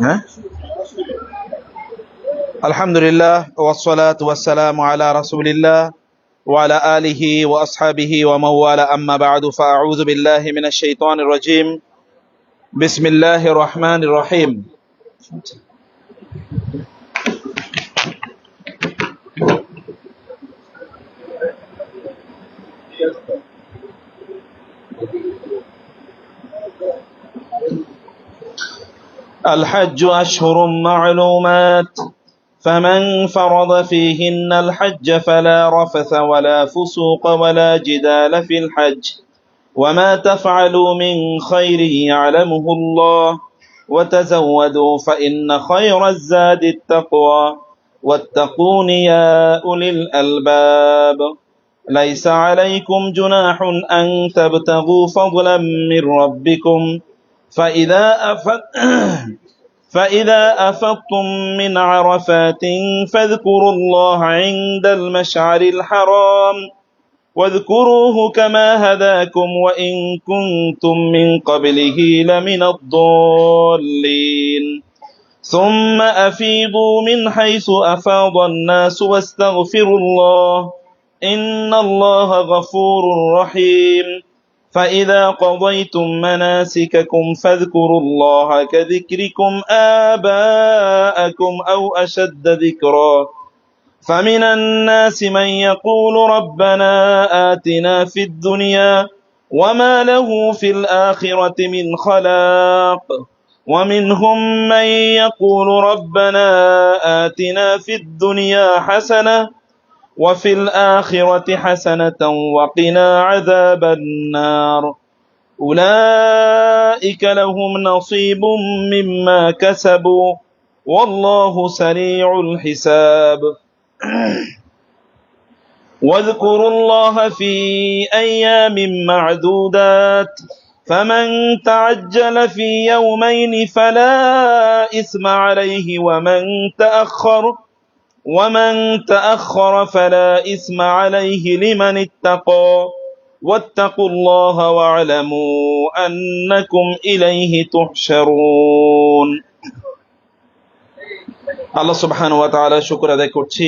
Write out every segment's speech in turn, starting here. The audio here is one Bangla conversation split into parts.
হ্যাঁ, আলহামদুলিল্লাহ ওয়াসসালাতু ওয়াসসালামু আলা রাসূলিল্লাহ ওয়া আলা আলিহি ওয়া আসহাবিহি ওয়া মান ওয়ালা, আম্মা বা'দু, ফাআউযু বিল্লাহি মিনাশ শাইতানির রাজীম। বিসমিল্লাহির রহমানির রহিম। الحج أشهر معلومات فمن فرض فيهن الحج فلا رفث ولا فسوق ولا جدال في الحج وما تفعلوا من خير يعلمه الله وتزودوا فإن خير الزاد التقوى واتقون يا أولي الألباب ليس عليكم جناح أن تبتغوا فضلا من ربكم فإذا أفضتم من عرفات فاذكروا الله عند المشعر الحرام واذكروه كما هداكم وإن كنتم من قبله لمن الضالين ثم أفيضوا من حيث أفاض الناس واستغفروا الله إن الله غفور رحيم فإذا قضيتم مناسككم فاذكروا الله كذكركم آباءكم أو أشد ذكرا فمن الناس من يقول ربنا آتنا في الدنيا وما له في الآخرة من خلاق ومنهم من يقول ربنا آتنا في الدنيا حسنة وفي الآخرة حسنة وقنا عذاب النار أولئك لهم نصيب مما كسبوا والله سريع الحساب واذكروا الله في أيام معدودات فمن تعجل في يومين فلا إثم عليه ومن تأخر فلا إثم عليه لمن اتقى واتقوا الله واعلموا أنكم إليه تحشرون। আল্লাহ সুবহানাহু ওয়া তাআলা শুকর আদায় করছি,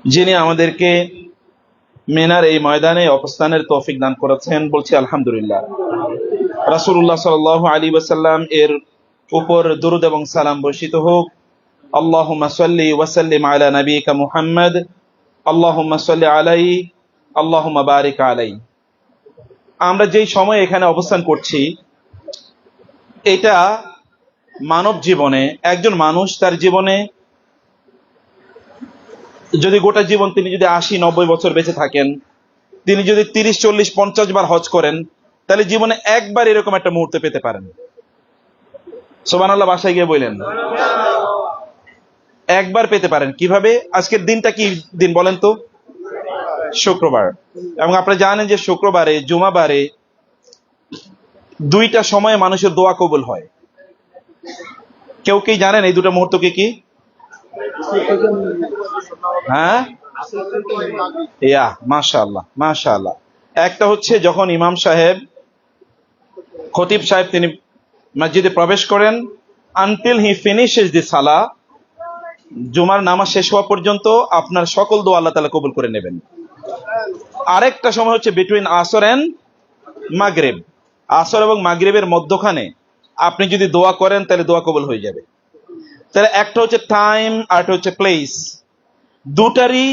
যিনি আমাদেরকে মিনার এই ময়দানে অবস্থানের তৌফিক দান করেছেন। বলছি আলহামদুলিল্লাহ। রাসূলুল্লাহ সাল্লাল্লাহু আলাইহি ওয়াসাল্লাম এর উপর দরুদ এবং সালাম বর্ষিত হোক। আল্লাহুম্মা সাল্লি ওয়া সাল্লিম আলা নাবিয়িকা মুহাম্মদ, আল্লাহুম্মা সাল্লি আলাইহি, আল্লাহুম্মা বারিক আলাইহি। আমরা যেই সময় এখানে অবস্থান করছি, এটা মানব জীবনে, একজন মানুষ তার জীবনে যদি গোটা জীবন তিনি যদি 80-90 বছর বেঁচে থাকেন, তিনি যদি 30-40-50 বার হজ করেন, তাহলে জীবনে একবার এরকম একটা মুহূর্ত পেতে পারেন। সুবহানাল্লাহ, বাসায় গিয়ে বললেন একবার পেতে পারেন। কিভাবে? আজকের দিনটা কি দিন বলেন তো? শুক্রবার। এবং আপনারা জানেন যে শুক্রবারে, জুমাবারে দুইটা সময়ে মানুষের দোয়া কবুল হয়। কেউ কি জানেন এই দুটো মুহূর্তকে কি? হ্যাঁ, ইয়া মাশাআল্লাহ মাশাআল্লাহ। একটা হচ্ছে যখন ইমাম সাহেব, খতিব সাহেব তিনি মসজিদে প্রবেশ করেন, আনটিল হি ফিনিশেস দি সালাহ, জুমার নামাজ শেষ হওয়া পর্যন্ত আপনার সকল দোয়া আল্লাহ তাআলা কবুল করে নেবেন। আরেকটা সময় হচ্ছে বিটুইন আসর এন্ড মাগরিব, আসর এবং মাগরিবের মধ্যখানে আপনি যদি দোয়া করেন তাহলে দোয়া কবুল হয়ে যাবে। তাহলে একটা হচ্ছে টাইম আর একটা হচ্ছে প্লেস, দুটারই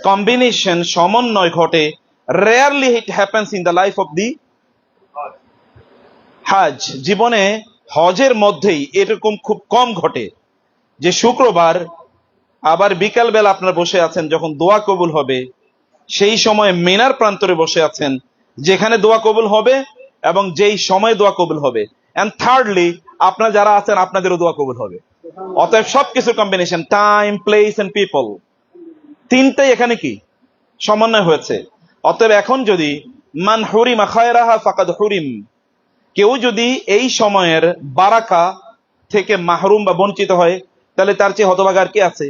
কম্বিনেশন, সমন্বয় ঘটে। Rarely it happens in the life of the হাজ। জীবনে হজের মধ্যেই এরকম খুব কম ঘটে যে শুক্রবার আবার বিকাল বেলা আপনারা বসে আছেন, যখন দোয়া কবুল হবে সেই সময় মিনার প্রান্তরে বসে আছেন, যেখানে দোয়া কবুল হবে এবং যেই সময় দোয়া কবুল হবে। এন্ড থার্ডলি, আপনারা যারা আছেন আপনাদেরও দোয়া কবুল হবে। অতএব সবকিছুর combination, time, place and people, তিনটাই এখানে কি সমন্বয় হয়েছে। অতএব এখন যদি মান হুরিমা খায়রাহা ফাকাদ হুরিম, কেউ যদি এই সময়ের বারাকা থেকে মাহরুম বা বঞ্চিত হয়, তাহলে তার চেয়ে হতভাগা আর কি আছে?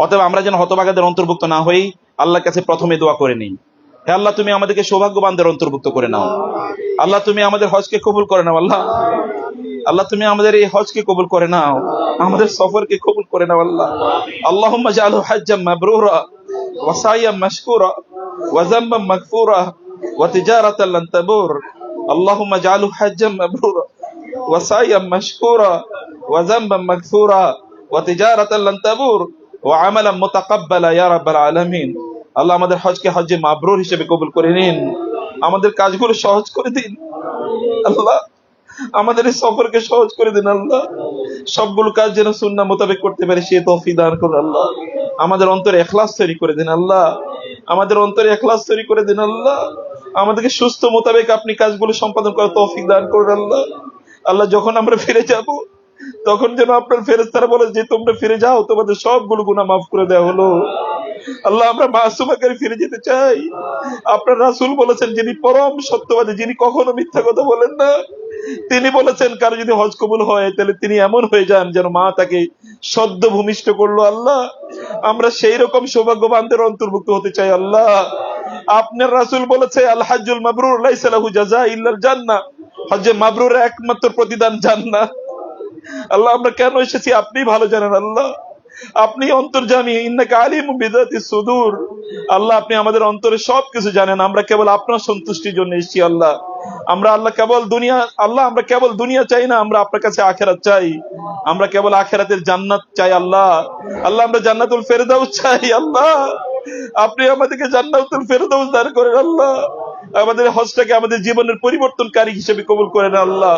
অতএব আমরা যেন হতভাগাদের অন্তর্ভুক্ত না হই, আল্লাহর কাছে প্রথমে দোয়া করে নিই। হে আল্লাহ, তুমি আমাদেরকে সৌভাগ্যবানদের অন্তর্ভুক্ত করে নাও। আল্লাহ, তুমি আমাদের হজকে কবুল করে নাও। আল্লাহ, আল্লাহ, তুমি আমাদের এই হজকে কবুল করে নাও, আমাদের সফরকে কবুল করে নাও। আল্লাহ, আল্লাহুম্মা জাআলহু হাজ্জাম মাবরুরা ওয়া সাইয়াম মাশকুরা ওয়া যামবাম মাগফুরা ওয়া তিজারাতান লান তাবুর। আল্লাহুম্মা জাআলহু হাজ্জাম মাবরুরা ওয়া সাইয়াম মাশকুরা ওয়া যামবাম মাগফুরা ওয়া তিজারাতান লান তাবুর ওয়া আমালান মুতাকাব্বালা ইয়া রাব্বাল আলামিন। আল্লাহ, আমাদের হজকে হজ্জে মাবরুর হিসেবে কবুল করে নিন, আমাদের কাজগুলো সহজ করে দিন। আল্লাহ, আমাদের এই সফরকে সহজ করে দিন। আল্লাহ, সবগুলো কাজ যেন সুন্নাহ মোতাবেক করতে পারি সে তৌফিক দান করুন। আল্লাহ, আমাদের অন্তরে ইখলাস তৈরি করে দিন। আল্লাহ, আমাদের অন্তরে ইখলাস তৈরি করে দিন। আল্লাহ, আমাদেরকে সুস্থ মোতাবেক আপনি কাজগুলো সম্পাদন করার তৌফিক দান করুন। আল্লাহ, আল্লাহ, যখন আমরা ফিরে যাব তখন যেন আপনার ফেরেশতারা বলে যে তোমরা ফিরে যাও, তোমাদের সবগুলো গুনাহ মাফ করে দেওয়া হলো। আল্লাহ, আমরা মাসুম আকারে ফিরে যেতে চাই। আপনার রাসূল বলেছেন, যিনি পরম সত্যবাদী, যিনি কখনো মিথ্যা কথা বলেন না, তিনি বলেছেন কারো যদি হজ কবুল হয় তাহলে তিনি এমন হয়ে যান যেন মা তাকে সদ্য ভূমিষ্ঠ করলো। আল্লাহ, আমরা সেই রকম সৌভাগ্যবানদের অন্তর্ভুক্ত হতে চাই। আল্লাহ, আপনার রাসূল বলেছে আল হাজ্জুল মাবরুর লাইসা লাহু জাযা ইল্লাল জান্নাহ, হজ্জে মাবরুরের একমাত্র প্রতিদান জান্নাত। আল্লাহ, আমরা কেন এসেছি আপনি ভালো জানেন। আল্লাহ, আপনি অন্তর্যামী, ইন্নাকা আলিমুম বিযাতিস সুদূর। আল্লাহ, আপনি আমাদের অন্তরে সবকিছু জানেন। আমরা কেবল আপনার সন্তুষ্টির জন্য এসেছি। আল্লাহ, আমরা আমরা কেবল দুনিয়া চাই না, আমরা আপনার কাছে আখিরাত চাই। আমরা কেবল আখিরাতের জান্নাত চাই। আল্লাহ, আল্লাহ, আমরা জান্নাতুল ফেরদাউস চাই। আল্লাহ, আপনি আমাদেরকে জান্নাতুল ফেরদাউস দান করেন। আল্লাহ, আমাদের হজটাকে আমাদের জীবনের পরিবর্তনকারী হিসেবে কবুল করেন। আল্লাহ,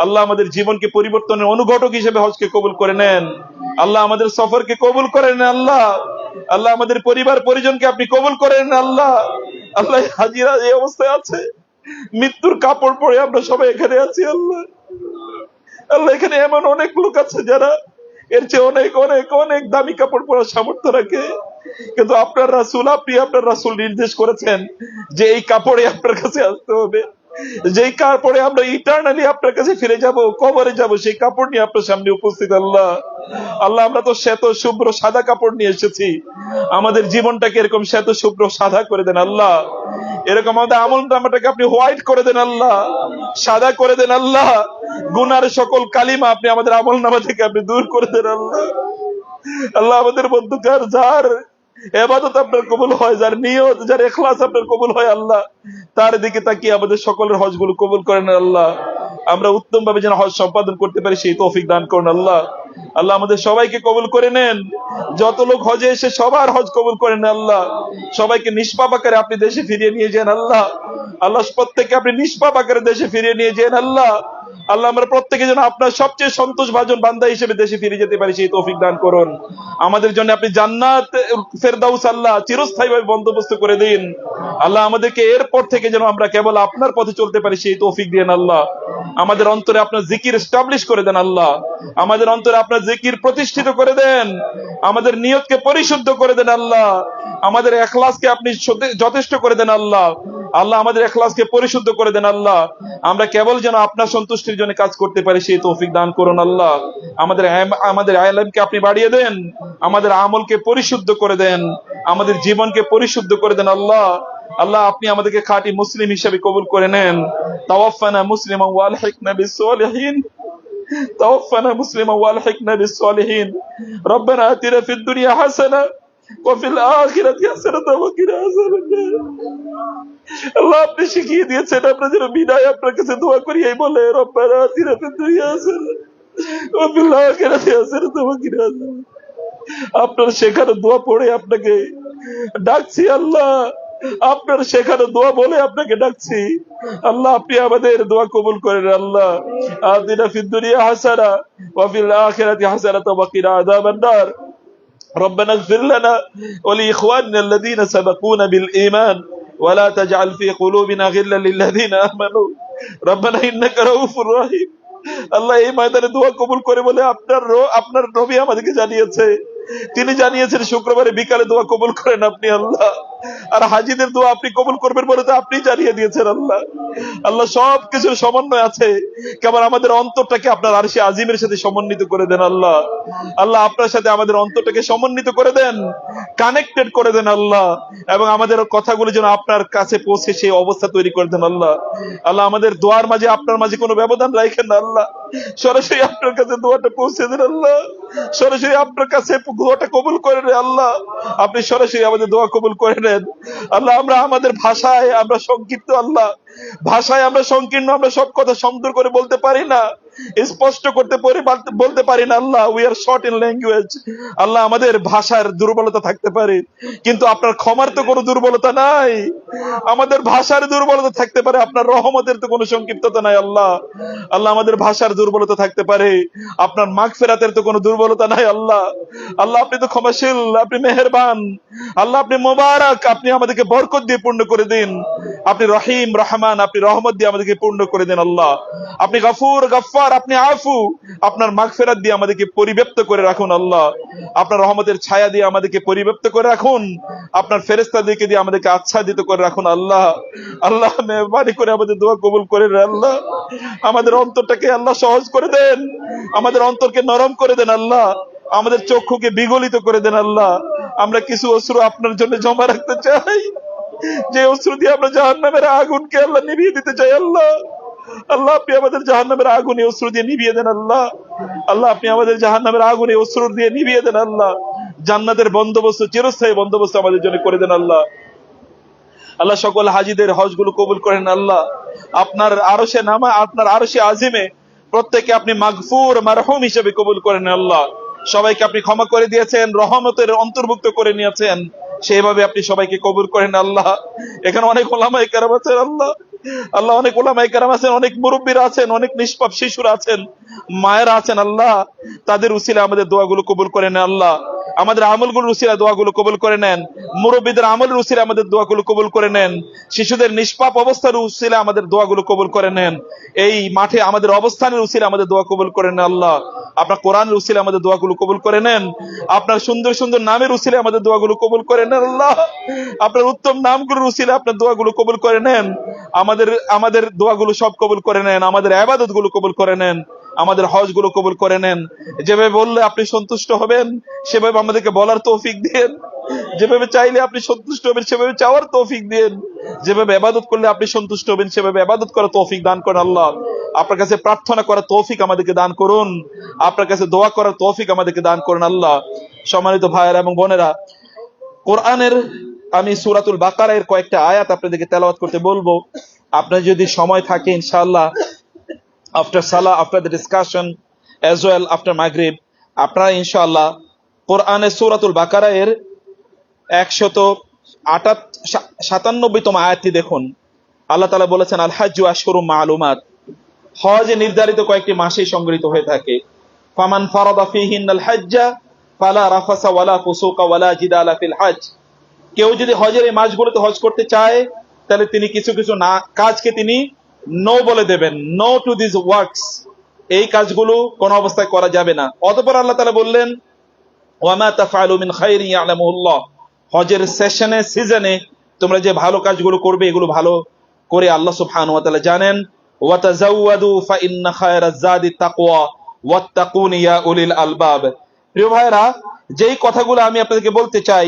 আল্লাহ, আমাদের জীবনকে পরিবর্তনের অনুঘটক হিসেবে হজকে কবুল করে নেন। আল্লাহ, আমাদের সফরকে কবুল করে নেন। আল্লাহ, আল্লাহ, আমাদের পরিবার পরিজনকে আপনি কবুল করে নেন। আল্লাহ, আল্লাহ, হাজিরা এই অবস্থায় আছে, মৃত্যুর কাপড় পরে আমরা সবাই এখানে আছি। আল্লাহ, আল্লাহ, এখানে এমন অনেক লোক আছে যারা এর চেয়ে অনেক অনেক অনেক দামি কাপড় পরার সামর্থ্য রাখে, কিন্তু আপনার রাসূল নির্দেশ করেছেন যে এই কাপড়ে আপনার কাছে আসতে হবে। যেই কাপড়ে আমরা ইটারনালি আপনার কাছে ফিরে যাব, কবরে যাব, সেই কাপড় নিয়ে আপনার সামনে উপস্থিত। আল্লাহ, আল্লাহ, আমরা তো শ্বেত শুভ্র সাদা কাপড় নিয়ে এসেছি, আমাদের জীবনটাকে এরকম শ্বেত শুভ্র সাদা করে দেন। আল্লাহ, এরকম আমাদের আমল নামাটাকে আপনি হোয়াইট করে দেন। আল্লাহ, সাদা করে দেন। আল্লাহ, গুনার সকল কালিমা আপনি আমাদের আমল নামা থেকে আপনি দূর করে দেন। আল্লাহ, আল্লাহ, আমাদের মধ্যকার যার ইবাদত আপনার কবুল হয়, যার নিয়ত, যার ইখলাস আপনার কবুল হয়, আল্লাহ, তার দিকে তাকিয়ে আমাদের সকলের হজগুলো কবুল করেন। আল্লাহ, আমরা উত্তম ভাবে যেন হজ সম্পাদন করতে পারি সেই তৌফিক দান করুন। আল্লাহ, আল্লাহ, আমাদের সবাইকে কবুল করে নেন। যত লোক হজে এসে সবার হজ কবুল করেন। আল্লাহ, সবাইকে নিষ্পাপ আকারে আপনি দেশে ফিরিয়ে নিয়ে যান। আল্লাহ, আল্লাহ, প্রত্যেককে আপনি নিষ্পাপ আকারে দেশে ফিরিয়ে নিয়ে যান। আল্লাহ, আল্লাহ, আমরা প্রত্যেকে যেন আপনার সবচেয়ে সন্তোষভাজন বান্দা হিসেবে দেশে ফিরে যেতে পারি সেই তৌফিক দান করুন। আমাদের জন্য আপনি জান্নাত ফেরদাউস আল্লাহ চিরস্থায়ীভাবে বন্দোবস্ত করে দিন। আল্লাহ, আমাদেরকে এরপর থেকে যেন আমরা কেবল আপনার পথে চলতে পারি সেই তৌফিক দিন। আল্লাহ, আমাদের অন্তরে আপনার জিকির এস্টাবলিশ করে দেন। আল্লাহ, আমাদের অন্তরে আপনার জিকির প্রতিষ্ঠিত করে দেন। আমাদের নিয়তকে পরিশুদ্ধ করে দেন। আল্লাহ, আমাদের ইখলাসকে আপনি যথেষ্ট করে দেন। আল্লাহ, আল্লাহ, আমাদের ইখলাসকে পরিশুদ্ধ করে দেন। আল্লাহ, আমরা কেবল যেন আপনার সন্তুষ্টির জন্য কাজ করতে পারি সেই তৌফিক দান করুন। আল্লাহ, আমাদের ইলমকে আপনি বাড়িয়ে দেন, আমাদের আমলকে পরিশুদ্ধ করে দেন, আমাদের জীবনকে পরিশুদ্ধ করে দেন। আল্লাহ, আল্লাহ, আপনি আমাদেরকে খাঁটি মুসলিম হিসেবে কবুল করে নেন। তাওয়াফানা মুসলিমান ওয়া আলহিকনা বিস-সালিহিন, তাওয়াফানা মুসলিমান ওয়া আলহিকনা বিস-সালিহিন। রব্বানা আতিনা ফিদ দুনিয়া হাসানা ওয়া ফিল আখিরাতি হাসানাতাও ওয়া কিনা আযাবান্নার। আল্লাহ, আপনি শিখিয়ে দিয়েছেন আমরা যেন বিদায় আপনার কাছে দোয়া করি এই বলে, রব্বানা আতিনা ফিদ দুনিয়া হাসানা ওয়া ফিল আখিরাতি হাসানাতাও ওয়া কিনা আযাবান্নার। আপনার শেখানো দোয়া পড়ে আপনাকে ডাকছি। আল্লাহ, আপনার শেখানো দোয়া বলে আপনাকে ডাকছি। আল্লাহ, আপনি আমাদের দোয়া কবুল করেন। আল্লাহ, আতিনা ফিদ দুনিয়া হাসানা ওয়া ফিল আখিরাতি হাসানাতাও ওয়া কিনা আযাবান্নার। ربنا اغفر لنا ولإخواننا الذين سبقونا بالإيمان ولا تجعل في قلوبنا غلا للذين آمنوا ربنا إنك رؤوف رحيم। আল্লাহ, এই ময়দানে দোয়া কবুল করে বলে আপনার নবী আমাদেরকে জানিয়েছে, তিনি জানিয়েছেন শুক্রবারে বিকালে দোয়া কবুল করেন আপনি। আল্লাহ, আর হাজিদের দোয়া আপনি কবুল করবেন বলে তো আপনি জানিয়ে দিয়েছেন আল্লাহ। আল্লাহ সব কিছুর সমন্বয় আছে, কেবল আমাদের অন্তরটাকে আপনার আরশে আজিমের সাথে সমন্বিত করে দেন আল্লাহ। আল্লাহ আপনার সাথে আমাদের অন্তরটাকে সমন্বিত করে দেন, কানেক্টেড করে দেন আল্লাহ, এবং আমাদের কথাগুলো যেন আপনার কাছে পৌঁছে সেই অবস্থা তৈরি করে দেন আল্লাহ। আল্লাহ আমাদের দোয়ার মাঝে আপনার মাঝে কোনো ব্যবধান রাখেন না আল্লাহ, সরাসরি আপনার কাছে দোয়াটা পৌঁছে দেন আল্লাহ, সরাসরি আপনার কাছে দোয়াটা কবুল করে নেন আল্লাহ। আপনি সরাসরি আমাদের দোয়া কবুল করে নেন আল্লাহ। আমরা আমাদের ভাষায় আমরা সংক্ষিপ্ত আল্লাহ, ভাষায় আমরা সংকীর্ণ, আমরা সব কথা সুন্দর করে বলতে পারি না, স্পষ্ট করতে বলতে পারি না Allah. We are short in language Allah. আমাদের ভাষার দুর্বলতা থাকতে পারে, কিন্তু আপনার ক্ষমার তো কোনো দুর্বলতা নাই। আমাদের ভাষার দুর্বলতা থাকতে পারে, আপনার রহমতের তো কোনো সংক্ষিপ্ততা নাই আল্লাহ। আল্লাহ আমাদের ভাষার দুর্বলতা থাকতে পারে, আপনার মাগফিরাতের তো কোনো দুর্বলতা নাই আল্লাহ। আল্লাহ আপনি তো ক্ষমাশীল, আপনি মেহেরবান আল্লাহ, আপনি মোবারক, আপনি আমাদেরকে বরকত দিয়ে পূর্ণ করে দিন। আপনি রহিম রহমান, আপনি রহমত দিয়ে আমাদেরকে পূর্ণ করে দিন আল্লাহ। আপনি গফুর গফফার, আপনি আফু, আপনার মাগফিরাত দিয়ে আমাদেরকে পরিব্যাপ্ত করে রাখুন আল্লাহ। আপনার রহমতের ছায়া দিয়ে আমাদেরকে পরিব্যাপ্ত করে রাখুন, আপনার ফেরেশতাদেরকে দিয়ে আমাদেরকে আচ্ছাদিত করে রাখুন আল্লাহ। আল্লাহ মেহরবানি করে আমাদের দোয়া কবুল করে নেন আল্লাহ। আমাদের অন্তরটাকে আল্লাহ সহজ করে দেন, আমাদের অন্তরকে নরম করে দেন আল্লাহ, আমাদের চক্ষুকে বিগলিত করে দেন আল্লাহ। আমরা কিছু অশ্রু আপনার জন্য জমা রাখতে চাই, যে অশ্রু দিয়ে আমরা জাহান্নামের আগুনকে আল্লাহ নিভিয়ে দিতে চাই আল্লাহ। আল্লাহ আপনি আমাদের জাহান্নামের আগুনে অশ্রু দিয়ে নিভিয়ে দেন আল্লাহ। আল্লাহ আপনি আমাদের জাহান্নামের আগুনে অশ্রু দিয়ে নিভিয়ে দেন আল্লাহ। জান্নাতের বন্দোবস্ত, চিরস্থায়ী বন্দোবস্ত আমাদের জন্য করে দেন আল্লাহ। আল্লাহ সকল হাজিদের হজগুলো কবুল করেন আল্লাহ। আপনার আরশে নামা, আপনার আরশে আজিমে প্রত্যেককে আপনি মাগফুর মারহুম হিসেবে কবুল করেন আল্লাহ। সবাইকে আপনি ক্ষমা করে দিয়েছেন, রহমতের অন্তর্ভুক্ত করে নিয়েছেন, সেইভাবে আপনি সবাইকে কবুল করেন আল্লাহ। এখানে অনেক ওলামায়ে কেরাম আছেন আল্লাহ, আল্লাহ অনেক ওলামায়ে কেরাম আছেন, অনেক মুরব্বীরা আছেন, অনেক নিষ্পাপ শিশুরা আছেন, মায়েরা আছেন আল্লাহ। তাদের উসিলায় আমাদের দোয়াগুলো কবুল করে নেন আল্লাহ। আমাদের আমলগুলোর উসিলায় দোয়াগুলো কবুল করে নেন, মুরব্বীদের আমলের উসিলায় আমাদের দোয়াগুলো কবুল করে নেন, শিশুদের নিষ্পাপ অবস্থার উসিলায় আমাদের দোয়াগুলো কবুল করে নেন, এই মাঠে আমাদের অবস্থানের উসিলায় আমাদের দোয়া কবুল করে নেন আল্লাহ। আপনার কোরআনের উসিলায় আমাদের দোয়াগুলো কবুল করে নেন, আপনার সুন্দর সুন্দর নামের উসিলায় আমাদের দোয়াগুলো কবুল করে নেন আল্লাহ। আপনার উত্তম নামগুলোর উসিলায় আপনার দোয়াগুলো কবুল করে নেন। আমাদের আমাদের দোয়াগুলো সব কবুল করে নেন, আমাদের ইবাদত গুলো কবুল করে নেন, আমাদের হজ গুলো কবুল করে নেন। যেভাবে বললে আপনি সন্তুষ্ট হবেন সেভাবে আমাদেরকে বলার তৌফিক দেন, যেভাবে চাইলে আপনি সন্তুষ্ট হবেন সেভাবে চাওয়ার তৌফিক দেন, যেভাবে ইবাদত করলে আপনি সন্তুষ্ট হবেন সেভাবে ইবাদত করার তৌফিক দান করেন আল্লাহ। আপনার কাছে প্রার্থনা করার তৌফিক আমাদেরকে দান করুন, আপনার কাছে দোয়া করার তৌফিক আমাদেরকে দান করুন আল্লাহ। সম্মানিত ভাইয়েরা এবং বোনেরা, কোরআনের আমি সূরাতুল বাকারা এর কয়েকটা আয়াত আপনাদেরকে তেলাওয়াত করতে বলবো। আপনার যদি সময় থাকে ইনশাআল্লাহ after Salah, after the discussion as well after মাগরিব, আপনারা ইনশাআল্লাহ কোরআনের সূরাতুল বাকারা এর 197তম আয়াতটি দেখুন। আল্লাহ তাআলা বলেছেন, আল হাজ্জু আশহুরুম মা'লুমাত, হজ নির্ধারিত কয়েকটি মাসেই সংগৃহীত হয়ে থাকে। ফামান ফারাদা ফীহিন্নাল হাজ্জা ফালা রাফাসা ওয়ালা ফুসুকা ওয়ালা জিদালা ফিল হজ। কেউ যদি হজের এই মাসগুলোতে হজ করতে চায় তাহলে তিনি কিছু কিছু না কাজকে তিনি নো বলে দেবেন, নো টু দিস ওয়ার্কস, এই কাজগুলো কোন অবস্থায় করা যাবে না। অতঃপর আল্লাহ তাআলা বললেন, ওয়ামা তাফআলু মিন খাইরিন ইয়ালামুহুল্লাহ, হজের সেশনে সিজনে তোমরা যে ভালো কাজগুলো করবে এগুলো ভালো করে আল্লাহ সুবহানাহু ওয়া তাআলা জানেন। ওয়া তাযাওয়াদু ফা ইন্না খায়রাজ যাদি তাকওয়া ওয়াত্তাকুন ইয়া উলিল আলবাব। প্রিয় ভাইরা, যেই কথাগুলো আমি আপনাদেরকে বলতে চাই,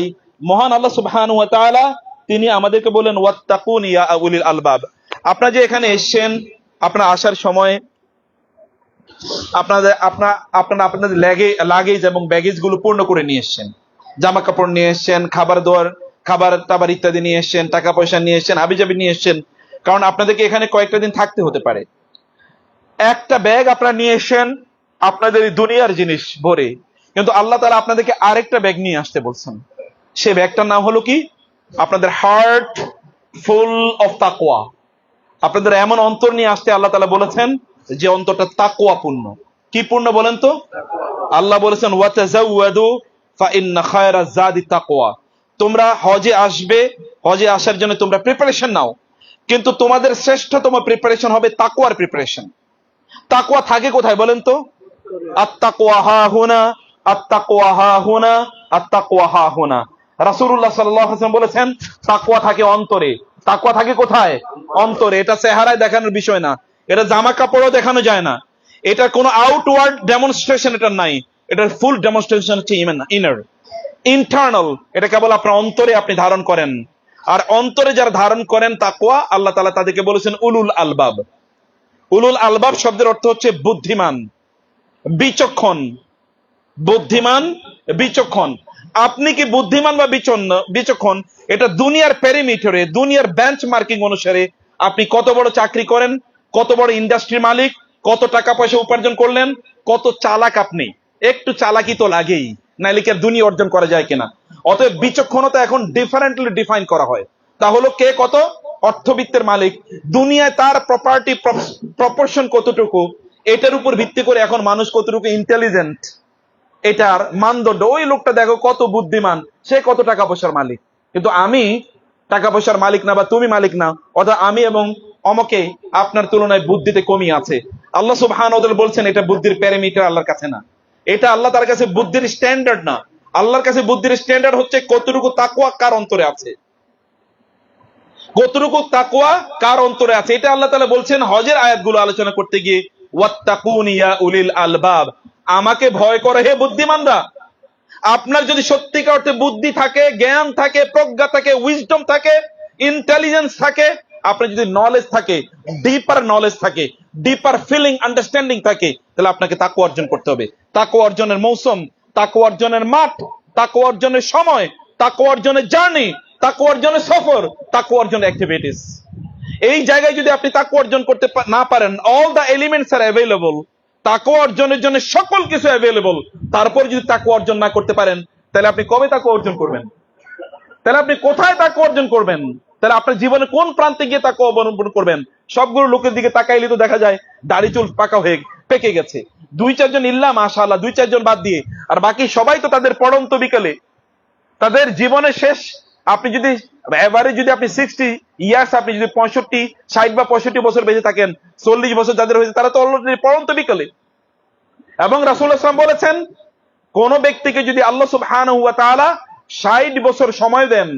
মহান আল্লাহ সুবহানাহু ওয়া তাআলা তিনি আমাদেরকে বলেন ওয়াত্তাকুন ইয়া উলিল আলবাব। আপনারা যে এখানে এসেছেন, আপনারা আসার সময় আপনাদের লাগেজ এবং ব্যাগেজ গুলো পূর্ণ করে নিয়ে এসেছেন, জামা কাপড় নিয়ে এসেছেন, খাবার টাবার ইত্যাদি নিয়ে এসেছেন, টাকা পয়সা নিয়ে এসেছেন, হাবিজাবি নিয়ে এসেছেন, কারণ আপনাদেরকে এখানে কয়েকটা দিন থাকতে হতে পারে। একটা ব্যাগ আপনারা নিয়ে এসেছেন আপনাদের এই দুনিয়ার জিনিস ভরে, কিন্তু আল্লাহ তাআলা আপনাদেরকে আরেকটা ব্যাগ নিয়ে আসতে বলছেন। সেই ব্যাগটার নাম হলো কি? আপনাদের হার্ট ফুল অফ তাকওয়া। আপনাদের এমন অন্তর নিয়ে আসতে আল্লাহ তাআলা বলেছেন যে অন্তরটা তাকওয়া পূর্ণ। কি পূর্ণ বলেন তো? আল্লাহ বলেছেন ওয়াতাযাওয়াদু ফা ইন্না খায়রাজ যাদি তাকওয়া। তোমরা হজে আসবে, হজে আসার জন্য তোমরা প্রিপারেশন নাও, কিন্তু তোমাদের শ্রেষ্ঠতম প্রিপারেশন হবে তাকওয়ার প্রিপারেশন। তাকওয়া থাকে কোথায় বলেন তো? আত্তাকওয়া হা হুনা, আত্তাকওয়া হা হুনা, আত্তাকওয়া হা হুনা। রাসূলুল্লাহ সাল্লাল্লাহু আলাইহি ওয়াসাল্লাম বলেছেন তাকওয়া থাকে অন্তরে। তাকওয়া থাকে কোথায়? অন্তরে। এটা চেহারায় দেখানোর বিষয় না, এটা জামা কাপড়ও দেখানো যায় না, এটা কোনো আউটওয়ার্ড ডেমনস্ট্রেশন এটা নাই, এটার ফুল ডেমনস্ট্রেশন হচ্ছে ইনার, ইন্টারনাল। এটা কেবল আপনার অন্তরে আপনি ধারণ করেন। আর অন্তরে যারা ধারণ করেন তাকওয়া, আল্লাহ তাআলা তাদেরকে বলেছেন উলুল আলবাব। উলুল আলবাব শব্দের অর্থ হচ্ছে বুদ্ধিমান, বিচক্ষণ। বুদ্ধিমান, বিচক্ষণ। আপনি কি বুদ্ধিমান বা বিচক্ষণ, এটা দুনিয়ার প্যারিমিটারে, দুনিয়ার বেঞ্চ মার্কিং অনুসারে আপনি কত বড় চাকরি করেন, কত বড় ইন্ডাস্ট্রির মালিক, কত টাকা পয়সা উপার্জন করলেন, কত চালাক আপনি। একটু চালাকি তো লাগেই, নাইলে কি আর দুনিয়া অর্জন করা যায় কিনা। অতএব বিচক্ষণতা এখন ডিফারেন্টলি ডিফাইন করা হয়। তাহলে কে কত অর্থবিত্তের মালিক, দুনিয়ায় তার প্রপার্টি প্রপোর্শন কতটুকু, এটার উপর ভিত্তি করে এখন মানুষ কতটুকু ইন্টেলিজেন্ট, এটার মানদণ্ড। ওই লোকটা দেখো কত বুদ্ধিমান, সে কত টাকা পয়সার মালিক, কিন্তু আমি টাকা পয়সার মালিক না, বা তুমি মালিক না, অর্থাৎ আমি এবং অমকে আপনার তুলনায় বুদ্ধিতে কমই আছে। আল্লাহ সুবহানাহু ওয়া তাআলা বলছেন এটা বুদ্ধির প্যারামিটার আল্লাহর কাছে না, এটা আল্লাহ তার কাছে বুদ্ধির স্ট্যান্ডার্ড না। আল্লাহর কাছে বুদ্ধির স্ট্যান্ডার্ড হচ্ছে কতটুকু তাকওয়া কার অন্তরে আছে, কতটুকু তাকওয়া কার অন্তরে আছে। এটা আল্লাহ তাআলা বলছেন হজের আয়াতগুলো আলোচনা করতে গিয়ে, ওয়াত্তাকুন ইয়া উলিল আলবাব, আমাকে ভয় করে হে বুদ্ধিমানরা। আপনার যদি সত্যিকার অর্থে বুদ্ধি থাকে, জ্ঞান থাকে, প্রজ্ঞা থাকে, উইজডম থাকে, ইন্টেলিজেন্স থাকে, আপনার যদি নলেজ থাকে, ডিপার নলেজ থাকে, ডিপার ফিলিং আন্ডারস্ট্যান্ডিং থাকে, তাহলে আপনাকে তাকওয়া অর্জন করতে হবে। তাকওয়া অর্জনের মৌসুম, তাকওয়া অর্জনের মাঠ, তাকওয়া অর্জনের সময়, তাকওয়া অর্জনের জার্নি, তাকওয়া অর্জনের সফর, তাকওয়া অর্জনের অ্যাক্টিভিটিস। এই জায়গায় যদি আপনি তাকওয়া অর্জন করতে না পারেন, all the elements R available, তাকওয়া অর্জনের জন্য সকল কিছু অ্যাভেলেবল, তারপর যদি তাকওয়া অর্জন না করতে পারেন, তাহলে আপনি কবে তাকওয়া অর্জন করবেন? তাহলে আপনি কোথায় তাকওয়া অর্জন করবেন? তাহলে আপনার জীবনে কোন প্রান্তে গিয়ে তাকওয়া অবলম্বন করবেন? সবগুলো লোকের দিকে তাকাইলে তো দেখা যায় দাড়ি চুল পাকা হয়ে পেকে গেছে, দুই চারজন ইল্লা মাশাআল্লাহ, দুই চারজন বাদ দিয়ে, আর বাকি সবাই তো তাদের পড়ন্ত বিকেলে, তাদের জীবনের শেষ, আপনি যদি এভারেজ যদি আপনি 60 ইয়ার্স, আপনি যদি 65, 60 বা 65 বছর বেঁচে থাকেন, 40 বছর যাদের হয়েছে তারা তো অলরেডি পড়ন্ত বিকেলে। এবং রাসূলুল্লাহ সাল্লাল্লাহু আলাইহি ওয়াসাল্লাম বলেছেন কোন ব্যক্তিকে যদি আল্লাহ সুবহানাহু ওয়া তাআলা 60 বছর সময় দেন,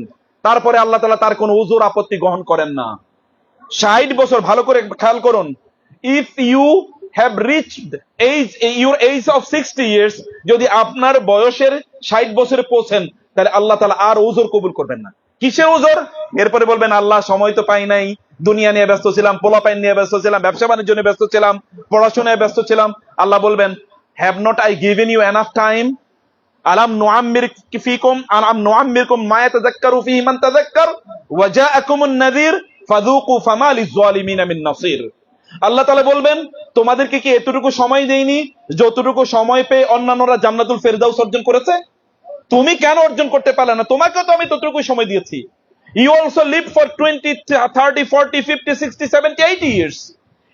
তারপরে আল্লাহ তাআলা তার কোনো উযর আপত্তি গ্রহণ করেন না। 60 বছর, ভালো করে খেয়াল করুন, if you have reached your age of 60 years, যদি আপনার বয়সের 60 বছরে পৌঁছেন, তাহলে আল্লাহ তাআলা আর উযর কবুল করবেন না। কিসের উযর? এরপরে বলবেন আল্লাহ সময় তো পাই নাই, দুনিয়া নিয়ে ব্যস্ত ছিলাম, পোলাপাইন নিয়ে ব্যস্ত ছিলাম, ব্যবসা বাণিজ্য নিয়ে ব্যস্ত ছিলাম, পড়াশোনায় ব্যস্ত ছিলাম। আল্লাহ বলবেন have not I given you enough time? আলাম নুআম্মির ফিকুম আলাম নুআম্মিরকুম মা ইয়াতাযাক্কারু ফীহি মান তাযাক্কার ওয়া জাআকুমুন নাযীর ফাযুকু ফামা লিয-যালিমিনা মিন নাসীর। আল্লাহ তাআলা বলবেন তোমাদেরকে কি এতটুকু সময় দেইনি যতটুকু সময় পেয়ে অন্যান্যরা জান্নাতুল ফেরদাউস অর্জন করেছে? তুমি কেন অর্জন করতে পারলে না? তোমাকেও তো আমি ততটুকু সময় দিয়েছি। You also live for 20, 30, 40, 50, 60, 70, 80 years.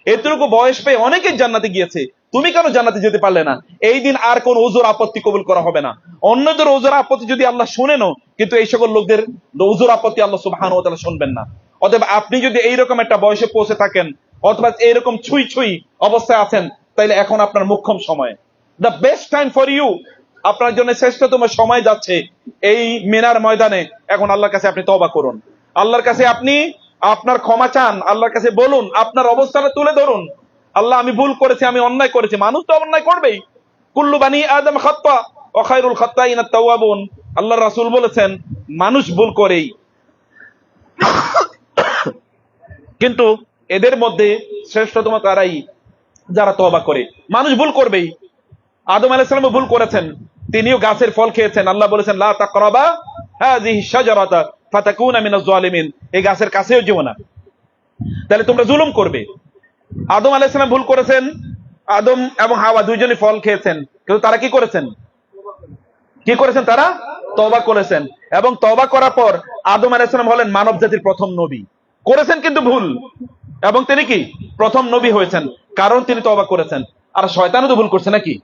এতটুকু বয়স পেয়ে অনেকে জান্নাতে গিয়েছে, তুমি কেন জান্নাতে যেতে পারলে না? এই দিন আর কোন উযর আপত্তি কবুল করা হবে না। অন্যদের উযর আপত্তি যদি আল্লাহ শুনেনও, কিন্তু এই সকল লোকদের উযর আপত্তি আল্লাহ সুবহানাহু ওয়া তাআলা শুনবেন না। অতএব আপনি যদি এইরকম একটা বয়সে পৌঁছে থাকেন, অথবা এইরকম ছুঁই ছুঁই অবস্থায় আছেন, তাইলে এখন আপনার মুখ্যম সময়, the best time for you, আপনার জন্য শ্রেষ্ঠতম সময় যাচ্ছে এই মিনার ময়দানে। এখন আল্লাহর কাছে আপনি তওবা করুন, আল্লাহর কাছে আপনি আপনার ক্ষমা চান, আল্লাহর কাছে বলুন, আপনার অবস্থাটা তুলে ধরুন। আল্লাহ আমি ভুল করেছি, আমি অন্যায় করেছি। মানুষ তো অন্যায় করবেই, কুল্লু বানি আদম খাত্তা ওয়া খায়রুল খাত্তাইনা আত-তাওয়াবুন। আল্লাহর রাসূল বলেছেন মানুষ ভুল করেই, কিন্তু এদের মধ্যে শ্রেষ্ঠতম তারাই যারা তওবা করে। মানুষ ভুল করবেই, আদম আলাইহিস সালাম ভুল করেছেন, তিনিও গাছের ফল খেয়েছেন। আল্লাহ বলেছেন লা তাকরাবা হাযিহি শাজারাতা ফাতাকুনা মিনাজ জালিমিন, এই গাছের কাছেও যেও না, তাহলে তোমরা জুলুম করবে। আদম আলাইহিস সালাম ভুল করেছেন, আদম এবং হাওয়া দুইজনই ফল খেয়েছেন, কিন্তু তারা কি করেছেন? কি করেছেন? তারা তওবা করেছেন। এবং তওবা করার পর আদম আলাইহিস সালাম হলেন মানব জাতির প্রথম নবী। করেছেন কিন্তু ভুল, এবং তিনি কি প্রথম নবী হয়েছেন, কারণ তিনি তওবা করেছেন। আর শয়তানও তো ভুল করছে নাকি?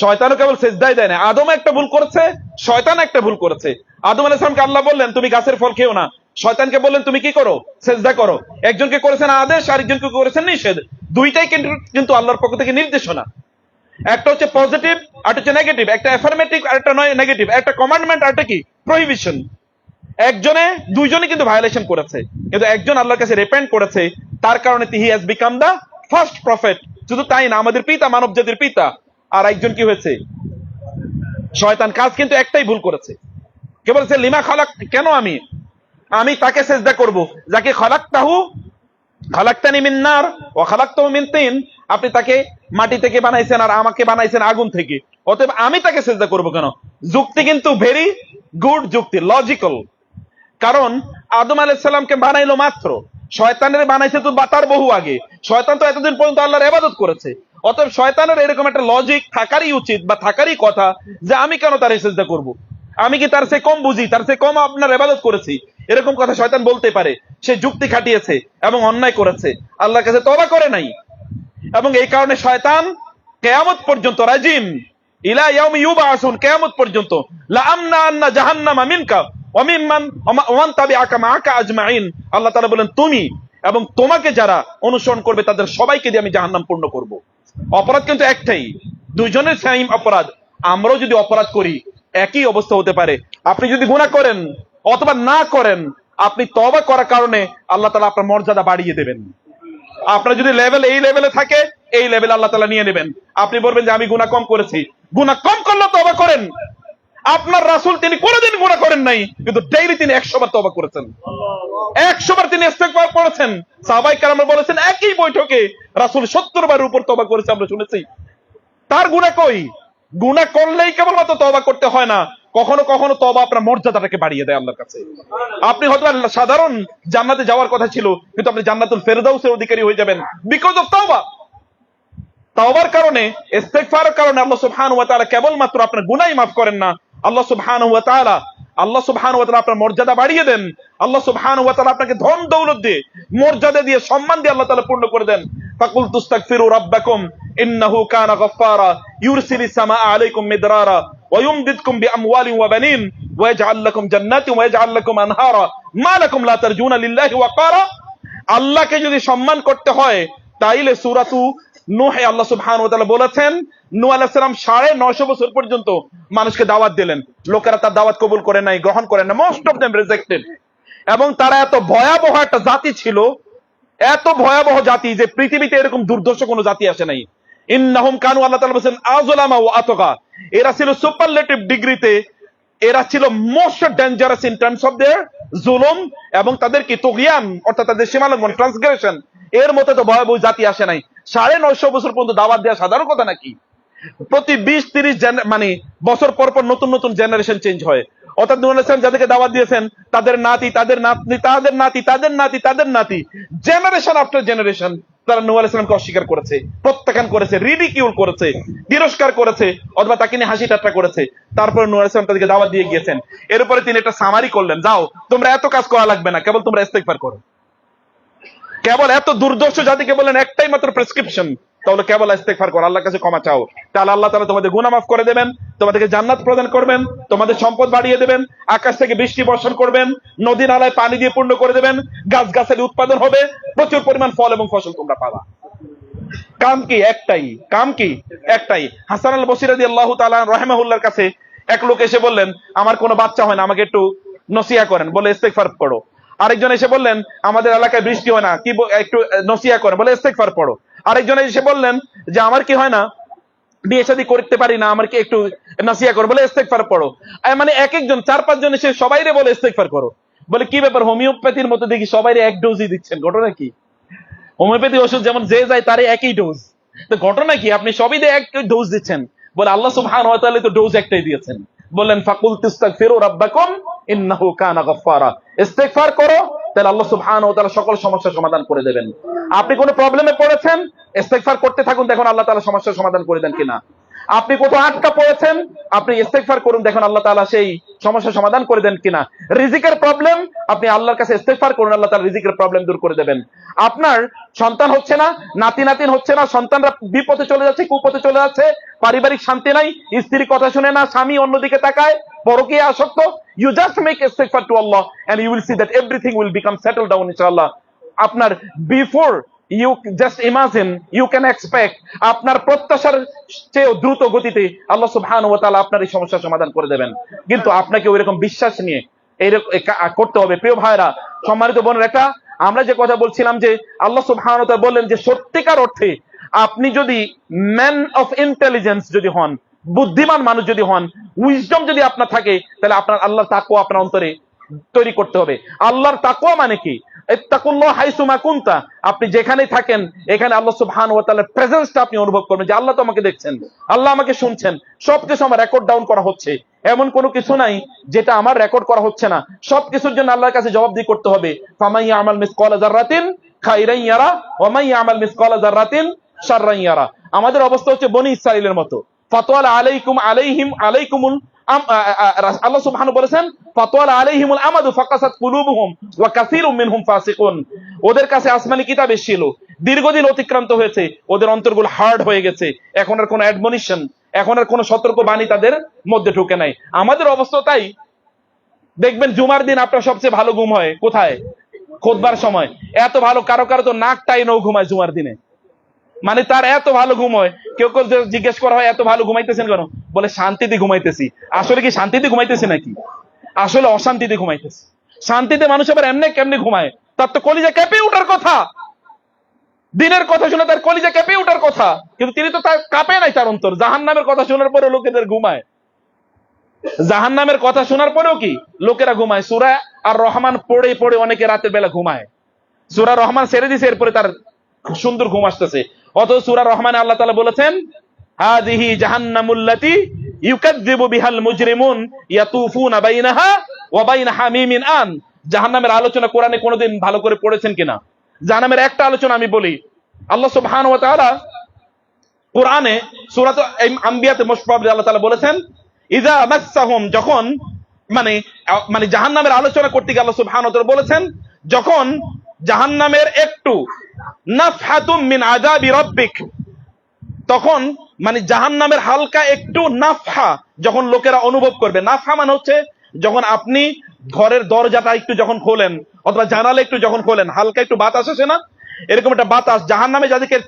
শয়তানও কেবল সেজদাই দেয় না, আদম একটা ভুল করেছে, শয়তান একটা ভুল করেছে। আদম আলাইহিস সালামকে আল্লাহ বললেন তুমি গাছের ফল খেও না, শয়তানকে বললেন তুমি কি করো? সেজদা করো। একজনকে করেছেন আদেশ, আরেকজনকে করেছেন নিষেধ। দুইটাই কিন্তু আল্লাহর পক্ষ থেকে নির্দেশনা। একটা হচ্ছে পজিটিভ, আর হচ্ছে নেগেটিভ, একটা অ্যাফার্মেটিভ আর একটা নয় নেগেটিভ, একটা কমান্ডমেন্ট আর একটা কি প্রহিবিশন। একজনে দুইজনে কিন্তু ভায়োলেশন করেছে, কিন্তু একজন আল্লাহর কাছে রিপেন্ট করেছে, তার কারণে he has become the first prophet. শুধু তাই না, আমাদের পিতা, মানব জাতির পিতা। আর একজন কি হয়েছে? শয়তান। কাজ কিন্তু একটাই ভুল করেছে, কে বলেছে লিমা খালাক, কেন আমি তাকে সেজদা করব যাকে খালাকতাহু খালাকতানি মিন নার ওয়া খালাকতাহু মিন তিন। আপনি তাকে মাটি থেকে বানাইছেন আর আমাকে বানাইছেন আগুন থেকে, অতএব আমি তাকে সেজদা করব কেন? যুক্তি কিন্তু ভেরি গুড যুক্তি, লজিক্যাল। কারণ আদম আলাইহিস সালামকে বানাইলো মাত্র, শয়তানের বানাইছে তো তার বহু আগে। শয়তান তো এতদিন পর্যন্ত আল্লাহর ইবাদত করেছে, অতএব শয়তানের এরকম একটা লজিক থাকারই উচিত বা থাকারই কথা যে আমি কেন তার সেজদা করব? আমি কি তার চেয়ে কম বুঝি, তার চেয়ে কম আপনার ইবাদত করেছি? এরকম কথা শয়তান বলতে পারে। সে যুক্তি খাটিয়েছে এবং অন্যায় করেছে, আল্লাহর কাছে তওবা করে নাই। এবং এই কারণে শয়তান কিয়ামত পর্যন্ত রাজিম ইলা ইয়াউমি ইউবাসুন, কিয়ামত পর্যন্ত লা আমনা আন্না জাহান্নামা মিনকা ওয়া মিম্মান ওয়ামান তাবিআকা মাআকা আজমাইন। আল্লাহ তাআলা বলেন তুমি এবং তোমাকে যারা অনুসরণ করবে তাদের সবাইকে দিয়ে আমি জাহান্নাম পূর্ণ করব। অপরাধ কিন্তু একটাই, দুইজনের সেম অপরাধ। আমরাও যদি অপরাধ করি একই অবস্থা হতে পারে। আপনি যদি গুনাহ করেন অথবা না করেন, আপনি তওবা করার কারণে আল্লাহ তাআলা আপনার মর্যাদা বাড়িয়ে দেবেন। আপনার যদি লেভেল এই লেভেলে থাকে, এই লেভেল আল্লাহ তাআলা নিয়ে নেবেন। আপনি বলবেন যে আমি গুনাহ কম করেছি, গুনাহ কম করলে তওবা করেন। আপনার রাসূল তিনি কোনোদিন গুনাহ করেন নাই, কিন্তু ডেইলি তিনি 100 বার তওবা করেছেন, 100 বার তিনি ইস্তেগফার করেছেন। সাহাবায়ে কেরাম বলেছেন একই বৈঠকে রাসূল 70 বার উপর তওবা করেছে, আমরা শুনেছি। তার গুনাহ কই? গুনাহ করলেই কেবলমাত্র তওবা করতে হয় না, কখনো কখনো তওবা আপনার মর্যাদাটাকে বাড়িয়ে দেয় আল্লাহর কাছে। আপনি হয়তো সাধারণ জান্নাতে যাওয়ার কথা ছিল, কিন্তু আপনি জান্নাতুল ফেরদাউসের অধিকারী হয়ে যাবেন বিকজ অফ তওবা। তওবার কারণে, ইস্তেগফারের কারণে আল্লাহ সুবহানাহু ওয়া তাআলা কেবলমাত্র আপনার গুনাহই মাফ করেন না, আল্লাহ সুবহানাহু ওয়া তাআলা আপনার মর্যাদা বাড়িয়ে দেন। আল্লাহ সুবহানাহু ওয়া তাআলা আপনাকে ধন দৌলত দিয়ে, মর্যাদা দিয়ে, সম্মান দিয়ে আল্লাহ তাআলা পূর্ণ করে দেন। ফাকুল তুস্তাগফিরু রাব্বাকুম ইন্নাহু কানা গাফফারা ইউরসিলিস সামাআ আলাইকুম মিদরারা ওয়া ইউমদিদকুম বিআমওয়ালিন ওয়া বানিন ওয়া ইয়াজআল লাকুম জান্নাতিন ওয়া ইয়াজআল লাকুম আনহারা মা লাকুম লা তারজুনা লিল্লাহি ওয়াকারা। আল্লাহকে যদি সম্মান করতে হয় তাইলে সূরাতু নূহে আল্লাহ সুবহানাহু ওয়া তাআলা বলেছেন নূহ আলাইহিস সালাম 950 বছর পর্যন্ত মানুষকে দাওয়াত দিলেন, লোকেরা তার দাওয়াত কবুল করে নাই, গ্রহণ করে না, মোস্ট অফ দেম রিজেক্টেড। এবং তারা এত ভয়াবহ একটা জাতি ছিল, এত ভয়াবহ জাতি যে পৃথিবীতে এরকম দুর্দর্শ কোনো জাতি আসে নাই। ইন্নাহুম কানু, আল্লাহ তাআলা বলেন আযলামা ওয়া আতগা, এরা ছিল সুপারলেটিভ ডিগ্রিতে, এরা ছিল most dangerous in terms of there জুলুম এবং তাদের কি তুগয়ান, অর্থাৎ তাদের সীমালঙ্ঘন, ট্রান্সগ্রেশন। এর মতো তো ভয়াবহ জাতি আসে নাই। 950 বছর পর্যন্ত দাওয়াত দেওয়া সাধারণ কথা নাকি? প্রতি 20-30 মানে বছর পর পর নতুন নতুন জেনারেশন চেঞ্জ হয়। অর্থাৎ নূহ আলাইহিস সালাম যাদেরকে দাওয়াত দিয়েছেন তাদের নাতি, তাদের নাতনি, তাদের নাতি, তাদের নাতি, তাদের নাতি, জেনারেশন আফটার জেনারেশন তারা নূহ আলাইহিস সালামকে অস্বীকার করেছে, প্রত্যাখ্যান করেছে, রিডিকিউল করেছে, তিরস্কার করেছে, অথবা তাকে নিয়ে হাসি ঠাট্টা করেছে। তারপরে নূহ আলাইহিস সালাম তাদেরকে দাওয়াত দিয়ে গিয়েছেন। এরপরে তিনি একটা সামারি করলেন, যাও তোমরা এত কাজ করা লাগবে না, কেবল তোমরা ইস্তেগফার করো। কেবল এত দুর্দর্শ জাতিকে বলেন একটাই মাত্র প্রেসক্রিপশন, তাহলে কেবল ইস্তেগফার করো, আল্লাহর কাছে ক্ষমা চাও, তাহলে আল্লাহ তাআলা তোমাদের গুনাহ মাফ করে দেবেন, তোমাদেরকে জান্নাত প্রদান করবেন, তোমাদের সম্পদ বাড়িয়ে দেবেন, আকাশ থেকে বৃষ্টি বর্ষণ করবেন, নদী নালায় পানি দিয়ে পূর্ণ করে দেবেন, গাছগাছালি উৎপাদন হবে, প্রচুর পরিমাণ ফল এবং ফসল তোমরা পাবা। কাম কি? একটাই। কাম কি? একটাই। হাসান আল বসরি রাদিয়াল্লাহু তাআলা রাহিমাহুল্লাহর কাছে এক লোক এসে বললেন আমার কোনো বাচ্চা হয় না, আমাকে একটু নসিহা করেন, বলে ইস্তেগফার পড়ো। আরেকজন এসে বললেন আমাদের এলাকায় বৃষ্টি হয় না, কি একটু নসিহা করেন, বলে ইস্তেগফার পড়ো। আরেকজন এসে বললেন যে আমার কি হয় না, বিয়ে শাদী করতে পারি না, আমার কি একটু নসিহা করো, বলে ইস্তেগফার পড়ো। মানে এক একজন 4-5 জন এসে সবাইরে বলে ইস্তেগফার করো। বলে কি ব্যাপার, হোমিওপ্যাথির মতো দেখি সবাইরে এক ডোজই দিচ্ছেন, ঘটনা কি? হোমিওপ্যাথি ওষুধ যেমন যে যায় তারে একই ডোজ, তো ঘটনা কি আপনি সবই দিয়ে এক ডোজ দিচ্ছেন? বলে আল্লাহ সুবহানাহু ওয়া তাআলা তো ডোজ একটাই দিয়েছেন, বললেন ফাকুল তুস্তাগফিরু রাব্বাকুম ইন্নাহু কানা গাফফারা, ইস্তেগফার করো, তাহলে আল্লাহ সুবহানাহু ওয়া তাআলা সকল সমস্যার সমাধান করে দেবেন। আপনি কোনো প্রবলেমে পড়েছেন, ইস্তেগফার করতে থাকুন, দেখুন আল্লাহ তাআলা সমস্যার সমাধান করে দেন কিনা। আপনি কোথাও আটকা পড়েছেন, আপনি ইস্তেগফার করুন, দেখুন আল্লাহ তাআলা সেই সমস্যার সমাধান করে দেন কিনা। রিজিকের প্রবলেম, আপনি আল্লাহর কাছে ইস্তেগফার করুন, আল্লাহ তাআলা রিজিকের প্রবলেম দূর করে দেবেন। আপনার সন্তান হচ্ছে না, নাতি নাতিন হচ্ছে না, সন্তানরা বিপথে চলে যাচ্ছে, কুপথে চলে যাচ্ছে, পারিবারিক শান্তি নাই, স্ত্রী কথা শুনে না, স্বামী অন্যদিকে তাকায়, পরকীয়া আসক্ত, you just make istighfar to Allah and you will see that everything will become settled down inshallah. আপনার before you just imagine, you can expect, আপনার প্রত্যাশার চেয়ে দ্রুত গতিতে আল্লাহ সুবহানাহু ওয়া তাআলা আপনার এই সমস্যার সমাধান করে দেবেন। কিন্তু আপনাকে ওইরকম বিশ্বাস নিয়ে এই করতে হবে। প্রিয় ভাইরা, সম্মানিত বোনের, একটা আমরা যে কথা বলছিলাম যে আল্লাহ সুবহানাহু ওয়া তাআলা বললেন যে সত্যিকার অর্থে আপনি যদি ম্যান অফ ইন্টেলিজেন্স যদি হন, বুদ্ধিমান মানুষ যদি হন, উইজডম যদি আপনার থাকে, তাহলে আপনার আল্লাহর তাকওয়া আপনার অন্তরে তৈরি করতে হবে। আল্লাহর তাকওয়া মানে কি? ইত্তাকুল্লাহ হাইসুমা কুনতা, আপনি যেখানেই থাকেন এখানে আল্লাহ সুবহানাহু ওয়া তাআলার প্রেজেন্সটা আপনি অনুভব করবেন, যে আল্লাহ তো আমাকে দেখছেন, আল্লাহ আমাকে শুনছেন, সবকিছু আমার রেকর্ড ডাউন করা হচ্ছে। এমন কোনো কিছু নাই যেটা আমার রেকর্ড করা হচ্ছে না, সবকিছুর জন্য আল্লাহর কাছে জবাবদিহি করতে হবে। ফামান ইয়ামাল মিসকালা যাররাতিন খাইরান ইয়ারা ওয়া মান ইয়ামাল মিসকালা যাররাতিন শাররান ইয়ারা। আমাদের অবস্থা হচ্ছে বনি ইসরাঈলের মতো। ফাতওয়ালা আলাইকুম আলাইহিম আলাইকুমুল আল্লাহ সুবহানাহু বলেছেন ফাতওয়ালা আলাইহিমুল আমাদু ফাকাসাত কুলুবুহুম ওয়া কাসীরুম মিনহুম ফাসিকুন। ওদের কাছে আসমানি কিতাব এসেছিল, দীর্ঘদিন অতিক্রান্ত হয়েছে, ওদের অন্তরগুলো হার্ড হয়ে গেছে, এখন আর কোনো অ্যাডমনিশন, এখন আর কোনো সতর্ক বাণী তাদের মধ্যে ঢুকে নাই। আমাদের অবস্থা তাই। দেখবেন জুমার দিন আপনার সবচেয়ে ভালো ঘুম হয় কোথায়? খুতবার সময়। এত ভালো, কারো কারো তো নাক টাইনও ঘুমায় জুমার দিনে, মানে তার এত ভালো ঘুম হয়। কেউ কেউ জিজ্ঞেস করা হয় এত ভালো ঘুমাইতেছেন কেন? বলে শান্তিতে ঘুমাইতেছি। আসলে কি শান্তিতে ঘুমাইতেছে নাকি? আসলে অশান্তিতে ঘুমাইতেছে। শান্তিতে মানুষ আবার এমনি কেমনি ঘুমায়? তার তো কলিজা কেঁপে ওঠার কথা, দিনের কথা শুনে তার কলিজা কেঁপে ওঠার কথা, কিন্তু তিনি তো তার কাঁপে নাই তার অন্তর। জাহান্নামের কথা শোনার পরেও লোকেদের ঘুমায়, জাহান্নামের কথা শোনার পরেও কি লোকেরা ঘুমায়। সূরা আর রহমান পড়ে পড়ে অনেকে রাতের বেলা ঘুমায়। সূরা রহমান ছেড়ে দিছে, এরপরে তার সুন্দর ঘুম আসতেছে। অথচ সূরা রহমানে আল্লাহ তাআলা বলেছেন হাযিহি জাহান্নামুল্লাতী ইউকাযযিবু বিহাল মুজরিমুন ইয়াতুফুনা বাইনাহা ওয়া বাইনা হামিমিন আন। জাহান্নামের আলোচনা কোরআনে কোনোদিন ভালো করে পড়েছেন কিনা? জাহান্নামের একটা আলোচনা আমি বলি। আল্লাহ সুবহানাহু ওয়া তাআলা কোরআনে সূরা আম্বিয়াতে মোস্ট প্রবাবলি আল্লাহ তাআলা বলেছেন ইযা মাসসাহুম, যখন মানে মানে জাহান্নামের আলোচনা করতে গিয়ে আল্লাহ সুবহানাহু ওয়া তাআলা বলেছেন যখন জাহান্নামের একটু নাফহাতুম মিন আযাবি রাব্বিক, তখন মানে জাহান্নামের হালকা একটু নাফহা যখন লোকেরা অনুভব করবে। নাফহা মানে হচ্ছে যখন আপনি ঘরের দরজাটা একটু যখন খোলেন অথবা জানালা একটু যখন খোলেন, হালকা একটু বাতাস আসে না, এরকম একটা বাতাস জাহান্নামে যাদেরকে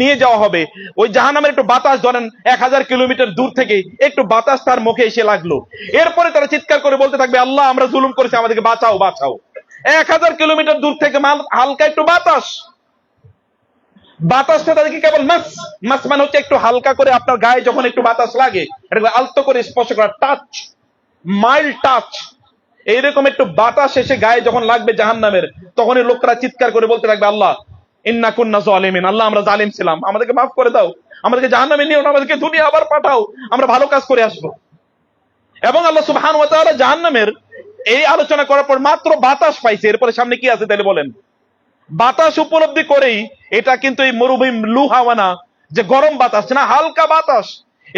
নিয়ে যাওয়া হবে, ওই জাহান্নামের একটু বাতাস ধরেন 1000 কিলোমিটার দূর থেকে একটু বাতাস তার মুখে এসে লাগলো, এরপরে তারা চিৎকার করে বলতে থাকবে আল্লাহ আমরা জুলুম করেছি, আমাদেরকে বাঁচাও বাঁচাও। 1000 কিলোমিটার দূর থেকে হালকা একটু বাতাস, বাতাসটা তাদেরকে কেবল মাস মাস মানে হচ্ছে একটু হালকা করে আপনার গায়ে যখন একটু বাতাস লাগে, এটা আলতো করে স্পর্শ করা, টাচ, মাইল্ড টাচ, এইরকম একটু বাতাস এসে গায়ে যখন লাগবে জাহান্নামের, তখনই লোকরা চিৎকার করে বলতে থাকবে আল্লাহ ইন্না কুন্না যালিমিন, আল্লাহ আমরা জালিম ছিলাম, আমাদেরকে মাফ করে দাও, আমাদেরকে জাহান্নামে নিও না, আমাদেরকে দুনিয়া আবার পাঠাও, আমরা ভালো কাজ করে আসবো। এবং আল্লাহ সুবহানাহু ওয়া তাআলা জাহান্নামের এই আলোচনা করার পর মাত্র বাতাস পাইছে, এরপরে সামনে কি আছে তাহলে বলেন? বাতাস উপলব্ধি করেই, এটা কিন্তু এই মরুভূমি লুহাওয়ানা যে গরম বাতাস না, হালকা বাতাস,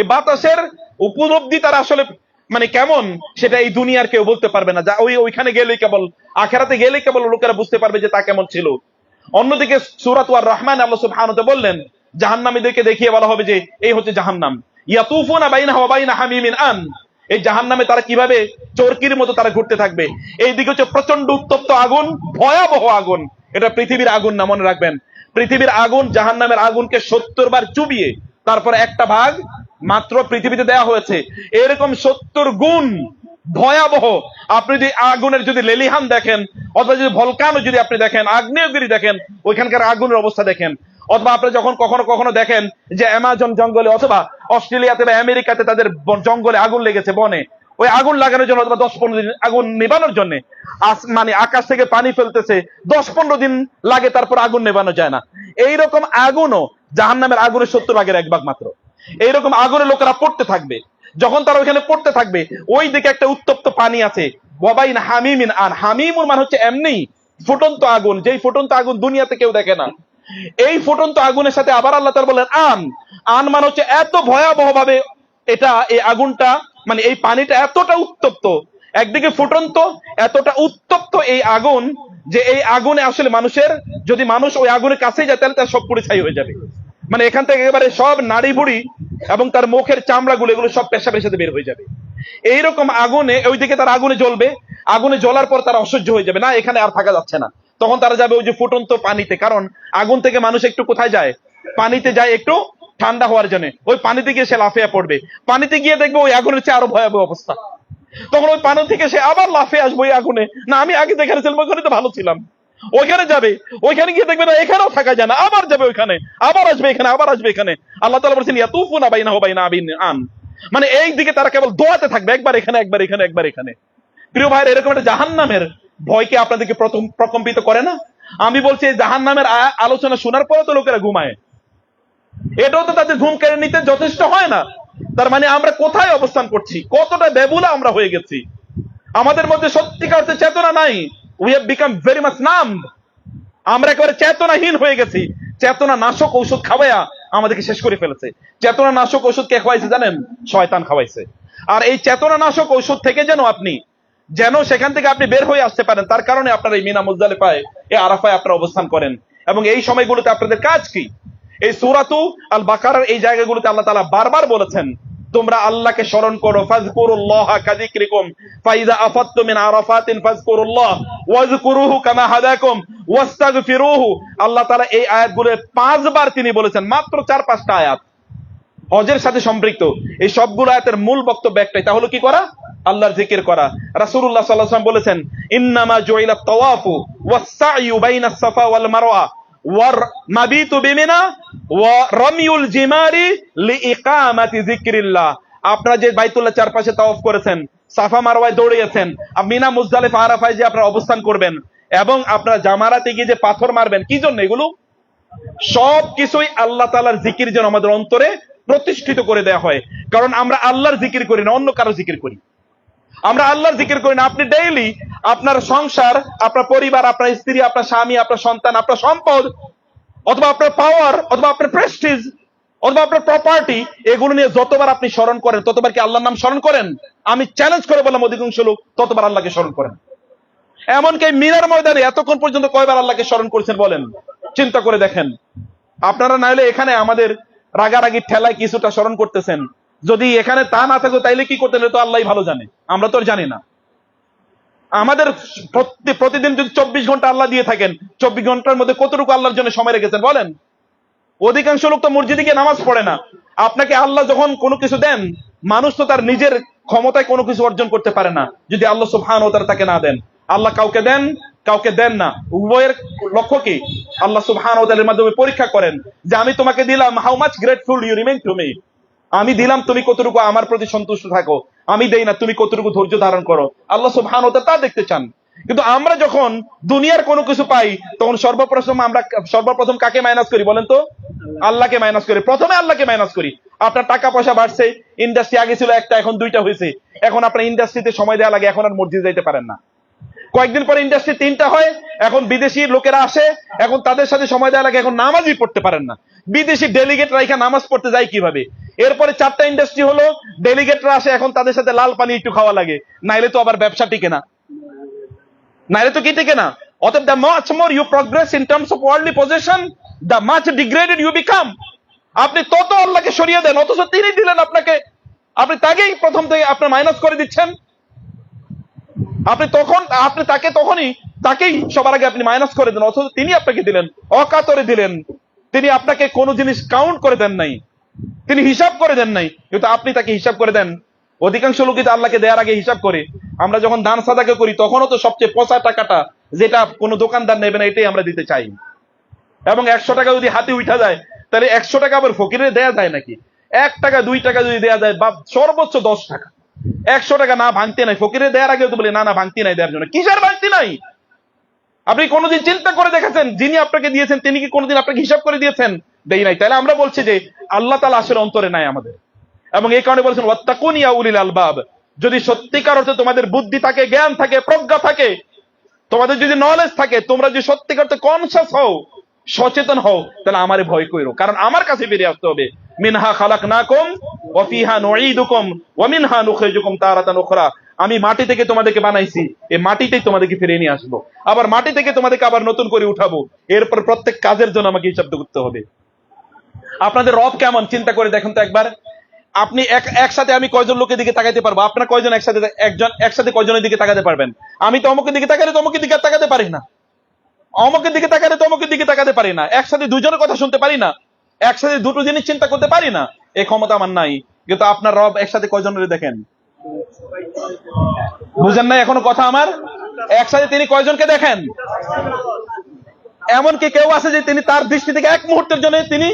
এই বাতাসের উপলব্ধি তারা আসলে মানে কেমন সেটা এই দুনিয়ার কেউ বলতে পারবে না। যা ওইখানে গেলেই কেবল, আখিরাতে গেলেই কেবল লোকেরা বুঝতে পারবে যে তা কেমন ছিল। অন্যদিকে সূরাত আর রহমান আল্লাহ সুবহানাহু ওয়া তাআলা বললেন জাহান্নামীদেরকে দেখিয়ে বলা হবে যে এই হচ্ছে জাহান্নাম, ইয়াতুফুনা বাইনাহা ওয়া বাইনা হামিমিন আন, এই জাহান্নামে তারা কিভাবে চরকির মতো তারা ঘুরতে থাকবে। এইদিকে হচ্ছে প্রচন্ড উত্তপ্ত আগুন, ভয়াবহ আগুন, এটা পৃথিবীর আগুন না, মনে রাখবেন। পৃথিবীর আগুন জাহান্নামের আগুনকে 70 বার চুবিয়ে তারপর একটা ভাগ মাত্র পৃথিবীতে দেয়া হয়েছে। এরকম 70 গুণ ভয়াবহ। আপনি যদি আগুনের যদি লেলিহান দেখেন, অথবা যদি ভলকানো যদি আপনি দেখেন, আগ্নেয়গিরি দেখেন, ওইখানকার আগুনের অবস্থা দেখেন, অথবা আপনি যখন কখনো কখনো দেখেন যে অ্যামাজন জঙ্গলে অথবা অস্ট্রেলিয়াতে বা আমেরিকাতে তাদের জঙ্গলে আগুন লেগেছে, বনে, ওই আগুন লাগানোর জন্য অথবা 10-15 দিন আগুন নিবানোর জন্য মানে আকাশ থেকে পানি ফেলতেছে, 10-15 দিন লাগে, তারপর আগুন নেবানো যায় না। এইরকম আগুনও জাহান্নামের আগুনের 70 ভাগের 1 ভাগ মাত্র। এইরকম আগুনে লোকেরা পড়তে থাকবে। যখন তারা ওইখানে পড়তে থাকবে, ওই দিকে একটা উত্তপ্ত পানি আছে, ওয়াবাইন হামিমিন আন, হামিমুর মানে হচ্ছে এমনি ফুটন্ত আগুন, যেই ফুটন্ত আগুন দুনিয়াতে কেউ দেখে না। এই ফুটন্ত আগুনের সাথে আবার আল্লাহ তাআলা বলেন আন, আন মানে হচ্ছে এত ভয়াবহ ভাবে এটা, এই আগুনটা মানে এই পানিটা এতটা উত্তপ্ত, একদিকে ফুটন্ত, এতটা উত্তপ্ত এই আগুন যে এই আগুনে আসলে মানুষের, যদি মানুষ ওই আগুনের কাছেই যায় তাহলে তার সব পুড়ে ছাই হয়ে যাবে। মানে এখান থেকে একেবারে সব নাড়ি ভুড়ি এবং তার মুখের চামড়াগুলো এগুলো সব পেশাবের সাথে বের হয়ে যাবে। এইরকম আগুনে, ওইদিকে তার আগুনে জ্বলবে, আগুনে জ্বলার পর তারা অসহ্য হয়ে যাবে, না এখানে আর থাকা যাচ্ছে না, তখন তারা যাবে ওই যে ফুটন্ত পানিতে। কারণ আগুন থেকে মানুষ একটু কোথায় যায়? পানিতে যায় একটু ঠান্ডা হওয়ার জন্য। ওই পানিতে গিয়ে সে লাফিয়ে পড়বে, পানিতে গিয়ে দেখবে ওই আগুনের চেয়ে আরো ভয়াবহ অবস্থা। তখন ওই পানি থেকে সে আবার লাফে আসবো এই আগুনে, না আমি আগে যেখানে ছিলাম ওখানে তো ভালো ছিলাম, ওইখানে যাবে, ওইখানে গিয়ে দেখবে না এখানেও থাকা যায় না, আবার যাবে ওইখানে, আবার আসবে এখানে, আবার আসবে এখানে। আল্লাহ তাআলা বলেছেন ইয়াতুফুনা বাইনাহু বাইনা আবিন আন, মানে এই দিকে তারা কেবল দোয়াতে থাকবে, একবার এখানে একবার এখানে একবার এখানে। প্রিয় ভাইয়ের, এরকম একটা জাহান্নামের ভয়কে আপনাদেরকে প্রথম প্রকম্পিত করে না? আমি বলছি এই জাহান্নামের আলোচনা শোনার পরে তো লোকেরা ঘুমায়, এটাও তো তাদের ঘুম কেড়ে নিতে যথেষ্ট হয় না? তার মানে আমরা কোথায় অবস্থান করছি, কতটা বেবুলা আমরা হয়ে গেছি, আমাদের মধ্যে সত্যিকার অর্থে চেতনা নাই। We have become very much numb, আমরা একেবারে চেতনাহীন হয়ে গেছি। চেতনা নাশক ঔষধ খাওয়াইয়া আমাদেরকে শেষ করে ফেলেছে। চেতনা নাশক ঔষধ কে খাওয়াইছে জানেন? শয়তান খাওয়াইছে। আর এই চেতনা নাশক ঔষধ থেকে যেন সেখান থেকে আপনি বের হয়ে আসতে পারেন, তার কারণে আপনারা এই মিনা মুজদালিফায়, এই আরাফায় আপনারা অবস্থান করেন। এবং এই সময়গুলোতে আপনাদের কাজ কি? এই সূরাতু আল বাকারার এই জায়গাগুলোতে আল্লাহ তাআলা বারবার বলেছেন তোমরা আল্লাহকে স্মরণ করো, ফাযকুরুল্লাহা কাযিকরিকুম ফাইযা আফাদতু মিন আরাফাতিন ফাযকুরুল্লাহ ওয়াযকুরুহু কামা হাদাকুম ওয়াস্তাগফিরুহু। আল্লাহ তাআলা এই আয়াতগুলো 5 বার তিনি বলেছেন, মাত্র 4-5টা আয়াত হজের সাথে সম্পৃক্ত। এই সবগুলো আয়াতের মূল বক্তব্য একটাই, তা হলো কি করা? আল্লাহর জিকির করা। রাসূলুল্লাহ সাল্লাল্লাহু আলাইহি ওয়াসাল্লাম বলেছেন ইন্নামা জুইলাত তাওয়াফু ওয়াস সা'য়ু বাইনাস সাফা ওয়াল মারওয়া ওয়ার মাবিতু বিমিনা ওয়া রামিউল জিমারি লিইকামাতি যিকরিল্লাহ। আপনারা যে বাইতুল্লাহ চারপাশে তাওয়াফ করেছেন, সাফা মারওয়ায় দৌড়িয়েছেন, মিনা মুজদালিফা আরাফায় যে আপনারা অবস্থান করবেন, এবং আপনারা জামারাতে গিয়ে যে পাথর মারবেন, কি জন্য এগুলো? সব কিছুই আল্লাহ তাআলার জিকির যেন আমাদের অন্তরে প্রতিষ্ঠিত করে দেয়া হয়। কারণ আমরা আল্লাহর জিকির করি না, অন্য কারো জিকির করি। আমরা আল্লাহর জিকির করি না। আপনি ডেইলি আপনার সংসার, আপনার পরিবার, আপনার স্ত্রী, আপনার স্বামী, আপনার সন্তান, আপনার সম্পদ, অথবা আপনার পাওয়ার, অথবা আপনার প্রেস্টিজ, অথবা আপনার প্রপার্টি, এগুলো নিয়ে যতবার আপনি স্মরণ করেন, ততবার কি আল্লাহর নাম স্মরণ করেন? আমি চ্যালেঞ্জ করে বললাম অধিকাংশ লোক ততবার আল্লাহকে স্মরণ করেন। এমনকি মিনার ময়দানে এতক্ষণ পর্যন্ত কয়বার আল্লাহকে স্মরণ করেছেন বলেন? চিন্তা করে দেখেন। আপনারা না হলে এখানে আমাদের রাগারাগি ঠেলায় কিছুটা স্মরণ করতেছেন, যদি এখানে তা না থাকতো তাইলে কি করতেন? তো আল্লাহই ভালো জানে, আমরা তো আর জানি না। আমাদের প্রতিদিন যদি 24 ঘন্টা আল্লাহ দিয়ে থাকেন, 24 ঘন্টার মধ্যে কতটুকু আল্লাহর জন্য সময় রেখেছেন বলেন? অধিকাংশ লোক তো মসজিদে গিয়ে নামাজ পড়ে না। আপনাকে আল্লাহ যখন কোনো কিছু দেন, মানুষ তো তার নিজের ক্ষমতায় কোনো কিছু অর্জন করতে পারে না যদি আল্লাহ সুবহানাহু ওয়া তাআলা তাকে না দেন। আল্লাহ কাউকে দেন, কাউকে দেন না, উভয়ের লক্ষ্য কি? আল্লাহ সুবহানাহু ওয়া তাআলার মাধ্যমে পরীক্ষা করেন যে আমি তোমাকে দিলাম, how much grateful you remain to me. আমি দিলাম, তুমি কতটুকু আমার প্রতি সন্তুষ্ট থাকো। আমি দেই না, তুমি কতটুকু ধৈর্য ধারণ করো। আল্লাহ সুবহানাহু ওয়া তাআলা তা দেখতে চান। কিন্তু আমরা যখন দুনিয়ার কোনো কিছু পাই, তখন সর্বপ্রথম কাকে মাইনাস করি বলেন তো? আল্লাহকে মাইনাস করি। প্রথমে আল্লাহকে মাইনাস করি। আপনার টাকা পয়সা বাড়ছে, ইন্ডাস্ট্রি আগে ছিল একটা, এখন 2টা হয়েছে। এখন আপনার ইন্ডাস্ট্রিতে সময় দেওয়া লাগে, এখন আর মসজিদে যাইতে পারেন না। কয়েকদিন পরে ইন্ডাস্ট্রি 3টা হয়, এখন বিদেশি লোকেরা আসে, এখন তাদের সাথে সময় দেওয়া লাগে, এখন নামাজই পড়তে পারেন না। বিদেশি ডেলিগেট রাইখা নামাজ পড়তে যায় কিভাবে? এরপরে 4টা ইন্ডাস্ট্রি হলো, ডেলিগেটরা আসে, এখন তাদের সাথে লাল পানি একটু খাওয়া লাগে, নাইলে তো আবার ব্যবসা টিকে না, নাইলে তো কি টিকে না। অতএব the much more you progress in terms of worldly position, the much degraded you become. আপনি তত আল্লাহকে সরিয়ে দেন, অথচ তিনি দিলেন আপনাকে, আপনি তাকেই প্রথম থেকে আপনার মাইনাস করে দিচ্ছেন। আপনি তাকেই সবার আগে আপনি মাইনাস করে দেন, অথচ তিনি আপনাকে দিলেন, অকাতরে দিলেন। তিনি আপনাকে কোনো জিনিস কাউন্ট করে দেন নাই, তিনি হিসাব করে দেন নাই, কিন্তু আপনি তাকে হিসাব করে দেন। অধিকাংশ লোকই তো আল্লাহকে দেওয়ার আগে হিসাব করে। আমরা যখন দান সাদাকা করি, তখনও তো সবচেয়ে পচা টাকাটা, যেটা কোনো দোকানদার নেবে না, এটাই আমরা দিতে চাই। এবং 100 টাকা যদি হাতে উঠা যায়, তাহলে 100 টাকা আবার ফকিরে দেয়া যায় নাকি? 1 টাকা 2 টাকা যদি দেয়া যায়, বা সর্বোচ্চ 10 টাকা, 100 টাকা না ভাঙতে নাই। ফকিরে দেওয়ার আগে তো বলি না ভাঙতি নাই, দেওয়ার জন্য। কিসের ভাঙতি নাই? আপনি কোনোদিন চিন্তা করে দেখেছেন যিনি আপনাকে দিয়েছেন তিনি কি কোনোদিন আপনাকে হিসাব করে দিয়েছেন? দেই নাই। তাহলে আমরা বলছি যে আল্লাহ তাআলা আসলে অন্তরে নাই আমাদের। এবং এই কারণে বলেছেন ওয়াত্তাকুন ইয়া উলিল আলবাব। যদি সত্যিকার অর্থে তোমাদের বুদ্ধি থাকে, জ্ঞান থাকে, প্রজ্ঞা থাকে, তোমাদের যদি নলেজ থাকে, তোমরা যদি সত্যিকার অর্থে কনসাস হও, সচেতন হও, তাহলে আমারে ভয় কইরো। কারণ আমার কাছে ফিরে আসতে হবে। মিনহা খালাকনাকুম ওয়া ফিহা নুঈদুকুম ওয়া মিনহা নুখরিজুকুম তারাতান উখরা। আমি মাটি থেকে তোমাদেরকে বানাইছি, এই মাটিতেই তোমাদেরকে ফিরিয়ে নিয়ে আসবো, আবার মাটি থেকে তোমাদেরকে আবার নতুন করে উঠাবো। এরপর প্রত্যেক কাজের জন্য আমাকে হিসাব করতে হবে। আপনাদের রব কেমন চিন্তা করে দেখেন তো একবার। আপনি একসাথে আমি কয়জন লোকের দিকে তাকাইতে পারবো? আপনার কয়জন একসাথে কয়জনের দিকে তাকাতে পারবেন? আমি তো অমুকের দিকে তাকালে তো অমুকের দিকে তাকাতে পারি না, অমুকের দিকে তাকালে তো অমুকের দিকে তাকাতে পারি না, একসাথে দুজনের কথা শুনতে পারি না, একসাথে দুটো জিনিস চিন্তা করতে পারি না। এই ক্ষমতা আমার নাই। কিন্তু আপনার রব একসাথে কয়জনের দেখেন? বুঝেন না এখনো কথা আমার? একসাথে তিনি কয়জনকে দেখেন? এমনকি কেউ আছে যে তিনি তার দৃষ্টি থেকে এক মুহূর্তের জন্য তিনি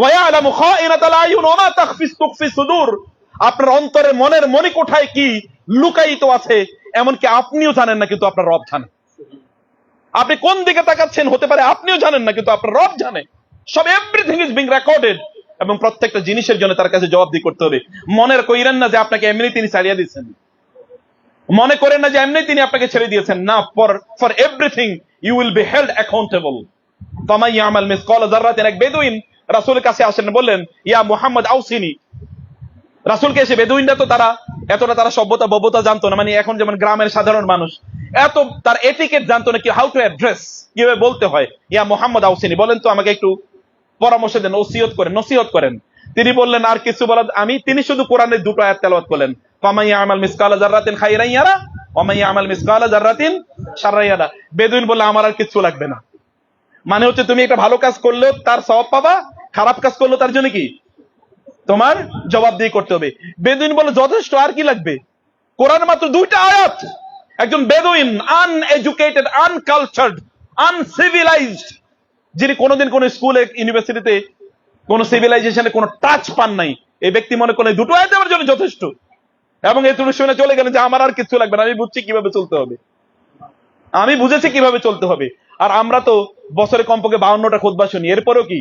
ওয়ায়ালামু খাইনাতাল আয়ুন ওয়া মা তুখফি সুদূর, আপনার অন্তরে মনের মণিকোঠায় কি লুকায়িত আছে এমনকি আপনিও জানেন না, কিন্তু আপনার রব জানে। আপনি কোন দিকে তাকাচ্ছেন হতে পারে আপনিও জানেন না, কিন্তু আপনার রব জানে। সব এভরিথিং ইজ বিং রেকর্ডেড, এবং প্রত্যেকটা জিনিসের জন্য তার কাছে জবাবদিহি করতে হবে। মনের কইরেন না যে আপনাকে এমনি তিনি ছাড়িয়ে দিয়েছেন, মনে করেন না যে এমনি তিনি আপনাকে ছেড়ে দিয়েছেন, না, for everything you will be held accountable. ফামান ইয়ামাল মিসকালা যাররাতিন, এক বেদুইন রাসূলের কাছে আসেন, বললেন ইয়া মুহাম্মদ আউসিনি। রাসূলকে এসে, বেদুইনরা তো তারা সভ্যতা বভ্যতা জানতো না, মানে এখন যেমন গ্রামের সাধারণ মানুষ এত তার এটিকেট জানতো না, কি হাউ টু অ্যাড্রেস, কিভাবে বলতে হয়। ইয়া মুহাম্মদ আউসিনি, বলেন তো আমাকে একটু পরামর্শ দেন, নসিহত করেন। তিনি বললেন আর কিছু বলার তিনি শুধু কোরআনের দুটো আয়াত তেলাওয়াত করলেন, ফামান ইয়ামাল মিসকালা যাররাতিন খাইরান ইয়ারা ওয়া মান ইয়ামাল মিসকালা যাররাতিন শাররান ইয়ারা। বেদুইন বলল আমার আর কিছু লাগবে না, মানে হচ্ছে তুমি একটা ভালো কাজ করলেও তার সওয়াব পাবা, খারাপ কাজ করলেও তার জন্য কি তোমার জবাবদিহি করতে হবে। বেদুইন বলে যথেষ্ট, আর কি লাগবে? কোরআন মাত্র দুইটা আয়াত। একজন বেদুইন, আনএডুকেটেড, আনকালচার্ড, আনসিভিলাইজড, যিনি কোনোদিন কোন স্কুলে ইউনিভার্সিটিতে কোন সিভিলাইজেশনে কোন টাচ পান নাই, এই ব্যক্তি মনে করেন দুটো আয়াত আমার জন্য যথেষ্ট, এবং এই দুটো শুনে চলে গেলেন যে আমার আর কিছু লাগবে না, আমি বুঝছি কিভাবে চলতে হবে, আমি বুঝেছি কিভাবে চলতে হবে। আর আমরা তো বছরে কমপক্ষে 52টা খুতবা শুনি, এরপরেও কি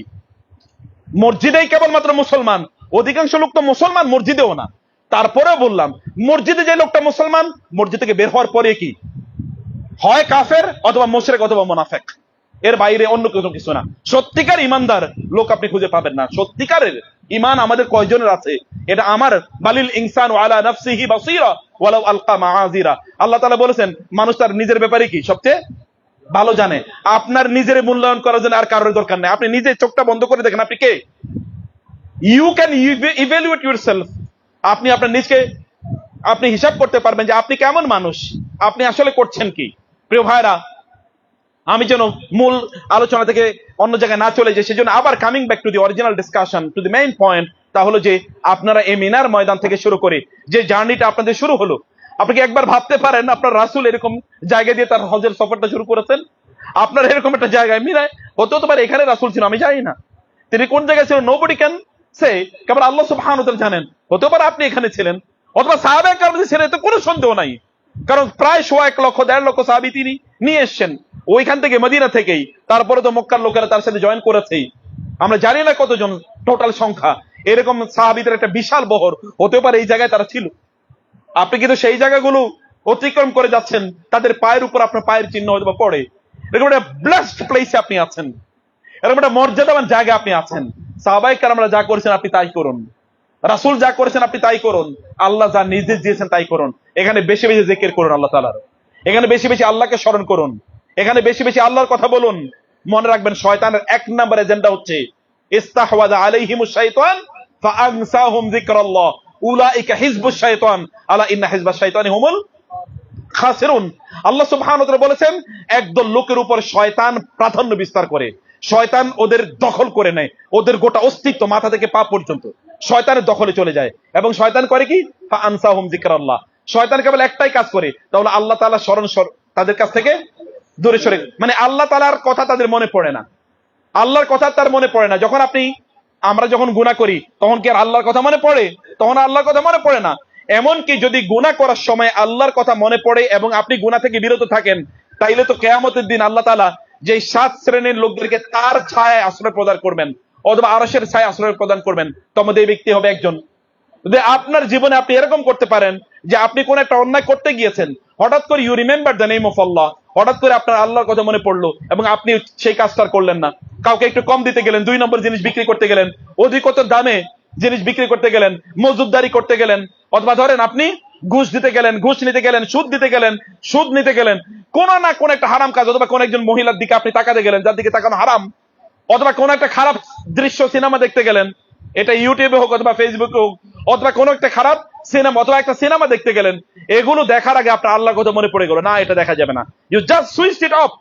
মসজিদেই কেবলমাত্র মুসলমান? অধিকাংশ লোক তো মুসলমান মসজিদেও না। তারপরেও বললাম, মসজিদে যে লোকটা মুসলমান, মসজিদ থেকে বের হওয়ার পরে কি হয় কাফের অথবা মুশরিক অথবা মুনাফিক, এর বাইরে অন্য কোনো কিছু না। সত্যিকার ইমানদার লোক আপনি খুঁজে পাবেন না। সত্যিকারের ইমান আমাদের কয়জনের আছে? এটা আমার বালিল ইনসানু আলা নাফসিহি বাসীরা ওয়ালাউ আলকা মাআযিরা। আল্লাহ তাআলা বলেছেন মানুষ তার নিজের ব্যাপারে কি সবচেয়ে ভালো জানে। আপনার নিজের মূল্যায়ন করার জন্য আর কারোর দরকার নেই। আপনি নিজে চোখটা বন্ধ করে দেখেন আপনি কে। You can evaluate yourself. আপনি আপনার নিজকে আপনি হিসাব করতে পারবেন যে আপনি কেমন মানুষ, আপনি আসলে করছেন কি। প্রিয় ভাইরা, আমি যেন মূল আলোচনা থেকে অন্য জায়গায় না চলে যাই, সেজন্য আবার coming back to the original discussion, to the main point. তা হলো যে আপনারা এই মিনার ময়দান থেকে শুরু করে যে জার্নিটা আপনাদের শুরু হলো, আপনি কি একবার ভাবতে পারেন আপনার রাসূল এরকম জায়গা দিয়ে তার হজের সফরটা শুরু করেছেন? আপনার এরকম একটা জায়গায় মিনায় হতে পারে এখানে রাসূল ছিল, আমি জানি না তিনি কোন জায়গায় ছিলেন, নোবডি ক্যান সে, কেবল আল্লাহ সুবহানাহু ওয়া তাআলা জানেন। হতে পারে আপনি এখানে ছিলেন অথবা সাহাবায়ে কেরাম ছিলেন, এতে কোনো সন্দেহ নাই, কারণ প্রায় 1.5 লক্ষ 1.5 লক্ষ সাহাবী তিনি নিয়ে এসেছেন ওইখান থেকে, মদিনা থেকেই। তারপরে তো মক্কার লোকেরা তার সাথে জয়েন করেছেই, আমরা জানি না কতজন টোটাল সংখ্যা। এরকম সাহাবীদের একটা বিশাল বহর হতে পারে এই জায়গায় তারা ছিল। আপনি কিন্তু সেই জায়গাগুলো অতিক্রম করে যাচ্ছেন, তাদের পায়ের উপর আপনার পায়ের চিহ্ন হয়তো পড়ে। এরকম একটা ব্লেসড প্লেসে আপনি আছেন, এরকম একটা মর্যাদাবান জায়গায় আপনি আছেন। সাহাবায়ে কেরামরা যা করেছেন আপনি তাই করুন, রাসূল যা করেছেন আপনি তাই করুন, আল্লাহ যা নির্দেশ দিয়েছেন তাই করুন। এখানে বেশি বেশি জিকির করুন আল্লাহ তাআলার, এখানে বেশি বেশি আল্লাহকে স্মরণ করুন, এখানে বেশি বেশি আল্লাহর কথা বলুন। মনে রাখবেন শয়তানের 1 নাম্বার এজেন্ডা হচ্ছে ইস্তাহওয়াযা আলাইহিমুশ শাইতান ফাআনসাহুম যিকরাল্লাহ উলাইকা হিজবুশ শাইতান আলা ইন্না হিজবাশ শাইতানি হুমুল খাসিরুন। আল্লাহ সুবহানাহু ওয়া তাআলা বলেছেন একদল লোকের উপর শয়তান প্রাধান্য বিস্তার করে, শয়তান ওদের দখল করে নেয়, ওদের গোটা অস্তিত্ব মাথা থেকে পা পর্যন্ত শয়তানের দখলে চলে যায়। এবং শয়তান করে কি? ফাআনসাহুম যিকরাল্লাহ। শয়তান কেবল একটাই কাজ করে, তাহলে আল্লাহ তাআলা স্মরণ তাদের কাছ থেকে দূরে সরে, মানে আল্লাহ তাআলার কথা তাদের মনে পড়ে না, আল্লাহর কথা তার মনে পড়ে না। যখন আমরা যখন গুনাহ করি তখন কি আর আল্লাহর কথা মনে পড়ে? তখন আল্লাহর কথা মনে পড়ে না। এমনকি যদি গুনাহ করার সময় আল্লাহর কথা মনে পড়ে এবং আপনি গুনাহ থেকে বিরত থাকেন, তাইলে তো কিয়ামতের দিন আল্লাহ তাআলা যে 7 শ্রেণীর লোকদেরকে তার ছায়ায় আশ্রয় প্রদান করবেন অথবা আরশের ছায়ায় আশ্রয় প্রদান করবেন, তমধ্যে এই ব্যক্তি হবে একজন। যদি আপনার জীবনে আপনি এরকম করতে পারেন যে আপনি কোন একটা অন্যায় করতে গিয়েছেন, হঠাৎ করে you remember the name of Allah, হঠাৎ করে আপনার আল্লাহর কথা মনে পড়লো এবং আপনি সেই কাজটা করলেন না, কাউকে একটু কম দিতে গেলেন, 2 নম্বর জিনিস বিক্রি করতে গেলেন, অধিকতর দামে জিনিস বিক্রি করতে গেলেন, মজুদদারি করতে গেলেন, অথবা ধরেন আপনি ঘুষ দিতে গেলেন, ঘুষ নিতে গেলেন, সুদ দিতে গেলেন, সুদ নিতে গেলেন, কোন না কোন একটা হারাম কাজ, অথবা কোন একজন মহিলার দিকে আপনি তাকাতে গেলেন যার দিকে তাকানো হারাম, অথবা কোন একটা খারাপ দৃশ্য সিনেমা দেখতে গেলেন, এটা ইউটিউবে হোক অথবা ফেসবুকে হোক, অথবা কোন একটা খারাপ সিনেমা অথবা একটা সিনেমা দেখতে গেলেন, এগুলো দেখার আগে আপনার আল্লাহর কথা মনে পড়ে গেল, না এটা দেখা যাবে না, you just switched it off,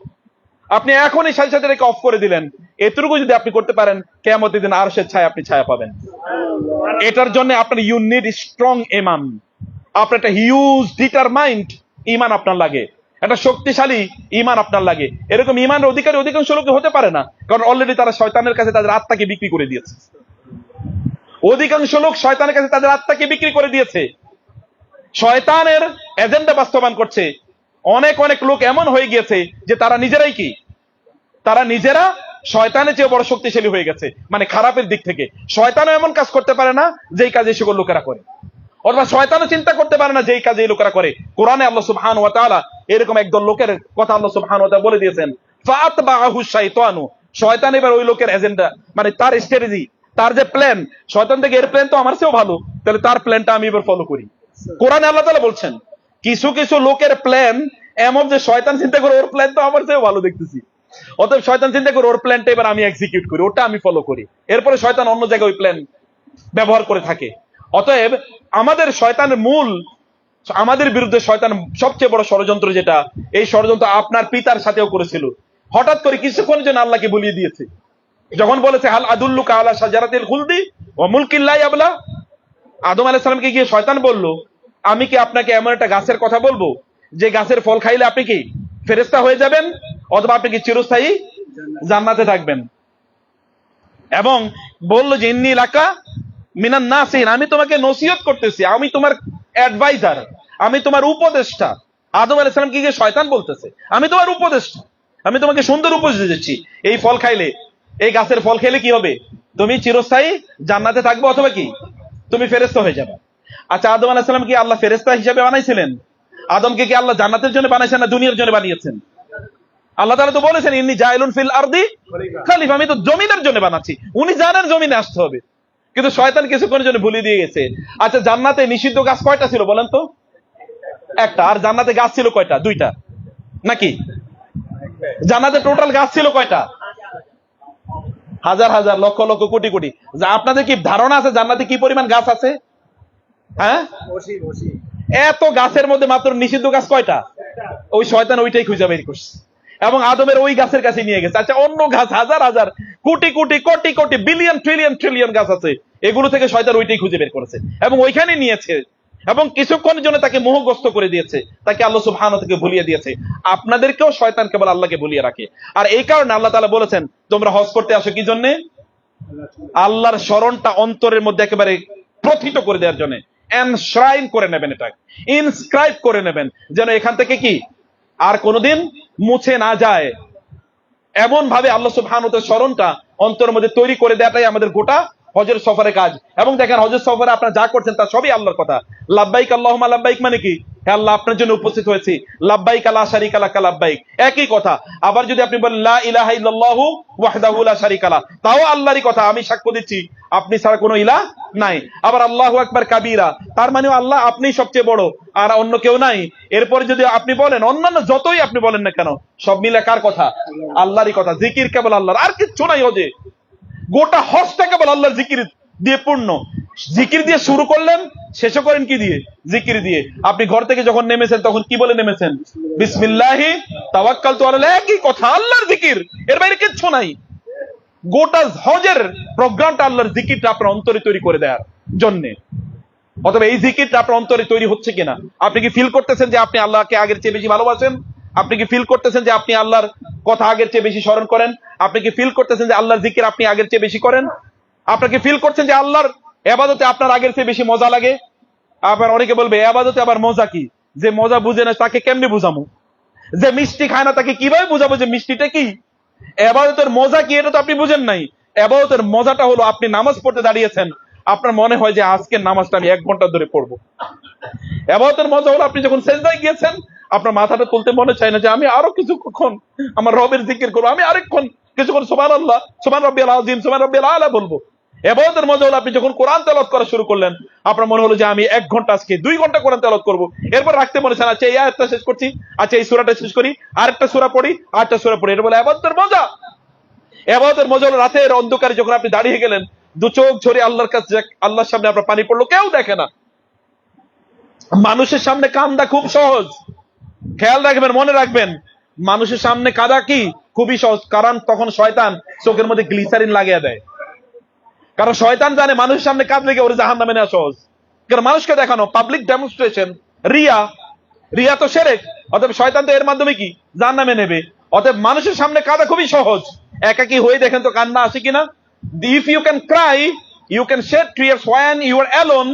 আপনি এখনই সাথে সাথে এটাকে অফ করে দিলেন। এতটুকু যদি আপনি করতে পারেন, কিয়ামতের দিন আরশের ছায়া আপনি ছায়া পাবেন। এটার জন্য আপনার ইউ নিড স্ট্রং ঈমান। আপনার একটা হিউজ ডিটারমাইন্ড ইমান আপনার লাগে, একটা শক্তিশালী ইমান আপনার লাগে। এরকম ইমানের অধিকারী অধিকাংশ লোক হতে পারে না, কারণ অলরেডি তারা শয়তানের কাছে তাদের আত্মাকে বিক্রি করে দিয়েছে। অধিকাংশ লোক শয়তানের কাছে তাদের আত্মাকে বিক্রি করে দিয়েছে, শয়তানের এজেন্ডা বাস্তবায়ন করছে। অনেক অনেক লোক এমন হয়ে গিয়েছে যে তারা নিজেরাই কি, তারা নিজেরা শয়তানের চেয়ে বড় শক্তিশালী হয়ে গেছে, মানে খারাপের দিক থেকে। শয়তানও এমন কাজ করতে পারে না যেই কাজ এই সকল লোকেরা করে, অথবা শয়তানও চিন্তা করতে পারে না যেই কাজ এই লোকেরা করে। কোরআনে আল্লাহ সুবহানাহু ওয়া তাআলা এরকম একদল লোকের কথা আল্লাহ সুবহানাহু ওয়া তাআলা বলে দিয়েছেন, ফাআতবাহু শাইতানু, শয়তান এবার ওই লোকের এজেন্ডা, মানে তার স্ট্র্যাটেজি, তার যে প্ল্যান, শয়তান থেকে এর প্ল্যান তো আমার চেয়েও ভালো, তাহলে তার প্ল্যানটা আমি এবার ফলো করি। কোরআনে আল্লাহ তাআলা বলছেন কিছু কিছু লোকের প্ল্যান এমন যে শয়তান চিন্তা করে ওর প্ল্যান তো আমার চেয়েও ভালো দেখতেছি, অতএব শয়তান চিন্তা করে ওর প্ল্যানটা এবার আমি এক্সিকিউট করি, ওটা আমি ফলো করি। এরপরে শয়তান অন্য জায়গায় ওই প্ল্যান ব্যবহার করে থাকে। অতএব আমাদের শয়তানের মূল, আমাদের বিরুদ্ধে শয়তান সবচেয়ে বড় ষড়যন্ত্র যেটা, এই ষড়যন্ত্র আপনার পিতার সাথেও করেছিল। হঠাৎ করে কিছুক্ষণের জন্য আল্লাহকে ভুলিয়ে দিয়েছে, যখন বলেছে হাল আদুল্লুকা আলা শাজারাতিল খুলদি ওয়া মুলকিন লা ইয়াবলা। আদম আলাইহিস সালামকে গিয়ে শয়তান বলল, আমি কি আপনাকে এমন একটা গাছের কথা বলবো যে গাছের ফল খাইলে আপনি কি ফেরেশতা হয়ে যাবেন, অথবা আপনি কি চিরস্থায়ী জান্নাতে থাকবেন। এবং বলল যে ইন্নী লাকা মিনান নাসিহিন, আমি তোমাকে নসিহত করতেছি, আমি তোমার অ্যাডভাইজার, আমি তোমার উপদেষ্টা। আদম আলাইহিস সালামকে গিয়ে শয়তান বলতেছে আমি তোমার উপদেষ্টা, আমি তোমাকে সুন্দর উপদেশ দিচ্ছি, এই ফল খাইলে, এই গাছের ফল খেলে কি হবে, তুমি চিরস্থায়ী জান্নাতে থাকবে, অথবা কি তুমি ফেরেশতা হয়ে যাবে। আচ্ছা, আদম আলাইহিস সালাম কি আল্লাহ ফেরেশতা হিসেবে বানাইছিলেন? আদমকে কি আল্লাহ জান্নাতের জন্য বানাইছেন না দুনিয়ার জন্য বানিয়েছেন? আল্লাহ তাআলা তো বলেছেন ইন্নী জাইলুন ফিল আরদি খলিফা, আমি তো জমিনের জন্য বানাচ্ছি। উনি জানেন জমিনে আসতে হবে, কিন্তু শয়তান কিছুক্ষণের জন্য ভুলিয়ে দিয়ে গেছে। আচ্ছা, জান্নাতে নিষিদ্ধ গাছ কয়টা ছিল বলেন তো? একটা। আর জান্নাতে গাছ ছিল কয়টা? দুইটা নাকি? জান্নাতে টোটাল গাছ ছিল কয়টা? হাজার হাজার, লক্ষ লক্ষ, কোটি কোটি। আপনাদের কি ধারণা আছে জান্নাতে কি পরিমাণ গাছ আছে? হ্যাঁ, এত গাছের মধ্যে মাত্র নিষিদ্ধ গাছ কয়টা? ওই শয়তান ওইটাই খুঁজে বের করছে এবং আদমের ওই গাছের কাছে নিয়ে গেছে। আচ্ছা, অন্য গাছ হাজার হাজার, crore crore, crore crore, billion, trillion trillion গাছ আছে, এগুলো থেকে শয়তান ওইটাই খুঁজে বের করেছে এবং ওইখানে নিয়েছে এবং কিছুক্ষণের জন্য তাকে মোহগ্রস্ত করে দিয়েছে, তাকে আল্লাহ সুবহানাহু ওয়া তাআলা ভুলিয়ে দিয়েছে। আপনাদেরকেও শয়তান কেবল আল্লাহকে ভুলিয়ে রাখে। আর এই কারণে আল্লাহ তাআলা বলেছেন তোমরা হজ করতে আসো কি জন্য? আল্লাহর স্মরণটা অন্তরের মধ্যে একেবারে প্রথিত করে দেওয়ার জন্য, এনশ্রাইন করে নেবেন, এটা ইনস্ক্রাইব করে নেবেন, যেন এখান থেকে কি আর কোনোদিন মুছে না যায়। এমন ভাবে আল্লাহ সুবহানাহু ওয়া তাআলার স্মরণটা অন্তরের মধ্যে তৈরি করে দেওয়াটাই আমাদের গোটা হজের সফরের কাজ। এবং দেখেন হজের সফরে আপনারা যা করছেন তা সবই আল্লাহর কথা। লাব্বাইক আল্লাহুম্মা লাব্বাইক মানে কি? হে আল্লাহ, আপনার জন্য উপস্থিত হয়েছি, লাব্বাইক লা শারীকা লাকা লাব্বাইক, একই কথা। আবার যদি আপনি বলেন লা ইলাহা ইল্লাল্লাহু ওয়াহদাহু লা শারীকা লা, তাও আল্লাহরই কথা, আমি সাক্ষ্য দিচ্ছি আপনি ছাড়া কোনো ইলাহ নাই। আবার আল্লাহু আকবার কাবীরা, তার মানে আল্লাহ আপনি সবচেয়ে বড় আর অন্য কেউ নাই। এরপরে যদি আপনি বলেন অন্যান্য যতই আপনি বলেন না কেন, সব মিলে কার কথা? আল্লাহরই কথা। জিকির কেবল আল্লাহর, আর কিচ্ছু নাই হজে। গোটা হজটা কেবল আল্লাহর জিকির দিয়ে পূর্ণ। জিকির দিয়ে শুরু করলেন, শেষও করেন কি দিয়ে? জিকির দিয়ে। আপনি ঘর থেকে যখন নেমেছেন তখন কি বলে নেমেছেন? বিসমিল্লাহি তাওয়াক্কালতু আলাল্লাহ, একই কথা, আল্লাহর জিকির, এর বাইরে কিচ্ছু নাই। গোটা হজের প্রোগ্রামটা আল্লাহর জিকিরটা আপনার অন্তরে তৈরি করে দেওয়ার জন্য। অথবা এই জিকিরটা আপনার অন্তরে তৈরি হচ্ছে কিনা? আপনি কি ফিল করতেছেন যে আপনি আল্লাহকে আগের চেয়ে বেশি ভালোবাসেন? আপনি কি ফিল করতেছেন যে আপনি আল্লাহর কথা আগের চেয়ে বেশি স্মরণ করেন? আপনি কি ফিল করতেছেন যে আল্লাহর জিকির আপনি আগের চেয়ে বেশি করেন? আপনাকে ফিল করছেন যে আল্লাহর ইবাদতে আপনার আগের চেয়ে বেশি মজা লাগে? আবার অনেকে বলবে ইবাদতে আবার মজা কি? যে মজা বুঝে না তাকে কেমনে বুঝাবো? যে মিষ্টি খায় না তাকে কিভাবে বুঝাবো যে মিষ্টিটা কি? ইবাদতের মজা কি এটা তো আপনি বুঝেন নাই। ইবাদতের মজাটা হলো আপনি নামাজ পড়তে দাঁড়িয়েছেন, আপনার মনে হয় যে আজকের নামাজটা আমি 1 ঘন্টা ধরে পড়বো। ইবাদতের মজা হলো আপনি যখন সিজদায় গিয়েছেন, আপনার মাথাটা তুলতে মনে চায় না যে আমি আরো কিছুক্ষণ আমার রবের জিকির করবো, আমি আরেকক্ষণ কিছুক্ষণ সুবহানাল্লাহ, সুবহান রাব্বিয়াল আযীম, সুবহান রাব্বিয়াল আলা বলবো। ইবাদতের মজা হলো আপনি যখন কোরআন তেলাওয়াত করা শুরু করলেন, আপনার মনে হলো যে আমি 1 ঘন্টা আজকে 2 ঘন্টা কোরআন তেলাওয়াত করবো। এরপর রাখতে মনে চায়, আচ্ছা এই আয়াতটা শেষ করছি, আচ্ছা এই সূরাটা শেষ করি, আরেকটা সূরা পড়ি, আরেকটা সূরা পড়ি। এটা বলে ইবাদতের মজা। ইবাদতের মজা হলো রাতের অন্ধকারে যখন আপনি দাঁড়িয়ে গেলেন, দু চোখ ঝরে আল্লাহর কাছে, আল্লাহর সামনে আপনার পানি পড়লো, কেউ দেখে না। মানুষের সামনে কান্দা খুব সহজ, খেয়াল রাখবেন, মনে রাখবেন, মানুষের সামনে কাঁদা কি খুবই সহজ, কারণ তখন শয়তান চোখের মধ্যে গ্লিসারিন লাগিয়ে দেয়। কারণ শয়তান জানে মানুষের সামনে কাঁদলে কি ওর জাহান্নামে নেওয়া সহজ। কারণ মানুষকে দেখানো, পাবলিক ডেমনস্ট্রেশন, রিয়া। রিয়া তো শিরক, অতএব শয়তান তো এর মাধ্যমে কি জাহান্নামে নেবে। অতএব মানুষের সামনে কাঁদা খুবই সহজ। একাকী হয়ে দেখেন তো কান্না আসে কিনা। If you can cry, you can shed tears when you are alone,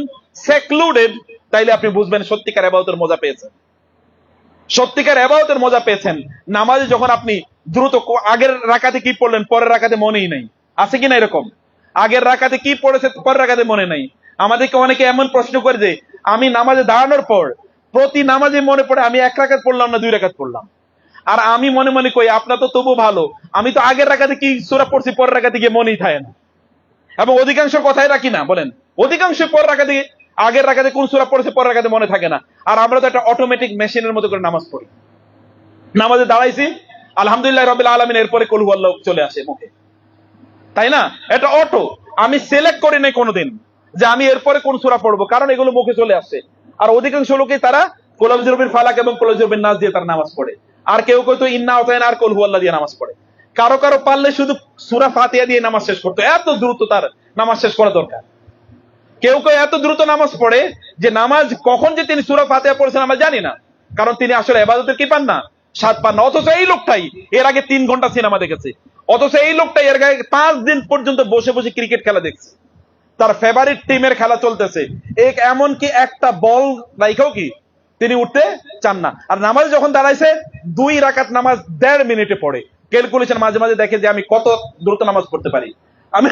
secluded, তাইলে আপনি বুঝবেন সত্যিকার ইবাদতের মজা পেয়েছেন, সত্যিকার ইবাদতের মজা পেয়েছেন। নামাজে যখন আপনি দ্রুত আগের রাকাতে কি পড়লেন, পরের রাকাতে মনেই নাই, আছে কিনা এরকম? আগের রাকাতে কি পড়েছে, পরের রাকাতে মনে নাই। আমাদেরকে অনেকে এমন প্রশ্ন করে যে আমি নামাজে দাঁড়ানোর পর প্রতি নামাজে মনে পড়ে আমি 1 রাকাত পড়লাম না 2 রাকাত পড়লাম। আর আমি মনে মনে কই আপনার তো তবু ভালো, আমি তো আগের রাকাতে কি সূরা পড়ছি পরের রাকাতে গিয়ে মনেই থাকে না। এবং অধিকাংশ কথাই রাখি না, বলেন অধিকাংশ পরের রাকাতে, আগের রাকাতে কোন সূরা পড়েছে পরের রাকাতে মনে থাকে না। আর আমরা তো একটা অটোমেটিক মেশিনের মতো করে নামাজ পড়ি। নামাজে দাঁড়াইছি, আলহামদুলিল্লাহ রাব্বিল আলামিন, এরপরে কুল হুয়াল্লাহু চলে আসে মুখে, তাই না? এটা অটো, আমি সিলেক্ট করি নাই কোনোদিন যে আমি এরপরে কোন সূরা পড়বো, কারণ এগুলো মুখে চলে আসে। আর অধিকাংশ লোকই তারা কুল আউযু বিরব্বিল ফালাক এবং কুল আউযু বিন নাস দিয়ে তারা নামাজ পড়ে। আর কেউ কেউ তো ইন্না আতাইনা আর কুল হুয়াল্লাহ দিয়ে নামাজ পড়ে। কারো কারো পারলে শুধু সূরা ফাতিহা দিয়ে নামাজ শেষ করতে, এত দ্রুত তার নামাজ শেষ করা দরকার। কেউ কেউ এত দ্রুত নামাজ পড়ে যে নামাজ কখন যে তিনি সূরা ফাতিহা পড়েছেন আমরা জানি না, কারণ তিনি আসলে ইবাদতের কি পান না, স্বাদ পান না। অথচ এই লোকটাই এর আগে 3 ঘন্টা সিনেমা দেখেছে, অথচ এই লোকটাই এর আগে 5 দিন পর্যন্ত বসে বসে ক্রিকেট খেলা দেখছে, তার ফেভারিট টিমের খেলা চলতেছে, এমনকি একটা বল রাইখাও কি তিনি উঠতে চান না। আর নামাজ যখন দাঁড়াইছে 2 রাকাত নামাজ 1.5 মিনিটে পড়ে। ক্যালকুলেশন মাঝে মাঝে দেখে যে আমি কত দ্রুত নামাজ পড়তে পারি। আমি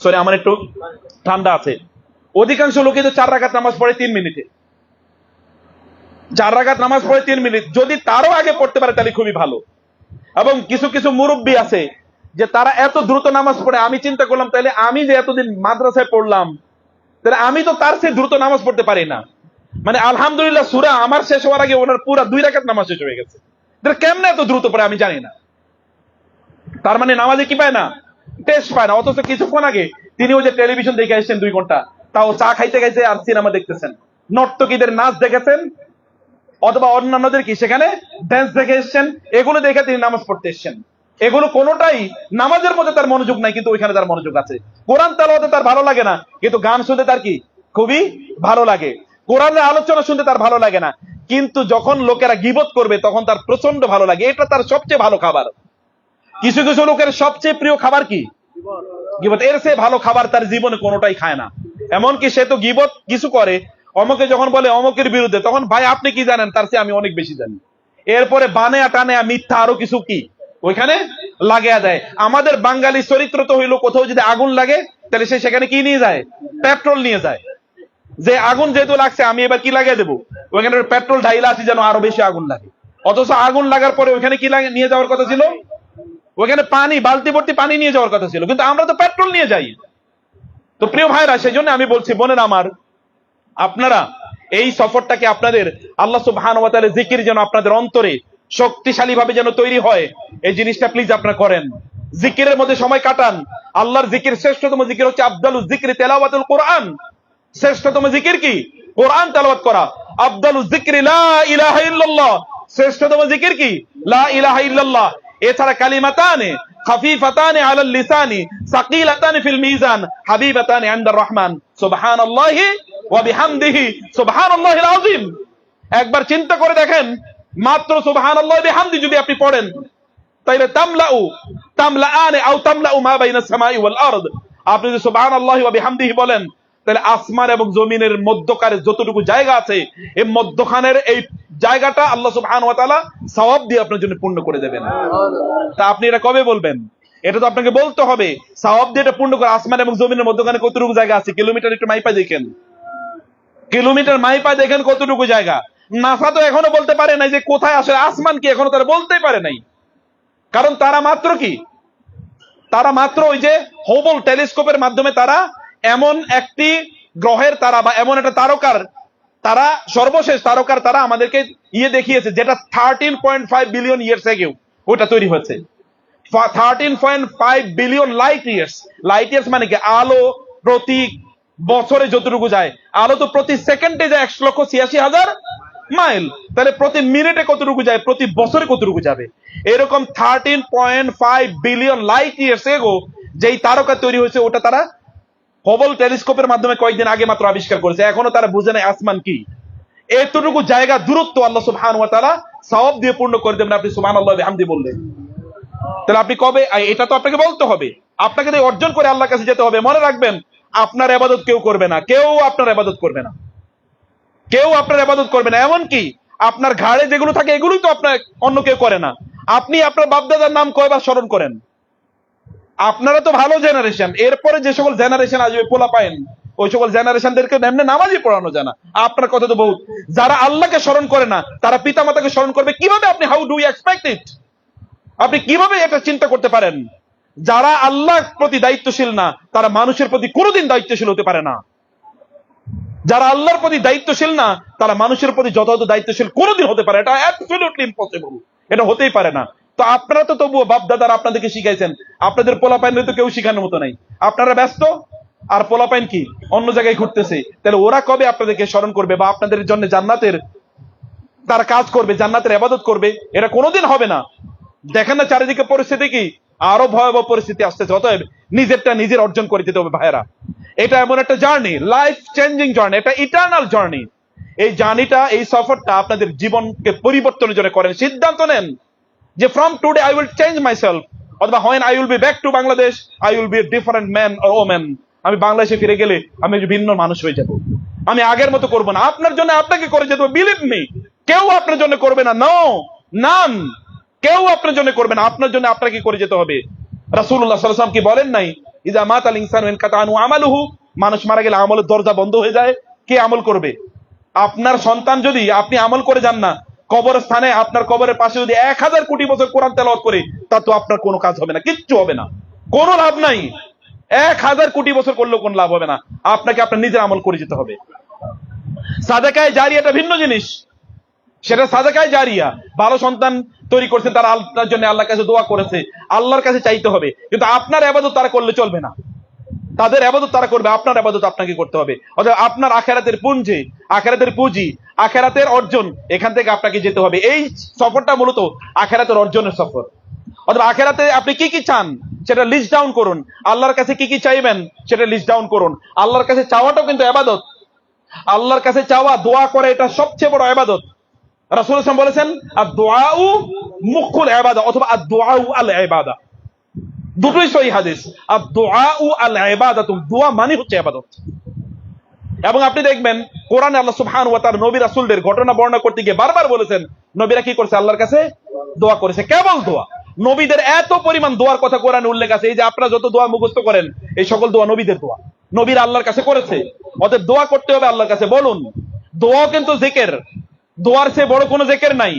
সরি, আমার একটু ঠান্ডা আছে। অধিকাংশ লোকে তো 4 রাকাত নামাজ পড়ে 3 মিনিটে, 4 রাকাত নামাজ পড়ে 3 মিনিট। যদি তারও আগে পড়তে পারে তাহলে খুবই ভালো। এবং কিছু কিছু মুরব্বী আছে যে তারা এত দ্রুত নামাজ পড়ে, আমি চিন্তা করলাম তাহলে আমি যে এতদিন মাদ্রাসায় পড়লাম, তাহলে আমি তো তার চেয়ে দ্রুত নামাজ পড়তে পারি না। মানে আলহামদুলিল্লাহ সূরা আমার শেষ হওয়ার আগে ওনার পুরা 2 রাকাত নামাজ শেষ হয়ে গেছে। কেমনে এত দ্রুত পড়ে আমি জানি না। তার মানে নামাজে কি পায় না, টেস্ট পায় না। অথচ কিছুক্ষণ আগে তিনি ওই যে টেলিভিশন দেখে আসছেন 2 ঘন্টা, তাও চা খাইতে খাইতে আর সিনেমা দেখতেছেন, নর্তকীদের নাচ দেখেছেন, অথবা অন্যান্যদের কি সেখানে ড্যান্স দেখে এসছেন, এগুলো দেখে তিনি নামাজ পড়তে এসছেন। এগুলো কোনোটাই নামাজের মধ্যে তার মনোযোগ নাই, কিন্তু ওইখানে তার মনোযোগ আছে। কোরআন তেলাওয়াতে তার ভালো লাগে না, কিন্তু গান শুনতে তার কি খুবই ভালো লাগে। কোরআনের আলোচনা শুনতে তার ভালো লাগে না, কিন্তু যখন লোকেরা গীবত করবে তখন তার প্রচন্ড ভালো লাগে। এটা তার সবচেয়ে ভালো খাবার। কিছু কিছু লোকের সবচেয়ে প্রিয় খাবার কি, গীবত। এর চেয়ে ভালো খাবার তার জীবনে কোনোটাই খায় না। এমনকি সে তো গীবত কিছু করে, অমকে যখন বলে অমকের বিরুদ্ধে, তখন ভাই আপনি কি জানেন, তার চেয়ে আমি অনেক বেশি জানি। এরপরে বানেয়া টানেয়া মিথ্যা আরো কিছু কি ওইখানে লাগিয়ে দেয়। আমাদের বাঙালি চরিত্র তো হইলো, কোথাও যদি আগুন লাগে তাহলে সে সেখানে কি নিয়ে যায়, পেট্রোল নিয়ে যায়। যে আগুন যেহেতু লাগছে আমি এবার কি লাগিয়ে দেবো, ওইখানে পেট্রোল ঢাইলা আসি যেন আরো বেশি আগুন লাগে। অথচ আগুন লাগার পরে ওইখানে কি লাগে নিয়ে যাওয়ার কথা ছিল, ওইখানে পানি, বালতি ভর্তি পানি নিয়ে যাওয়ার কথা ছিল, কিন্তু আমরা তো পেট্রোল নিয়ে যাই। তো প্রিয় ভাইরা, সেই জন্য আমি বলছি বোনের আমার, আপনারা এই সফরটাকে আপনাদের আল্লাহ সুবহানাহু ওয়া তাআলা জিকির যেন আপনাদের অন্তরে শক্তিশালী ভাবে যেন তৈরি হয়, এই জিনিসটা প্লিজ আপনারা করেন। জিকিরের মধ্যে সময় কাটান। আল্লাহর জিকির, শ্রেষ্ঠতম জিকির হচ্ছে আফদালুজ যিকরি তিলাওয়াতুল কোরআন। শ্রেষ্ঠতম জিকির কি, কোরআন তেলাওয়াত করা। আফদালুজ যিকরি লা ইলাহা ইল্লাল্লাহ, শ্রেষ্ঠতম জিকির কি, লা ইলাহা ইল্লাল্লাহ। এছাড়া কালিমাতানে খাফিফাতানে আলাল লিসানি সাকিলাতানে ফিল মিজান হাবিবাতানে ইনদার রহমান সুবহানাল্লাহি ওয়া বিহামদিহি সুবহানাল্লাহিল আযীম। একবার চিন্তা করে দেখেন, মাত্র সুবহানাল্লাহি বিহামদি যদি আপনি পড়েন, তাইলে তামলাআনে আও তামলাউ মা বাইনাস সামাই ওয়াল আরদ। আপনি যদি সুবহানাল্লাহি ওয়া বিহামদিহি বলেন, তাহলে আসমান এবং জমিনের মধ্যকারে যতটুকু জায়গা আছে, এই মধ্যখানের এই জায়গাটা আল্লাহ সুবহানাহু ওয়া তাআলা সওয়াব দিয়ে আপনার জন্য পূর্ণ করে দেবেন। তা আপনি এটা কবে বলবেন? এটা তো আপনাকে বলতে হবে, সওয়াব দিয়ে এটা পূর্ণ করে। আসমান এবং জমিনের মধ্যখানে কতটুকু জায়গা আছে, কিলোমিটার একটু মাইপা দেখেন, কিলোমিটার মাইপা দেখেন কতটুকু জায়গা। নাসা তো এখনো বলতে পারে নাই যে কোথায় আসলে আসমান কি, এখনো তারা বলতেই পারে নাই। কারণ তারা মাত্র কি, তারা মাত্র ওই যে হাবল টেলিস্কোপের মাধ্যমে তারা এমন একটি গ্রহের তারা বা এমন একটা তারকার তারা, সর্বশেষ তারকার তারা আমাদেরকে দেখিয়েছে, যেটা 13.5 বিলিয়ন ইয়ার্স আগেও ওটা তৈরি হয়েছে। 13.5 billion light years. Light years মানে কি, আলো প্রতি বছরে যতটুকু যায়, আলো তো প্রতি সেকেন্ডে যায় 1,86,000 মাইল। তাহলে প্রতি মিনিটে কতটুকু যায়, প্রতি বছরে কতটুকু যাবে। এরকম 13.5 বিলিয়ন লাইট ইয়ার্স এগো যেই তারকা তৈরি হয়েছে, ওটা তারা হবল টেলিস্কোপের মাধ্যমে কয়েকদিন আগে মাত্র আবিষ্কার করেছে, এখনো তারা বুঝে নেয় আসমান কি। এতটুকু জায়গা দূরত্ব আল্লাহ সুবহানাহু ওয়া তাআলা সওয়াব দিয়ে পূর্ণ করে দেবেন আপনি সুবহানাল্লাহি ওয়া বিহামদি বললেন। তাহলে আপনি কবে, এটা তো আপনাকে বলতে হবে, আপনাকে তো অর্জন করে আল্লাহর কাছে যেতে হবে। মনে রাখবেন, আপনার ইবাদত কেউ করবে না, কেউ আপনার ইবাদত করবে না, কেউ আপনার ইবাদত করবে না। এমনকি আপনার ঘাড়ে যেগুলো থাকে এগুলোই তো আপনার অন্য কেউ করে না। আপনি আপনার বাপদাদার নাম কয়বার স্মরণ করেন? আপনারা তো ভালো জেনারেশন, এরপরে যে সকল জেনারেশন আসবে পোলা পায়েন, ওই সকল জেনারেশনদেরকে এমনি নামাজই পড়ানো যায় না। আপনার কথা তো বহুত। যারা আল্লাহকে স্মরণ করে না তারা পিতা মাতাকে স্মরণ করবে কিভাবে? আপনি how do you expect it? আপনি কিভাবে এটা চিন্তা করতে পারেন? যারা আল্লাহর প্রতি দায়িত্বশীল না তারা মানুষের প্রতি কোনোদিন দায়িত্বশীল হতে পারে না। যারা আল্লাহর প্রতি দায়িত্বশীল না তারা মানুষের প্রতি যথাযথ দায়িত্বশীল কোনোদিন হতে পারে, এটা অ্যাবসলিউটলি ইম্পসিবল, এটা হতেই পারে না। তো আপনারা তো তবুও বাপ দাদারা আপনাদেরকে শিখাইছেন, আপনাদের পোলাপাইন তো কেউ শিখানোর মতো নাই, আপনারা ব্যস্ত, আর পোলাপাইন কি অন্য জায়গায় ঘুরতেছে। তাহলে ওরা কবে আপনাদেরকে স্মরণ করবে বা আপনাদের জন্য জান্নাতের তারা কাজ করবে, জান্নাতের ইবাদত করবে? এটা কোনোদিন হবে না। দেখেন না চারিদিকে পরিস্থিতি কি, আরো ভয়াবহ পরিস্থিতি আসতেছে। অতএব নিজেরটা নিজের অর্জন করে দিতে হবে ভাইয়েরা। এটা এমন একটা জার্নি, লাইফ চেঞ্জিং জার্নি, এটা ইটারনাল জার্নি। এই জার্নিটা, এই সফরটা আপনাদের জীবনকে পরিবর্তনের জন্য করেন। সিদ্ধান্ত নেন যে from today I will change myself, অথবা when I will be back to Bangladesh I will be a different man or woman. আমি বাংলাদেশে ফিরে গেলে আমি ভিন্ন মানুষ হয়ে যাব, আমি আগের মতো করব না। আপনার জন্য আপনাকে করে যেতে হবে, বিলিভ মি। কেউ আপনার জন্য করবে না, নো, নান, কেউ আপনার জন্য করবে না, আপনার জন্য আপনাকে করে যেতে হবে। রাসূলুল্লাহ সাল্লাল্লাহু আলাইহি ওয়াসাল্লাম কি বলেন নাই, ইযা মাতাল ইনসানু ইনকাতা আনহু আমালুহু, মানুষ মারা গেলে আমলের দরজা বন্ধ হয়ে যায়। কে আমল করবে? আপনার সন্তান যদি আপনি আমল করে যান না, কবরস্থানে আপনার কবরের পাশে যদি 1000 কোটি বছর কোরআন তেলাওয়াত করে, তা তো আপনার কোনো কাজ হবে না, কিচ্ছু হবে না, কোনো লাভ নাই। 1000 কোটি বছর করলেও কোনো লাভ হবে না, আপনাকে আপনার নিজের আমল করে যেতে হবে। সাদাকায়ে জারিয়াটা ভিন্ন জিনিস, সেটা সাদাকায়ে জারিয়া। ভালো সন্তান তৈরি করছেন, তারা আপনার জন্য আল্লাহর কাছে দোয়া করেছে, আল্লাহর কাছে চাইতে হবে। কিন্তু আপনার ইবাদত তারা করলে চলবে না, তাদের ইবাদত তারা করবে, আপনার ইবাদত আপনাকে করতে হবে। অর্থাৎ আপনার আখিরাতের পুঁজি, আখিরাতের পুঁজি, আখিরাতের অর্জন, এখান থেকে আপনাকে যেতে হবে। এই সফরটা মূলত আখিরাতের অর্জনের সফর। অথবা আখিরাতে আপনি কি কি চান সেটা লিস্ট ডাউন করুন, আল্লাহর কাছে কি কি চাইবেন সেটা লিস্ট ডাউন করুন। আল্লাহর কাছে চাওয়াটাও কিন্তু ইবাদত। আল্লাহর কাছে চাওয়া, দোয়া করে, এটা সবচেয়ে বড় ইবাদত। রাসূলুল্লাহ সাল্লাল্লাহু আলাইহি ওয়াসাল্লাম বলেছেন, আদ-দুআউ মুখুল ইবাদা, অথবা আদ-দুআউ আল ইবাদা। দুটোই সহিহ হাদিস। আদ-দুআউ আল ইবাদাতু, দোয়া মানে হচ্ছে ইবাদত। এবং আপনি দেখবেন কোরআনে আল্লাহ সুবহানাহু ওয়া তাআলা নবী রাসূলদের ঘটনা বর্ণনা করতে গিয়ে বারবার বলেছেন নবীরা কি করছে, আল্লাহর কাছে দোয়া করেছে। কেবল দোয়া, নবীদের এত পরিমাণ দোয়ার কথা কোরআনে উল্লেখ আছে। এই যে আপনারা যত দোয়া মুখস্থ করেন, এই সকল দোয়া নবীদের দোয়া, নবীরা আল্লাহর কাছে করেছে। অতএব দোয়া করতে হবে আল্লাহর কাছে। বলুন, দোয়াও কিন্তু জিকির, দোয়ার চেয়ে বড় কোনো জিকির নাই,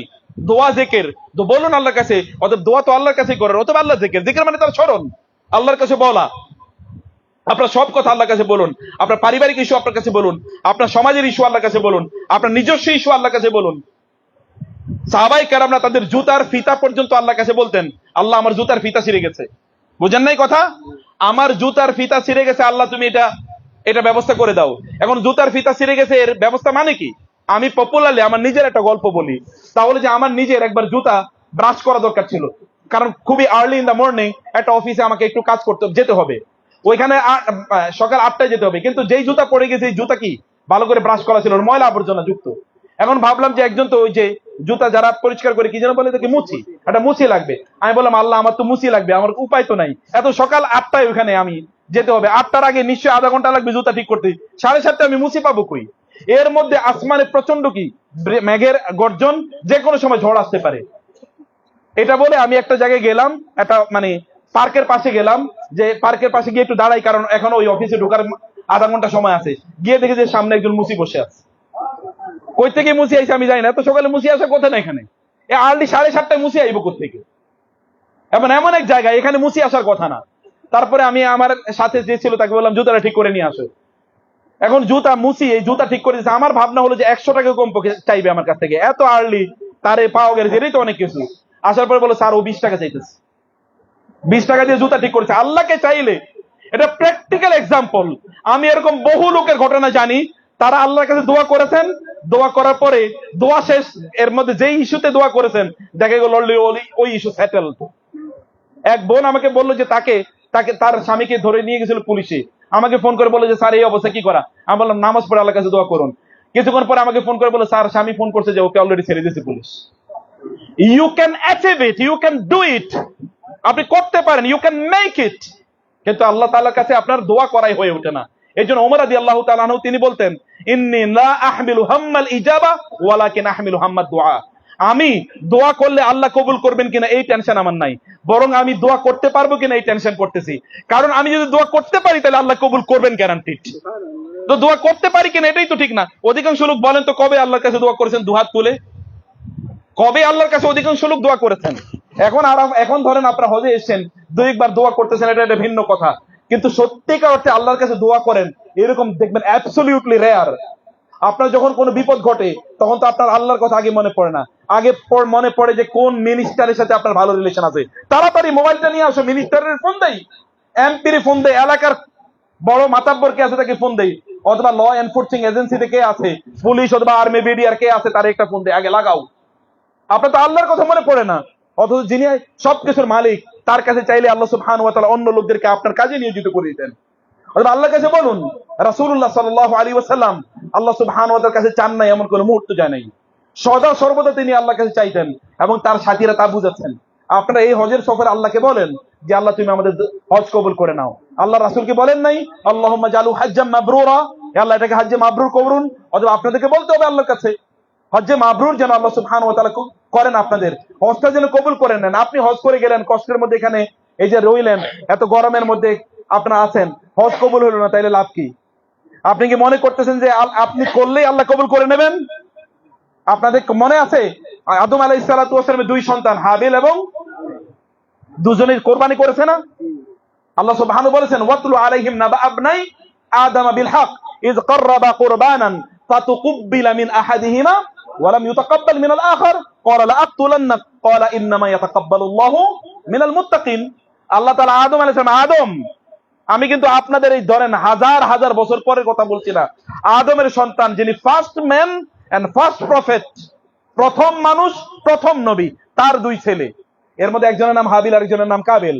দোয়া জিকির। তো বলুন আল্লাহর কাছে, অতএব দোয়া তো আল্লাহর কাছেই করেন, অতএব আল্লাহ জিকির। জিকির মানে তার স্মরণ, আল্লাহর কাছে বলা। আপনার সব কথা আল্লাহর কাছে বলুন, আপনার পারিবারিক ইস্যু আপনার কাছে বলুন, আপনার সমাজের ইস্যু আল্লাহর কাছে বলুন, আপনার নিজস্ব ইস্যু আল্লাহর কাছে বলুন। সাহাবায়ে কেরামরা তাদের জুতার ফিতা পর্যন্ত আল্লাহর কাছে বলতেন, আল্লাহ আমার জুতার ফিতা ছিঁড়ে গেছে। বুঝেন নাই কথা? আমার জুতার ফিতা ছিঁড়ে গেছে, আল্লাহ তুমি এটা ব্যবস্থা করে দাও। এখন জুতার ফিতা ছিঁড়ে গেছে এর ব্যবস্থা মানে কি? আমি পপুলারলি আমার নিজের একটা গল্প বলি, তাহলে যে আমার নিজের একবার জুতা ব্রাশ করা দরকার ছিল, কারণ খুবই আর্লি ইন দ্য মর্নিং একটা অফিসে আমাকে একটু কাজ করতে যেতে হবে, ওইখানে সকাল 8টায় যেতে হবে। কিন্তু যেই জুতা পড়ে গেছে, এই জুতা কি ভালো করে ব্রাশ করা ছিল, ময়লা আবর্জনা যুক্ত। এখন ভাবলাম যে একজন তো ওই যে জুতা যারা পরিষ্কার করে, কি যেন বলে তাকে, মুচি, একটা মুচি লাগবে। আমি বললাম, আল্লাহ আমার তো মুচি লাগবে, আমার উপায় তো নাই, এত সকাল 8টায় ওইখানে আমি যেতে হবে, 8টার আগে নিশ্চয়ই আধা ঘন্টা লাগবে জুতা ঠিক করতে, 7:30টায় আমি মুচি পাবো কই? এর মধ্যে আসমানে প্রচন্ড কি মেঘের গর্জন, যে কোনো সময় ঝড় আসতে পারে। এটা বলে আমি একটা জায়গায় গেলাম, একটা মানে পার্কের পাশে গেলাম, যে পার্কের পাশে গিয়ে একটু দাঁড়াই, কারণ এখনো ওই অফিসে ঢোকার আধা ঘন্টা সময় আছে। গিয়ে দেখি যে সামনে একজন মুসি বসে আছে। কই থেকে মুসি আইছে আমি জানি না, এত সকালে মুসি আসে কথা না এখানে, আর্লি 7:30টায় মুসি আইব কোথেকে? এমন এমন এক জায়গায়, এখানে মুসি আসার কথা না। তারপরে আমি আমার সাথে যে ছিল তাকে বললাম, জুতাটা ঠিক করে নিয়ে আসো। এখন জুতা মুসি, এই জুতা ঠিক করে দিচ্ছে। আমার ভাবনা হলো যে 100 টাকা কম চাইবে আমার কাছ থেকে, এত আর্লি তারে পাওয়া গেছে, এটাই তো অনেক কিছু। আসার পর বলো, স্যার ও 20 টাকা চাইতেছে। 20 টাকা দিয়ে জুতা ঠিক করেছে। আল্লাহকে চাইলে, এটা প্র্যাকটিক্যাল এক্সাম্পল। আমি এরকম বহু লোকের ঘটনা জানি, তারা আল্লাহর কাছে দোয়া করেছেন, দোয়া করার পরে দোয়া শেষ, এর মধ্যে যেই ইস্যুতে দোয়া করেছেন দেখা গেল ওই ইস্যু সেটেল। এক বোন আমাকে বললো যে তাকে তার স্বামীকে ধরে নিয়ে গেছিল পুলিশে। আমাকে ফোন করে বলে যে স্যার এই অবস্থা কি করা। আমি বললাম নামাজ পড়ে আল্লাহর কাছে দোয়া করুন। কিছুক্ষণ পরে আমাকে ফোন করে বলে স্যার স্বামী ফোন করছে যে ওকে অলরেডি ছেড়ে দিয়েছে police. You can achieve it, you can do it, আপনি করতে পারেন, ইউ ক্যান মেক ইট, কিন্তু আল্লাহ তাআলার কাছে আপনার দোয়া করাই হয়ে ওঠে না। এই জন্য ওমর রাদিয়াল্লাহু তাআলা আনহু তিনি বলতেন, ইন্নী লা আহমিলু হাম্মাল ইজাবা ওয়ালাকিন আহমিলু হাম্মাদ দুআ। আমি দোয়া করলে আল্লাহ কবুল করবেন কিনা এই টেনশন আমার নাই, বরং আমি দোয়া করতে পারবো কিনা এই টেনশন করতেছি। কারণ আমি যদি দোয়া করতে পারি তাহলে আল্লাহ কবুল করবেন গ্যারান্টিড। তো দোয়া করতে পারি কিনা এটাই তো ঠিক না। অধিকাংশ লোক বলেন তো কবে আল্লাহর কাছে দোয়া করেছেন দুহাত তুলে? কবে আল্লাহর কাছে অধিকাংশ লোক দোয়া করেছেন? এখন ধরেন আপনারা হজে এসেছেন, দুই একবার দোয়া করতেছেন, এটা একটা ভিন্ন কথা, কিন্তু সত্যিকার অর্থে আল্লাহর কাছে দোয়া করেন এরকম দেখবেন অ্যাবসলিউটলি রেয়ার। আপনার যখন কোনো বিপদ ঘটে তখন তো আপনার আল্লাহর কথা আগে মনে পড়ে না, আগে মনে পড়ে যে কোন মিনিস্টারের সাথে আপনার ভালো রিলেশন আছে। তাড়াতাড়ি মোবাইলটা নিয়ে আসো, মিনিস্টারের ফোন দেই, এমপির ফোন দেই, এলাকার বড় মাতাব্বর কে আছে তাকে ফোন দেই, অথবা ল এনফোর্সিং এজেন্সিতে কে আছে, পুলিশ অথবা আর্মি বিডিআর কে আছে তার একটা ফোন দেই, আগে লাগাও। আপনার তো আল্লাহর কথা মনে পড়ে না, অথচ যিনি সবকিছুর মালিক তার কাছে চাইলে আল্লাহ সুবহানাহু ওয়া তাআলা অন্য লোকদেরকে আপনার কাজে নিয়োজিত করে দিতেন। অথবা আল্লাহর কাছে বলুন, রাসূলুল্লাহ সাল্লাল্লাহু আলাইহি ওয়াসাল্লাম আল্লাহ সুবহানাহু ওয়া তাআলার কাছে চান নাই এমন কোনো মুহূর্ত যায় নাই, সদা সর্বদা তিনি আল্লাহর কাছে চাইতেন এবং তার সাথীরা তা বুঝাচ্ছেন। আপনারা এই হজের সফরে আল্লাহকে বলেন যে আল্লাহ তুমি আমাদের হজ কবুল করে নাও। আল্লাহ রাসূলকে বলেন নাই আল্লাহুম্মা জালু হাজ্জাম মাবরুরা, হে আল্লাহ এটাকে হজ্জে মাবরুর করুন। অথবা আপনাদেরকে বলতে হবে আল্লাহর কাছে হজ্জে মাবরুর যেন আল্লাহ সুবহানাহু ওয়া তাআলা করেন, আপনাদের হজটা যেন কবুল করে নেন। আপনি হজ করে গেলেন কষ্টের মধ্যে, এখানে এই যে রইলেন এত গরমের মধ্যে আপনারা আছেন, হজ কবুল হলো না, তাইলে লাভ কি? আপনি কি মনে করতেছেন যে আপনি করলেই আল্লাহ কবুল করে নেবেন? আপনাদের মনে আছে আদম আলাইহিস সালাতু ওয়াস সালামের দুই সন্তান হাবিল এবং দুজনের কোরবানি করেছে না? আল্লাহ সুবহানাহু বলেছেন ওয়াতলু আলাইহিম নাবা আবনাই আদম বিল হক ইয ক্বাররাবা কুরবানান ফাতুকুব্বিলা মিন আহাদিহিমা ওয়া লাম ইউতাকাব্বাল মিনাল আখার ক্বালা লা আকতুলান্নাক ক্বালা ইন্নামা ইয়াতাকাব্বালুল্লাহু মিনাল মুত্তাকিন। আল্লাহ তাআলা আদম আলাইহিস সালাম, আদম আমি কিন্তু আপনাদের এই ধরেন হাজার হাজার বছর পরের কথা বলছি না, আদমের সন্তান যিনি first man and first prophet, প্রথম মানুষ প্রথম নবী, তার দুই ছেলে, এর মধ্যে একজনের নাম হাবিল আর একজনের নাম কাবিল।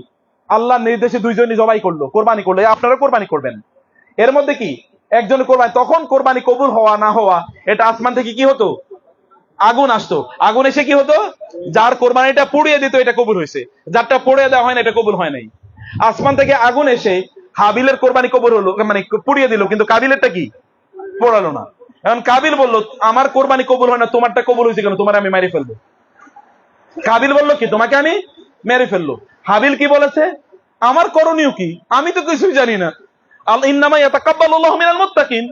আল্লাহর নির্দেশে দুইজনই জবাই করলো, কোরবানি করলো, আপনারা কোরবানি করবেন। এর মধ্যে কি একজনের কোরবানি, তখন কোরবানি কবুল হওয়া না হওয়া এটা আসমান থেকে কি হতো? আগুন আসতো, আগুন এসে কি হতো? যার কোরবানিটা পুড়িয়ে দিত এটা কবুল হয়েছে, যারটা পুড়িয়ে দেওয়া হয় না এটা কবুল হয় নাই। আসমান থেকে আগুন এসে হাবিলের কোরবানি কবুল হলো, মানে পুড়িয়ে দিল, কিন্তু কাবিলেরটা কি পোড়ালো না। এখন কাবিল বলল আমার কোরবানি কবুল হয় না, তোমারটা কবুল হয়েছে কেন? তোমার আমি মেরে ফেলবো। কাবিল বলল কি তোমাকে আমি মেরে ফেললো। হাবিল কি বলেছে? আমার করণীয় কি? আমি তো কিছুই জানি না। ইন্নামা ইয়াতাকাব্বালুল্লাহু মিনাল মুত্তাকিন,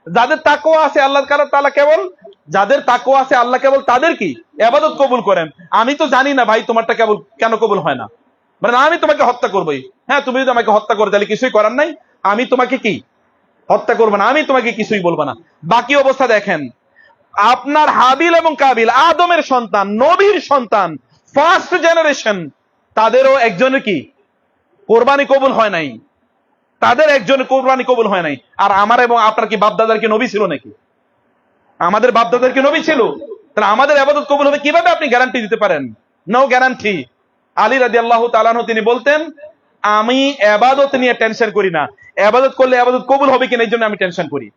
যাদের তাকওয়া আছে আল্লাহ তাআলা কেবল, যাদের তাকওয়া আছে আল্লাহ কেবল তাদের কি ইবাদত কবুল করেন। আমি তো জানি না ভাই তোমারটা কেবল কেন কবুল হয় না, মানে আমি তোমাকে হত্যা করবোই। হ্যাঁ, তুমি যদি আমাকে হত্যা করো তাহলে কিছুই করার নাই, আমি তোমাকে কি হত্যা করবো না, আমি তোমাকে কিছুই বলবো না। বাকি অবস্থা দেখেন, আপনার হাবিল এবং কাবিল আদমের সন্তান, নবীর সন্তান, ফার্স্ট জেনারেশন, তাদেরও একজনের কি কোরবানি কবুল হয় নাই, তাদের একজনের কোরবানি কবুল হয় নাই। আর আমার এবং আপনার কি বাপদাদার কি নবী ছিল নাকি? আমাদের বাপদাদার কি নবী ছিল? তাহলে আমাদের ইবাদত কবুল হবে কিভাবে আপনি গ্যারান্টি দিতে পারেন? No guarantee. আলী রাদিয়াল্লাহু তাআলা আনহু তিনি বলতেন আমি ইবাদত নিয়ে টেনশন করি না, ইবাদত করলে ইবাদত কবুল হবে কিনা এই জন্য আমি টেনশন করি।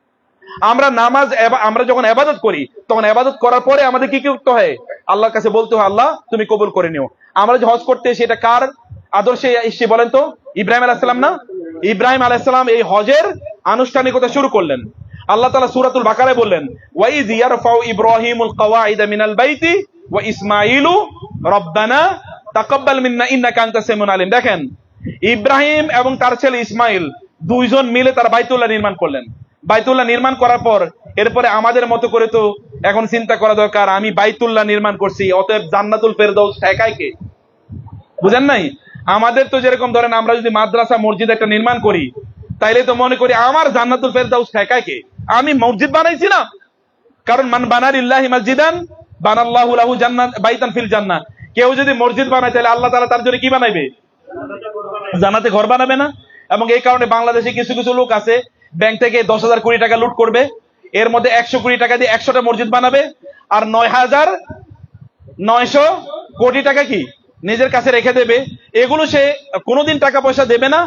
আমরা যখন ইবাদত করি তখন ইবাদত করার পরে আমাদের কি করতে হয়? আল্লাহর কাছে বলতে হয় আল্লাহ তুমি কবুল করে নিও। আমরা যে হজ করতে সেটা কার আদর্শে এসে বলেন তো? ইব্রাহিম আলাইহিস সালাম না? ইব্রাহিম আলাইহিস সালাম এই হজের আনুষ্ঠানিকতা শুরু করলেন। আল্লাহ তাআলা সূরাতুল বাকারায় বললেন ওয়াইয ইয়ারফাউ ইব্রাহিমুল কওয়াইদা মিনাল বাইতি ওয়া ইসমাঈলু রব্বানা তাকাব্বাল মিন্না ইন্নাকা আনতাস সামিউল আলিম। দেখেন ইব্রাহিম এবং তার ছেলে ইসমাইল দুইজন মিলে তারা বাইতুল্লাহ নির্মাণ করলেন। বাইতুল্লাহ নির্মাণ করার পর এরপরে আমাদের মতো করে তো এখন চিন্তা করা দরকার আমি বাইতুল্লাহ নির্মাণ করছি অতএব জান্নাতুল ফেরদাউস ঠেকায় কে? বুঝেন নাই? আমাদের তো যেরকম ধরেন আমরা যদি মাদ্রাসা মসজিদ একটা নির্মাণ করি তাইলে তো মনে করি আমার জান্নাতুল ফেরদাউস ঠেকায় কে? আমি মসজিদ বানাইছি না? কারণ মান বানা লিল্লাহি মসজিদান বানাল্লাহু লাহু জান্নাত বাইতান ফিল জান্নাহ। কেউ যদি মসজিদ বানায় তাহলে আল্লাহ তাআলা তার জন্য কি বানাইবে? জান্নাতে ঘর বানাবে না? এবং এই কারণে বাংলাদেশে কিছু কিছু লোক আছে ব্যাংক থেকে 10,000 কোটি টাকা লুট করবে, এর মধ্যে 100 কোটি টাকা দিয়ে 100টা মসজিদ বানাবে, আর 9,900 কোটি টাকা কি নিজের কাছে রেখে দেবে। এগুলো সে কোনোদিন টাকা পয়সা দেবে না,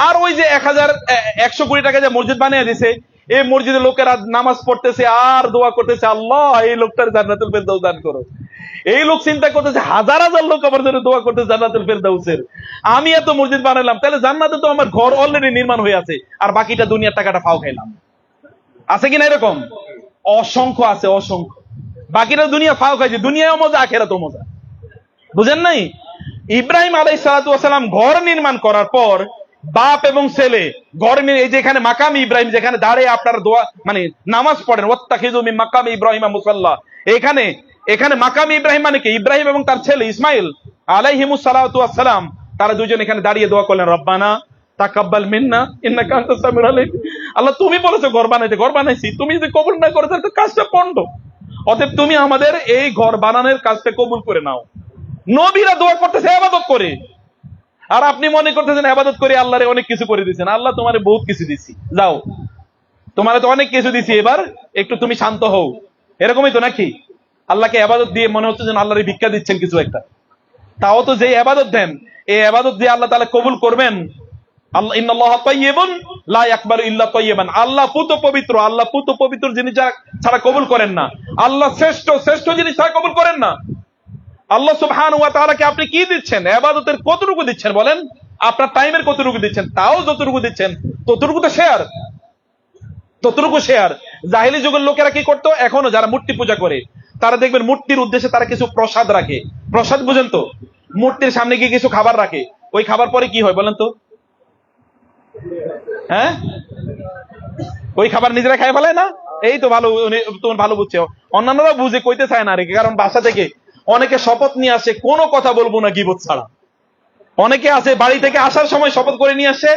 আর ওই যে 100 কোটি টাকা যে মসজিদ বানিয়ে দিছে, এই মসজিদে লোকেরা নামাজ পড়তেছে আর দোয়া করতেছে, আল্লাহ এই লোকটার জান্নাতুল ফেরদাউস দান করো। এই লোক চিন্তা করতেছে হাজার হাজার লোক আমার জন্য দোয়া করতেছে জান্নাতুল ফেরদাউসের, আমি এত মসজিদ বানাইলাম, তাহলে জান্নাতে তো আমার ঘর অলরেডি নির্মাণ হয়ে আছে, আর বাকিটা দুনিয়ার টাকাটা ফাও খাইলাম। আছে কিনা এরকম? অসংখ্য আছে, অসংখ্য। বাকিটা দুনিয়া ফাও খাইছে, দুনিয়াও মজা আখেরাতও মজা। বুঝেন নাই? ইব্রাহিম আলাইহিস সালাতু ওয়াস সালাম ঘর নির্মাণ করার পর বাপ এবং ছেলে ঘর, এই যে এখানে মাকাম ইব্রাহিম, যেখানে দাঁড়িয়ে আপনারা দোয়া মানে নামাজ পড়েন, ওয়াত্তাখিযু মিন মাকামি ইব্রাহিম মুসাল্লা, এখানে মাকাম ইব্রাহিম মানে কি? ইব্রাহিম এবং তার ছেলে ইসমাইল আলাইহিমুস সালাতু ওয়াস সালাম, তারা দুজন এখানে দাঁড়িয়ে দোয়া করলেন, রব্বানা তাকাব্বাল মিন্না ইন্নাকা আনতাস সামিউল আলিম। আল্লাহ তুমি বলেছো ঘর বানাইতে, ঘর বানাইছি, তুমি যদি কবুল না করো তাহলে তো কাজটা পন্ড, অতএব তুমি আমাদের এই ঘর বানানোর কাজটা কবুল করে নাও। নবীরা দোয়া করতেছে ইবাদত করে, আর আপনি মনে করতেছেন ইবাদত করে আল্লাহরে অনেক কিছু করে দিয়েছেন। আল্লাহ তোমারে বহুত কিছু দিছি, যাও তোমারে তো অনেক কিছু দিছি, এবার একটু তুমি শান্ত হও, এরকমই তো নাকি? আল্লাহকে ইবাদত দিয়ে মনে হচ্ছে যেন আল্লাহরে ভিক্ষা দিচ্ছেন কিছু একটা। তাও তো যে ইবাদত দেন, এই ইবাদত দিয়ে আল্লাহ তাআলা কবুল করবেন। আল্লাহ ইন্নাল্লাহা তাইয়্যিবুন লা ইয়াকবালু ইল্লা তাইয়্যিবান, আল্লাহ পুত পবিত্র, আল্লাহ পুত পবিত্র জিনিস ছাড়া কবুল করেন না। আল্লাহ শ্রেষ্ঠ জিনিস ছাড়া কবুল করেন না। আল্লাহ সুবহানাহু ওয়া তাআলাকে আপনি কি দিচ্ছেন? ইবাদতের কতটুকু দিচ্ছেন বলেন? আপনার টাইমের কতটুকু দিচ্ছেন? তাও যতটুকু দিচ্ছেন ততটুকু তো শেয়ার, ততটুকু শেয়ার। জাহেলি যুগের লোকেরা কি করতো, এখনো যারা মূর্তি পূজা করে, তারা দেখবেন মূর্তির উদ্দেশ্যে তারা কিছু প্রসাদ রাখে। প্রসাদ বুঝেন তো? মূর্তির সামনে গিয়ে কিছু খাবার রাখে, ওই খাবার পরে কি হয় বলেন তো? হ্যাঁ, ওই খাবার নিজেরা খাই ফেলায় না? এই তো ভালো, তোমার ভালো বুঝছে, অন্যান্যরা বুঝে কইতে চায় না রেখে, কারণ বাসা থেকে অনেকে শপথ নিয়ে আসে কোনো কথা বলবো না গীবত ছাড়া। অনেকে আছে বাড়ি থেকে আসার সময় শপথ করে নিয়ে আসে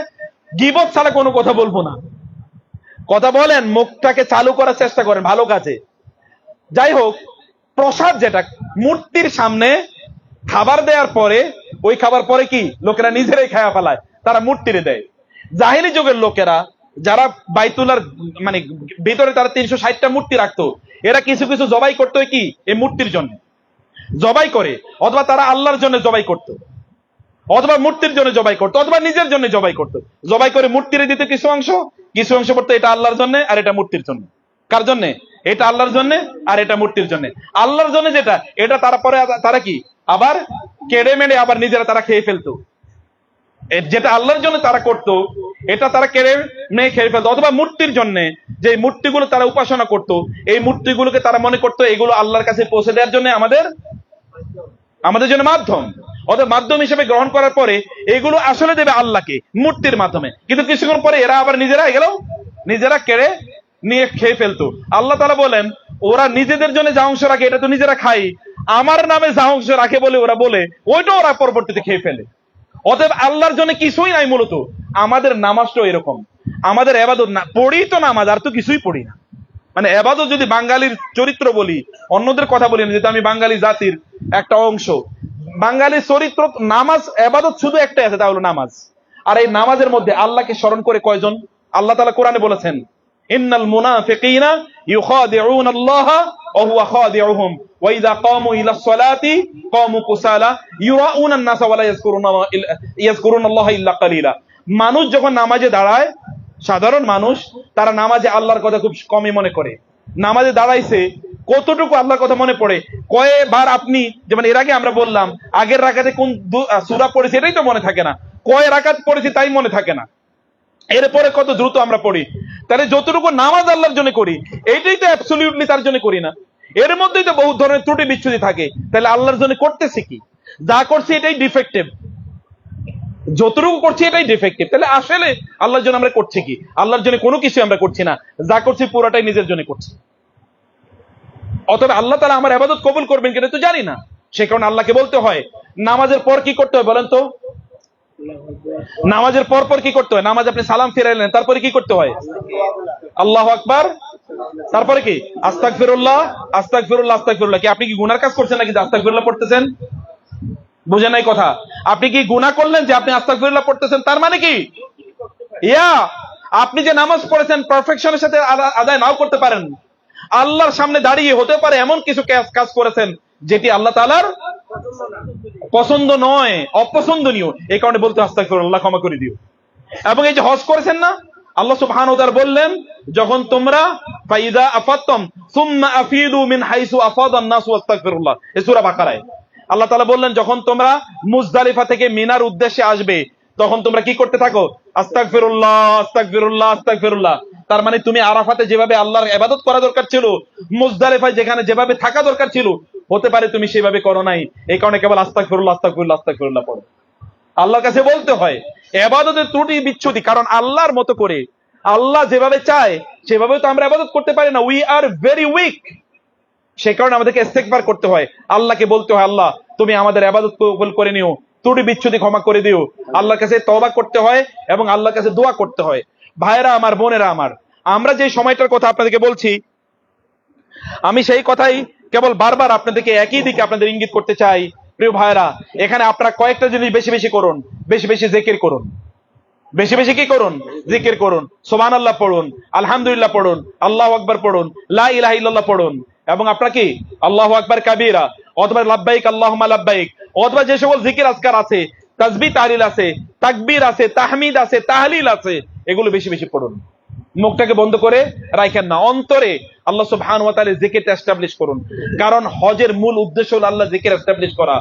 গীবত ছাড়া কোনো কথা বলবো না। কথা বলেন, মুখটাকে চালু করার চেষ্টা করেন ভালো কাজে। যাই হোক, প্রসাদ যেটা মূর্তির সামনে খাবার দেওয়ার পরে, ওই খাবার পরে কি লোকেরা নিজেরাই খায়া ফেলায়, তারা মূর্তিরে দেয়। জাহেলি যুগের লোকেরা যারা বাইতুলার মানে ভিতরে তারা 360টা মূর্তি রাখতো, এরা কিছু কিছু জবাই করতো কি এই মূর্তির জন্য জবাই করে, অথবা তারা আল্লাহর জন্য জবাই করতো, অথবা মূর্তির জন্য জবাই করতো, অথবা নিজের জন্য জবাই করতো। জবাই করে মূর্তিরে দিতে কিছু অংশ পড়তো এটা আল্লাহর জন্য আর এটা মূর্তির জন্য। কার জন্য? এটা আল্লাহর জন্য আর এটা মূর্তির জন্য। আল্লাহর জন্য যেটা, এটা তারপরে তারা কি আবার কেড়ে মেড়ে আবার নিজেরা তারা খেয়ে ফেলতো। যেটা আল্লাহর জন্য তারা করতো, এটা তারা কেড়ে মেয়ে খেয়ে ফেলতো। অথবা মূর্তির জন্য যে মূর্তিগুলো তারা উপাসনা করতো, এই মূর্তিগুলোকে তারা মনে করতো এগুলো আল্লাহর কাছে পৌঁছে দেওয়ার জন্য আমাদের জন্য মাধ্যম। অথবা মাধ্যম হিসেবে গ্রহণ করার পরে এগুলো আসলে দেবে আল্লাহকে মূর্তির মাধ্যমে, কিন্তু কিছুক্ষণ পরে এরা আবার নিজেরা কেড়ে নিয়ে খেয়ে ফেলতো। আল্লাহ তাআলা বলেন, ওরা নিজেদের জন্য যা অংশ রাখে এটা তো নিজেরা খাই, আমার নামে যা অংশ রাখে বলে ওরা বলে ওইটা ওরা পরবর্তীতে খেয়ে ফেলে। অতএব আল্লাহর জন্য কিছুই নাই। মূলত আমাদের নামাজটাও এরকম, আমাদের ইবাদত না পড়ি তো নামাজ, আর তো কিছুই পড়ি না। মানে ইবাদত যদি বাঙালির চরিত্র বলি, অন্যদের কথা বলি না, যেহেতু আমি বাঙালি জাতির একটা অংশ, বাঙালির চরিত্র নামাজ ইবাদত শুধু একটাই আছে, তা হলো নামাজ। আর এই নামাজের মধ্যে আল্লাহকে স্মরণ করে কয়জন? আল্লাহ তাআলা কোরআনে বলেছেন, ইন্নাল মুনাফিকিনা ইউখাদিউনাল্লাহা ওয়া হুয়া খাদিউহুম ওয়া ইযা কামু ইলাস সালাতি কামু কুসালা ইউরাউনান নাসা ওয়া লা ইয়াযকুরুনাল্লাহা ইল্লা কালিলা। মানুষ যখন নামাজে দাঁড়ায়, সাধারণ মানুষ, তারা নামাজে আল্লাহর কথা খুব কমই মনে করে। নামাজে দাঁড়াইছে কতটুকু আল্লাহর কথা মনে পড়ে, কয়বার আপনি, যেমন এর আগে আমরা বললাম আগের রাকাতে কোন সূরা পড়েছি এটাই তো মনে থাকে না, কয় রাকাত পড়েছি তাই মনে থাকে না, এরপরে কত দ্রুত আমরা পড়ি। তাহলে যতটুকু নামাজ আল্লাহর জন্য করি এইটাই তো অ্যাবসলিউটলি তার জন্য করি না, এর মধ্যেই তো বহুত ধরনের ত্রুটি বিচ্ছুতি থাকে। তাহলে আল্লাহর জন্য করতেছি কি? যা করছি এটাই ডিফেক্টিভ, যতটুকু করছি এটাই ডিফেক্টিভ। তাহলে আসলে আল্লাহর জন্য আমরা করছি কি? আল্লাহর জন্য কোনো কিছু আমরা করছি না, যা করছি পুরোটাই নিজের জন্য করছি। অতএব আল্লাহ তাআলা আমার ইবাদত কবুল করবেন কিনা তো জানি না, সে কারণে আল্লাহকে বলতে হয়। নামাজের পর কি করতে হয় বলেন তো? নামাজের পর কি করতে হয়? নামাজ আপনি সালাম ফিরাইলেন, তারপরে কি করতে হয়? আল্লাহু আকবার, তারপরে কি? আস্তাগফিরুল্লাহ আস্তাগফিরুল্লাহ আস্তাগফিরুল্লাহ। কি আপনি কি গুনার কাজ করছেন নাকি আস্তাগফিরুল্লাহ পড়তেছেন? বুঝেন নাই কথা? আপনি কি গুনাহ করলেন যে আপনি আস্তাগফিরুল্লাহ পড়তেছেন? তার মানে কি আপনি যে নামাজ পড়েছেন পারফেকশনের সাথে আদায় নাও করতে পারেন, আল্লাহর সামনে দাঁড়িয়ে হতে পারে এমন কিছু কাজ করেছেন যেটি আল্লাহ তাআলার পছন্দ নয়, অপছন্দনীয়। এই কারণে বলতে আস্তাগফিরুল্লাহ, ক্ষমা করে দিও। এবং এই যে হজ করেছেন না, আল্লাহ সুবহানাহু ওয়া তাআলা বললেন যখন তোমরা ফাইদা আফাদতুম সুম্মা আফিদু মিন হাইসু আফাদান নাস ওয়াস্তাগফিরুল্লাহ, এই সূরা বাকারায় আল্লাহ তাআলা বললেন যখন তোমরা মুজদালিফা থেকে মিনার উদ্দেশ্যে আসবে তখন তোমরা কি করতে থাকো? আস্তাগফিরুল্লাহ আস্তাগফিরুল্লাহ আস্তাগফিরুল্লাহ। তার মানে তুমি আরাফাতে যেভাবে আল্লাহর ইবাদত করা দরকার ছিল, মুজদালিফায় যেখানে যেভাবে থাকা দরকার ছিল, হতে পারে তুমি সেভাবে করো নাই, এই কারণে কেবল আস্তাগফিরুল্লাহ আস্তাগফিরুল্লাহ আস্তাগফিরুল্লাহ পড়ো। আল্লাহর কাছে বলতে হয় ইবাদতের ত্রুটি বিচ্ছুতি, কারণ আল্লাহর মতো করে আল্লাহ যেভাবে চায় সেভাবে তো আমরা ইবাদত করতে পারি না, উই আর ভেরি উইক। সে কারণে আমাদেরকে ইস্তেগফার করতে হয়, আল্লাহকে বলতে হয় আল্লাহ তুমি আমাদের ইবাদত কবুল করে নিও, ত্রুটি বিচ্ছুতি ক্ষমা করে দিও। আল্লাহর কাছে তওবা করতে হয় এবং আল্লাহর কাছে দোয়া করতে হয়। ভাইরা আমার, বোনেরা আমার, আমরা যে সময়টার কথা আপনাদেরকে বলছি, আমি সেই কথাই কেবল বারবার আপনাদেরকে একই দিকে আপনাদের ইঙ্গিত করতে চাই। প্রিয় ভাইরা, এখানে আপনারা কয়েকটা জিনিস বেশি বেশি করুন, বেশি বেশি জিকির করুন, বেশি বেশি কি করুন? জিকির করুন। সুবহানাল্লাহ পড়ুন, আলহামদুলিল্লাহ পড়ুন, আল্লাহু আকবার পড়ুন, লা ইলাহা ইল্লাল্লাহ পড়ুন, এবং আপনারা কি আল্লাহু আকবার কাবীরা অথবা লাব্বাইক আল্লাহুম্মা লাব্বাইক অথবা যে সকল জিকির আজকার আছে, তাসবিহ তাহলিল আছে, তাকবীর আছে, তাহমিদ আছে, তাহলিল আছে, এগুলো বেশি বেশি পড়ুন। মুখটাকে বন্ধ করে রাখেন না, অন্তরে আল্লাহ সুবহানাহু ওয়া তাআলা জিকিরটা এস্টাবলিশ করুন। কারণ হজের মূল উদ্দেশ্য হলো আল্লাহ জিকির এস্টাবলিশ করা।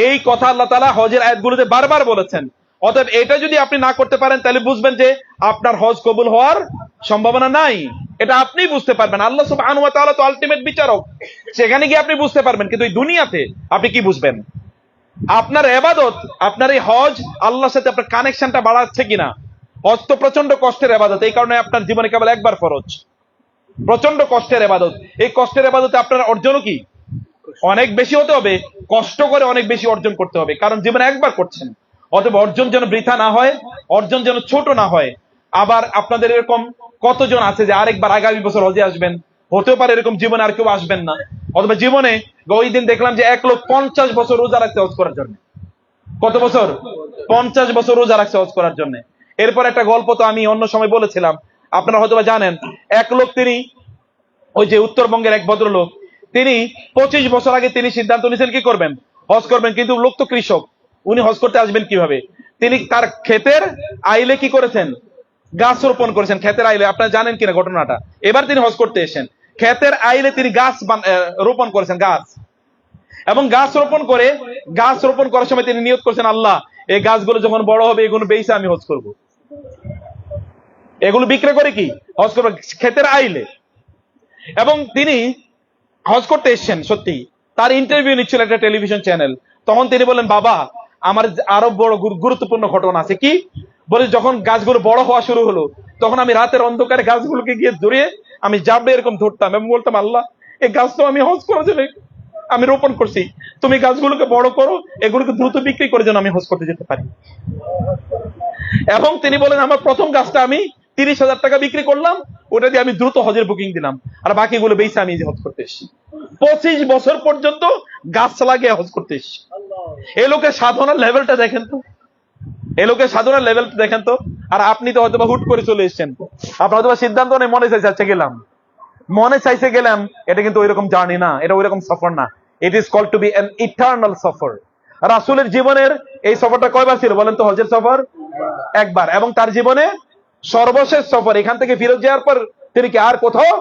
এই কথা আল্লাহ তাআলা হজের আয়াতগুলোতে বারবার বলেছেন। অতএব এটা যদি আপনি না করতে পারেন তাহলে বুঝবেন যে আপনার হজ কবুল হওয়ার সম্ভাবনা নাই। এটা আপনি বুঝতে পারবেন, আল্লাহ সুবহানাহু ওয়া তাআলা তো আলটিমেট বিচারক, সেখানে গিয়ে আপনি বুঝতে পারবেন। কিন্তু এই দুনিয়াতে আপনি কি বুঝবেন? আপনার ইবাদত, আপনার এই হজ আল্লাহর সাথে আপনার কানেকশনটা বাড়াচ্ছে কিনা? হজ তো প্রচন্ড কষ্টের ইবাদত, এই কারণে আপনার জীবনে কেবল একবার ফরজ। প্রচন্ড কষ্টের ইবাদত, এই কষ্টের ইবাদতে আপনার অর্জনও কি অনেক বেশি হতে হবে, কষ্ট করে অনেক বেশি অর্জন করতে হবে, কারণ জীবনে একবার করছেন। অতএব অর্জন যেন বৃথা না হয়, অর্জন যেন ছোট না হয়। আবার আপনাদের এরকম কতজন আছে যে আরেকবার আগামী বছর হজে আসবেন, হতেও পারে এরকম জীবনে আর কেউ আসবেন না। অথবা জীবনে ওই দিন দেখলাম যে 1,50,000 বছর রোজা রাখছে হজ করার জন্য। কত বছর? 50 বছর রোজা রাখছে হজ করার জন্য। এরপর একটা গল্প তো আমি অন্য সময় বলেছিলাম, আপনারা হয়তো জানেন। এক লোক, তিনি ওই যে উত্তরবঙ্গের এক ভদ্রলোক, তিনি 25 বছর আগে তিনি সিদ্ধান্ত নিয়েছেন কি করবেন, হজ করবেন। কিন্তু লোক তো কৃষক, উনি হজ করতে আসবেন কিভাবে? তিনি তার ক্ষেতের আইলে কি করেছেন, গাছ রোপণ করেছেন। ক্ষেতের আইলে, আপনারা জানেন কিনা ঘটনাটা? এবার তিনি হজ করতে এসেছেন, ক্ষেতের আইলে তিনি গাছ রোপণ করেছেন, গাছ। এবং গাছ রোপণ করার সময় তিনি নিয়ত করেছেন, আল্লাহ এই গাছগুলো যখন বড় হবে এগুলো বেচে আমি হজ করব, এগুলো বিক্রি করে কি হজ করবো, ক্ষেতের আইলে। এবং তিনি হজ করতে এসেছেন, সত্যি তার ইন্টারভিউ নিচ্ছিল একটা টেলিভিশন চ্যানেল। তখন তিনি বলেন, বাবা আমার আরো বড় গুরুত্বপূর্ণ ঘটনা আছে। কি বলে, যখন গাছগুলো বড় হওয়া শুরু হলো তখন আমি রাতের অন্ধকারে গাছগুলোকে গিয়ে ধরে আমি যাবে এরকম ধরতাম এবং বলতাম, আল্লাহ এই গাছ তো আমি হজ করার জন্য আমি রোপণ করছি, তুমি গাছগুলোকে বড় করো, এগুলোকে দ্রুত বিক্রি করে যেন আমি হজ করতে যেতে পারি। এবং তিনি বলেন, আমার প্রথম গাছটা আমি 30,000 টাকা বিক্রি করলাম, ওটা দিয়ে আমি দ্রুত হজের বুকিং দিলাম, আর বাকিগুলো বেচে আমি হজ করতে এসেছি। 25 বছর পর্যন্ত গাছ লাগিয়ে হজ করতে এসেছি। এই লোকের সাধনার লেভেলটা দেখেন তো, এই লোকের সাধনার লেভেলটা দেখেন তো। আর আপনি তো হয়তো হুট করে চলে এসেছেন, আপনার হয়তো সিদ্ধান্ত নেই, মনে চাইছে গেলাম, মনে চাইছে গেলাম। এটা কিন্তু ওইরকম জার্নি না, এটা ওইরকম সফর না। It is called to be an eternal সফর। রাসূলের জীবনের এই সফরটা কয়বার ছিল বলেন তো? হজের সফর একবার, এবং তার জীবনে সর্বশেষ সফর। এখান থেকে ফিরত যাওয়ার পর তিনি কি আর কোথাও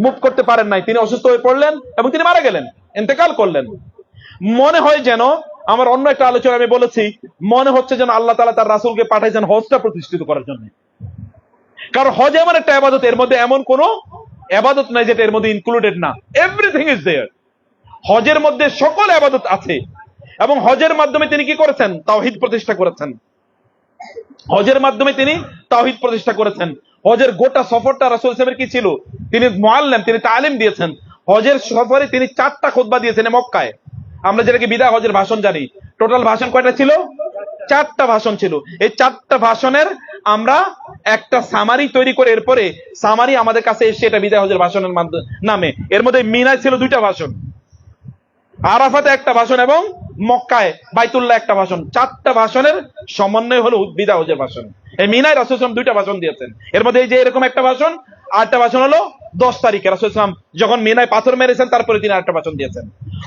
মুভ করতে পারেন নাই। তিনি অসুস্থ হয়ে পড়লেন এবং তিনি মারা গেলেন, ইন্তেকাল করলেন। মনে হয় যেন, আমার অন্য একটা আলোচনা আমি বলেছি, মনে হচ্ছে যেন আল্লাহ তাআলা তার রাসূলকে পাঠাইছেন হজটা প্রতিষ্ঠিত করার জন্য। কারণ হজ এমন একটা ইবাদত, এর মধ্যে এমন কোন ইবাদত নাই যেটা এর মধ্যে ইনক্লুডেড না। Everything is there. হজের মধ্যে সকল ইবাদত আছে। এবং হজের মাধ্যমে তিনি কি করেছেন? তাওহীদ প্রতিষ্ঠা করেছেন। হজের মাধ্যমে তিনি তাওহীদ প্রতিষ্ঠা করেছেন। হজের গোটা সফরটা রাসূল সাল্লাল্লাহু আলাইহি ওয়াসাল্লামের কি ছিল? তিনি মুআল্লিম, তিনি তালিম দিয়েছেন। হজের সফরে তিনি 4টা খুতবা দিয়েছেন মক্কায়। আমরা যেটাকে বিদায় হজের ভাষণ জানি। টোটাল ভাষণ কয়টা ছিল? 4টা ভাষণ ছিল। এই 4টা ভাষণের আমরা একটা সামারি তৈরি করে, এরপরে সামারি আমাদের কাছে এসে এটা বিদায় হজের ভাষণের নামে। এর মধ্যে মিনায় ছিল 2টা ভাষণ, আরাফাতে একটা ভাষণ এবং মক্কায় বাইতুল্লাহ একটা ভাষণ। 4টা ভাষণের সমন্বয় হলো বিদায় হজের ভাষণ। এই মিনায় রাসূল সাল্লাল্লাহু আলাইহি ওয়াসাল্লাম 2টা ভাষণ দিয়েছেন। এর মধ্যে এই যে এরকম একটা ভাষণ, আরেকটা ভাষণ হলো 10 তারিখে রাসূল সাল্লাল্লাহু আলাইহি ওয়াসাল্লাম যখন মিনায় পাথর মেরেছেন, তারপরে তিনি আরেকটা ভাষণ দিয়েছেন।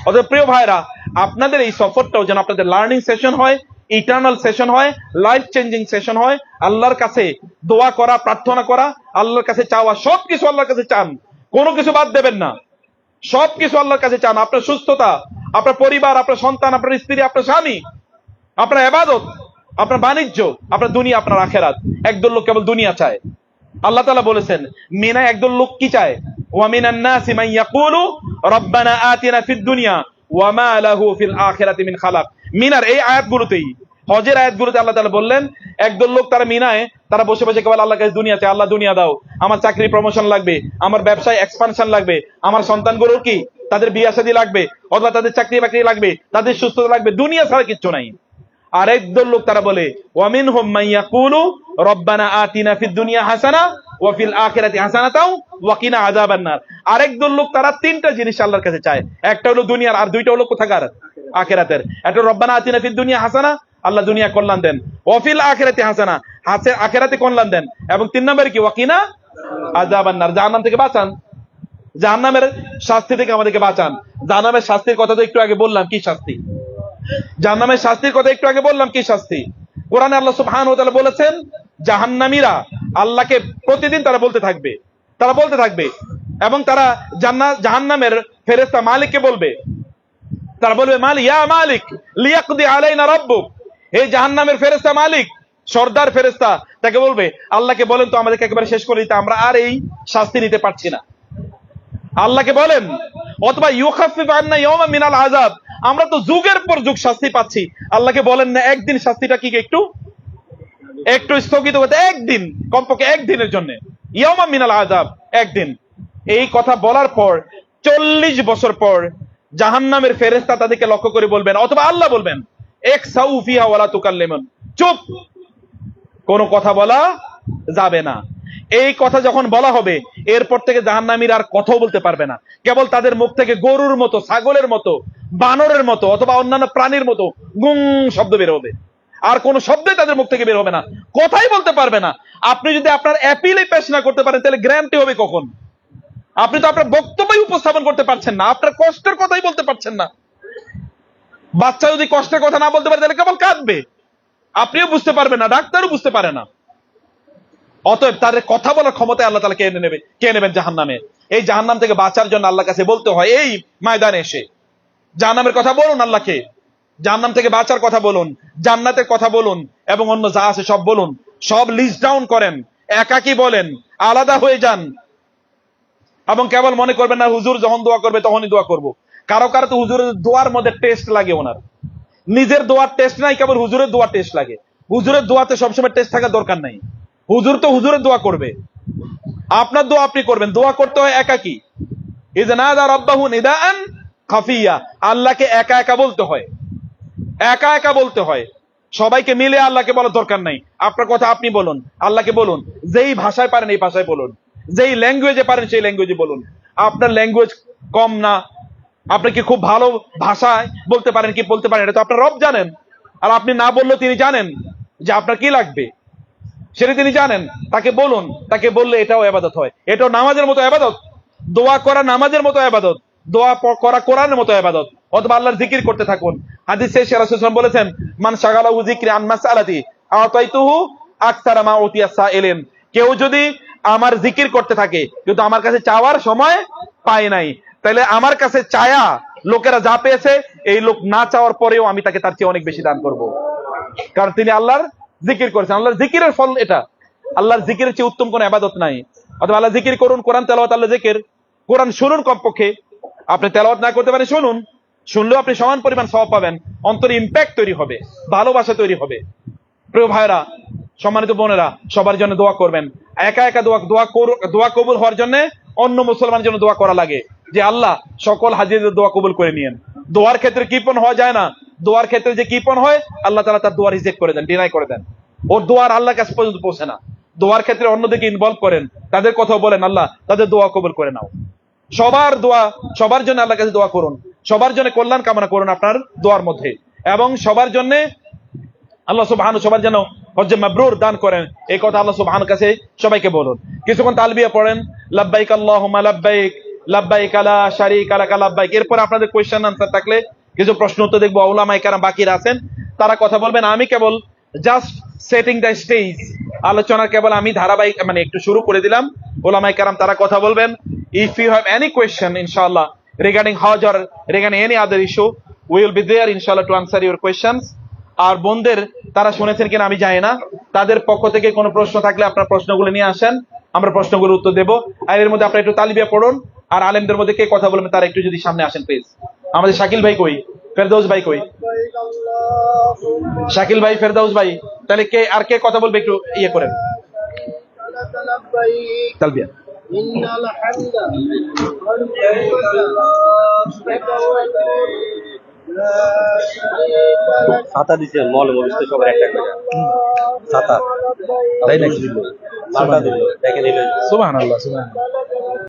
অতএব প্রিয় ভাইরা, আপনাদের এই সফরটাও যেন আপনাদের লার্নিং সেশন হয়, ইটারনাল সেশন হয়, লাইফ চেঞ্জিং সেশন হয়। আল্লাহর কাছে দোয়া করা, প্রার্থনা করা, আল্লাহর কাছে চাওয়া, সবকিছু আল্লাহর কাছে চান, কোনো কিছু বাদ দেবেন না, সবকিছু আল্লাহর কাছে চান। আপনার সুস্থতা, আপনার পরিবার, আপনার সন্তান, আপনার স্ত্রী, আপনার স্বামী, আপনার ইবাদত, আপনার বাণিজ্য, আপনার দুনিয়া, আপনার আখেরাত। একদল লোক কেবল দুনিয়া চায়। আল্লাহ তাআলা বলেছেন মিনায় একদল লোক কি চায়, ওয়া মিনান নাসি মান ইয়াকুলু রব্বানা আতিনা ফিদ দুনিয়া ওয়া মা লাহু ফিল আখিরাতি মিন খালাক। মিনার এই আয়াতগুলোতেই, হজের আয়াতগুলোতে আল্লাহ তাআলা বললেন একদল লোক তারা মিনায়, তারা বসে বসে কেবল আল্লাহর কাছে দুনিয়া চায়, আল্লাহ দুনিয়া দাও, আমার চাকরি প্রমোশন লাগবে, আমার ব্যবসায় এক্সপানশন লাগবে, আমার সন্তানগুলোর কি তাদের বিয়ে শাদী লাগবে, অথবা তাদের চাকরি বাকরি লাগবে, তাদের সুস্থতা লাগবে, দুনিয়া ছাড়া কিচ্ছু নাই। আর একদল লোক তারা বলে ওয়া মিনহুম মান ইয়াকুলু রব্বানা আতিনা ফিদ দুনিয়া হাসানা ওয়া ফিল আখিরাতি হাসানাতাও ওয়া কিনা আযাবান নার। আরেকদল লোক তারা তিনটা জিনিস আল্লাহর কাছে চায়, একটা হলো দুনিয়ার, আর দুইটা হলো কোথাকার, আখিরাতের। একটা রব্বানা আতিনা ফিদ দুনিয়া হাসানা, আল্লাহ দুনিয়া কল্যাণ দেন, ওয়া ফিল আখিরাতি হাসানা, আখিরাতে কল্যাণ দেন, এবং তিন নম্বরে কি, ওয়া কিনা আযাবান নার, জাহান্নাম থেকে বাঁচান, জাহান্নামের শাস্তি থেকে আমাদেরকে বাঁচান। জাহান্নামের শাস্তির কথা তো একটু আগে বললাম, কি শাস্তি? জাহান্নামের শাস্তির কথা একটু আগে বললাম, কি শাস্তি? কোরআনে আল্লাহ সুবহানাহু ওয়া তাআলা বলেছেন জাহান্নামীরা আল্লাহকে প্রতিদিন তারা বলতে থাকবে, তারা বলতে থাকবে, এবং তারা জাহান্নামের ফেরেশতা মালিককে বলবে, তারা বলবে মালিক, ইয়া মালিক লিয়াকদি আলাইনা রাব্বুক, এই জাহান্নামের ফেরেশতা মালিক, সর্দার ফেরেশতা তাকে বলবে আল্লাহকে বলেন তো আমাদেরকে একেবারে শেষ করে দিতে, আমরা আর এই শাস্তি নিতে পারছি না। আল্লাহকে বলেন, অথবা ইউখাফফিফ আন্না ইয়াওমান মিনাল আযাব, আমরা তো যুগের পর যুগ শাস্তি পাচ্ছি, আল্লাহকে বলেন না একদিন শাস্তিটা কি একটু একটু স্থগিত করতে, একদিন, কমপক্ষে একদিনের জন্য, ইয়াওমান মিনাল আযাব, একদিন। এই কথা বলার পর 40 বছর পর জাহান্নামের ফেরেশতা তাদেরকে লক্ষ্য করে বলবেন, অথবা আল্লাহ বলবেন ইকসাউ ফিহা ওয়ালা তুকাল্লিমুন, চুপ, কোনো কথা বলা যাবে না। এই কথা যখন বলা হবে, এরপর থেকে জাহান্নামীরা আর কথাও বলতে পারবে না, কেবল তাদের মুখ থেকে গরুর মতো, ছাগলের মতো, বানরের মতো, অথবা অন্যান্য প্রাণীর মতো গুং শব্দ বের হবে, আর কোন শব্দই তাদের মুখ থেকে বের হবে না, কথাই বলতে পারবে না। আপনি যদি আপনার অ্যাপিলে পেশ না করতে পারেন, তাহলে গ্যারান্টি হবে কখন? আপনি তো আপনার বক্তব্যই উপস্থাপন করতে পারছেন না, আপনার কষ্টের কথাই বলতে পারছেন না। বাচ্চা যদি কষ্টের কথা না বলতে পারে, তাহলে কেবল কাঁদবে, আপনিও বুঝতে পারবেন না, ডাক্তারও বুঝতে পারে না। অতএব তাদের কথা বলার ক্ষমতায় আল্লাহ তাআলা কে নেবেন জাহান্নামে। এই জাহান্নাম থেকে বাঁচার জন্য আল্লাহর কাছে বলতে হয়, এই ময়দানে এসে জাহান্নামের কথা বলুন, আল্লাহকে জাহান্নাম থেকে বাঁচার কথা বলুন, জান্নাতের কথা বলুন, এবং অন্য যা আছে সব বলুন, সব লিস্ট ডাউন করেন, একাকি বলেন, আলাদা হয়ে যান, এবং কেবল মনে করবেন না হুজুর যখন দোয়া করবে তখনই দোয়া করব। কারো কারো তো হুজুরের দোয়ার মধ্যে টেস্ট লাগে, ওনার নিজের দোয়ার টেস্ট নাই, কেবল হুজুরের দোয়ার টেস্ট লাগে। হুজুরের দোয়াতে সবসময় টেস্ট থাকার দরকার নাই, হুজুর তো হুজুরের দোয়া করবে, আপনার দোয়া আপনি করবেন। দোয়া করতে হয় একাকি, ইযা নাদা রাব্বাহু নিদাআন খাফিয়া, আল্লাহকে একা একা বলতে হয়, একা একা বলতে হয়, সবাইকে মিলে আল্লাহকে বলার দরকার নাই। আপনার কথা আপনি বলুন, আল্লাহকে বলুন, যেই ভাষায় পারেন এই ভাষায় বলুন, যেই ল্যাঙ্গুয়েজে পারেন সেই ল্যাঙ্গুয়েজে বলুন। আপনার ল্যাঙ্গুয়েজ কম না, আপনি কি খুব ভালো ভাষায় বলতে পারেন কি বলতে পারেন, এটা তো আপনার রব জানেন। আর আপনি না বললেও তিনি জানেন যে আপনার কি লাগবে, সেটা তিনি জানেন। তাকে বলুন, তাকে বললে এটাও ইবাদত হয়, এটাও নামাজের মতো ইবাদত। দোয়া করা নামাজের মতো ইবাদত, দোয়া করা কোরআনের মতো ইবাদত। অথবা আল্লাহর জিকির করতে থাকুন। হাদিসে রাসূল সাল্লাল্লাহু আলাইহি ওয়াসাল্লাম বলেছেন, মান শাগালাহু যিকরি আন মাসআলাতি আতাইতুহু আকসারা মা উতিয়া সাইলিন, কেউ যদি আমার জিকির করতে থাকে কিন্তু আমার কাছে চাওয়ার সময় পায় নাই, তাহলে আমার কাছে চায়া লোকেরা যা পেয়েছে, এই লোক না চাওয়ার পরেও আমি তাকে তার চেয়ে অনেক বেশি দান করব, কারণ তিনি আল্লাহর জিকির করেছেন। আল্লাহর জিকিরের ফল এটা, আল্লাহর জিকিরের চেয়ে উত্তম কোন ইবাদত নাই। অথবা আল্লাহ জিকির করুন, কোরআন তেলাওয়াত, আল্লাহ জিকির, কোরআন শুনুন, কমপক্ষে আপনি তেলাওয়াত না করতে পারেন শুনুন, শুনলেও আপনি সমান পরিমাণ সওয়াব পাবেন, অন্তরে ইম্প্যাক্ট তৈরি হবে, ভালোবাসা তৈরি হবে। প্রিয় ভাইরা, সম্মানিত বোনেরা, সবার জন্য দোয়া করবেন। একা একা দোয়া কবুল হওয়ার জন্য অন্য মুসলমানের জন্য দোয়া করা লাগে, যে আল্লাহ সকল হাজিদের দোয়া কবুল করে নিয়েন। দোয়ার ক্ষেত্রে কৃপণ হওয়া যায় না, দোয়ার ক্ষেত্রে যে কৃপণ হয় আল্লাহ তাআলা তার দোয়া রিজেক্ট করে দেন, ডিনাই করে দেন, ওর দোয়ার আল্লাহর কাছে পর্যন্ত পৌঁছে না। দোয়ার ক্ষেত্রে অন্যদিকে ইনভলভ করেন, তাদের কথা বলেন, আল্লাহ তাদের দোয়া কবুল করে নাও। সবার দোয়া, সবার জন্য আল্লাহর কাছে দোয়া করুন, সবার জন্য কল্যাণ কামনা করুন আপনার দোয়ার মধ্যে, এবং সবার জন্য আল্লাহ সুবহানাহু সবার যেন হজ্জে মাবরুর দান করেন, এই কথা আল্লাহ সুবহানাহু কাছে সবাইকে বলুন। কিছুক্ষণ তালবিয়া পড়েন, লাব্বাইক আল্লাহুম্মা লাব্বাইক, লাব্বাইক লা শারীকা লাক লাব্বাইক। এরপর আপনাদের কোয়েশ্চেন আনসার থাকলে কিছু প্রশ্ন উত্তর দেখবো, ওলামায়ে কেরাম বাকিরা আছেন, তারা কথা বলবেন। আমি কেবল জাস্ট সেটিং দ্য স্টেজ, আলোচনার কেবল আমি ধারাবাহিক মানে একটু শুরু করে দিলাম। ওলামায়ে কেরাম তারা কথা বলবেন। If you have any question ইনশাআল্লাহ regarding Hajj or regarding any other issue, we will be there ইনশাআল্লাহ টু আনসার ইউর কোয়েশ্চেন্স। আর বোনদের তারা শুনেছেন কিনা আমি জানি না, তাদের পক্ষ থেকে কোনো প্রশ্ন থাকলে আপনার প্রশ্নগুলো নিয়ে আসেন, আমরা প্রশ্নগুলোর উত্তর দেবো। আর এর মধ্যে আপনারা একটু তালিবিয়া পড়ুন। আর আলেমদের মধ্যে কে কথা বলবেন তারা একটু যদি সামনে আসেন প্লিজ। আমাদের শাকিল ভাই কই, ফেরদৌস ভাই কই, শাকিল ভাই, ফেরদৌস ভাই, তাহলে কে আর কে কথা বলবে একটু ইয়ে করেন তালবিয়া। ছাতা দিছে মল মরিচ সবার একটা করে ছাতা তাই নাকি? মালটা দিল দেখে নিল সুবহানাল্লাহ সুবহানাল্লাহ।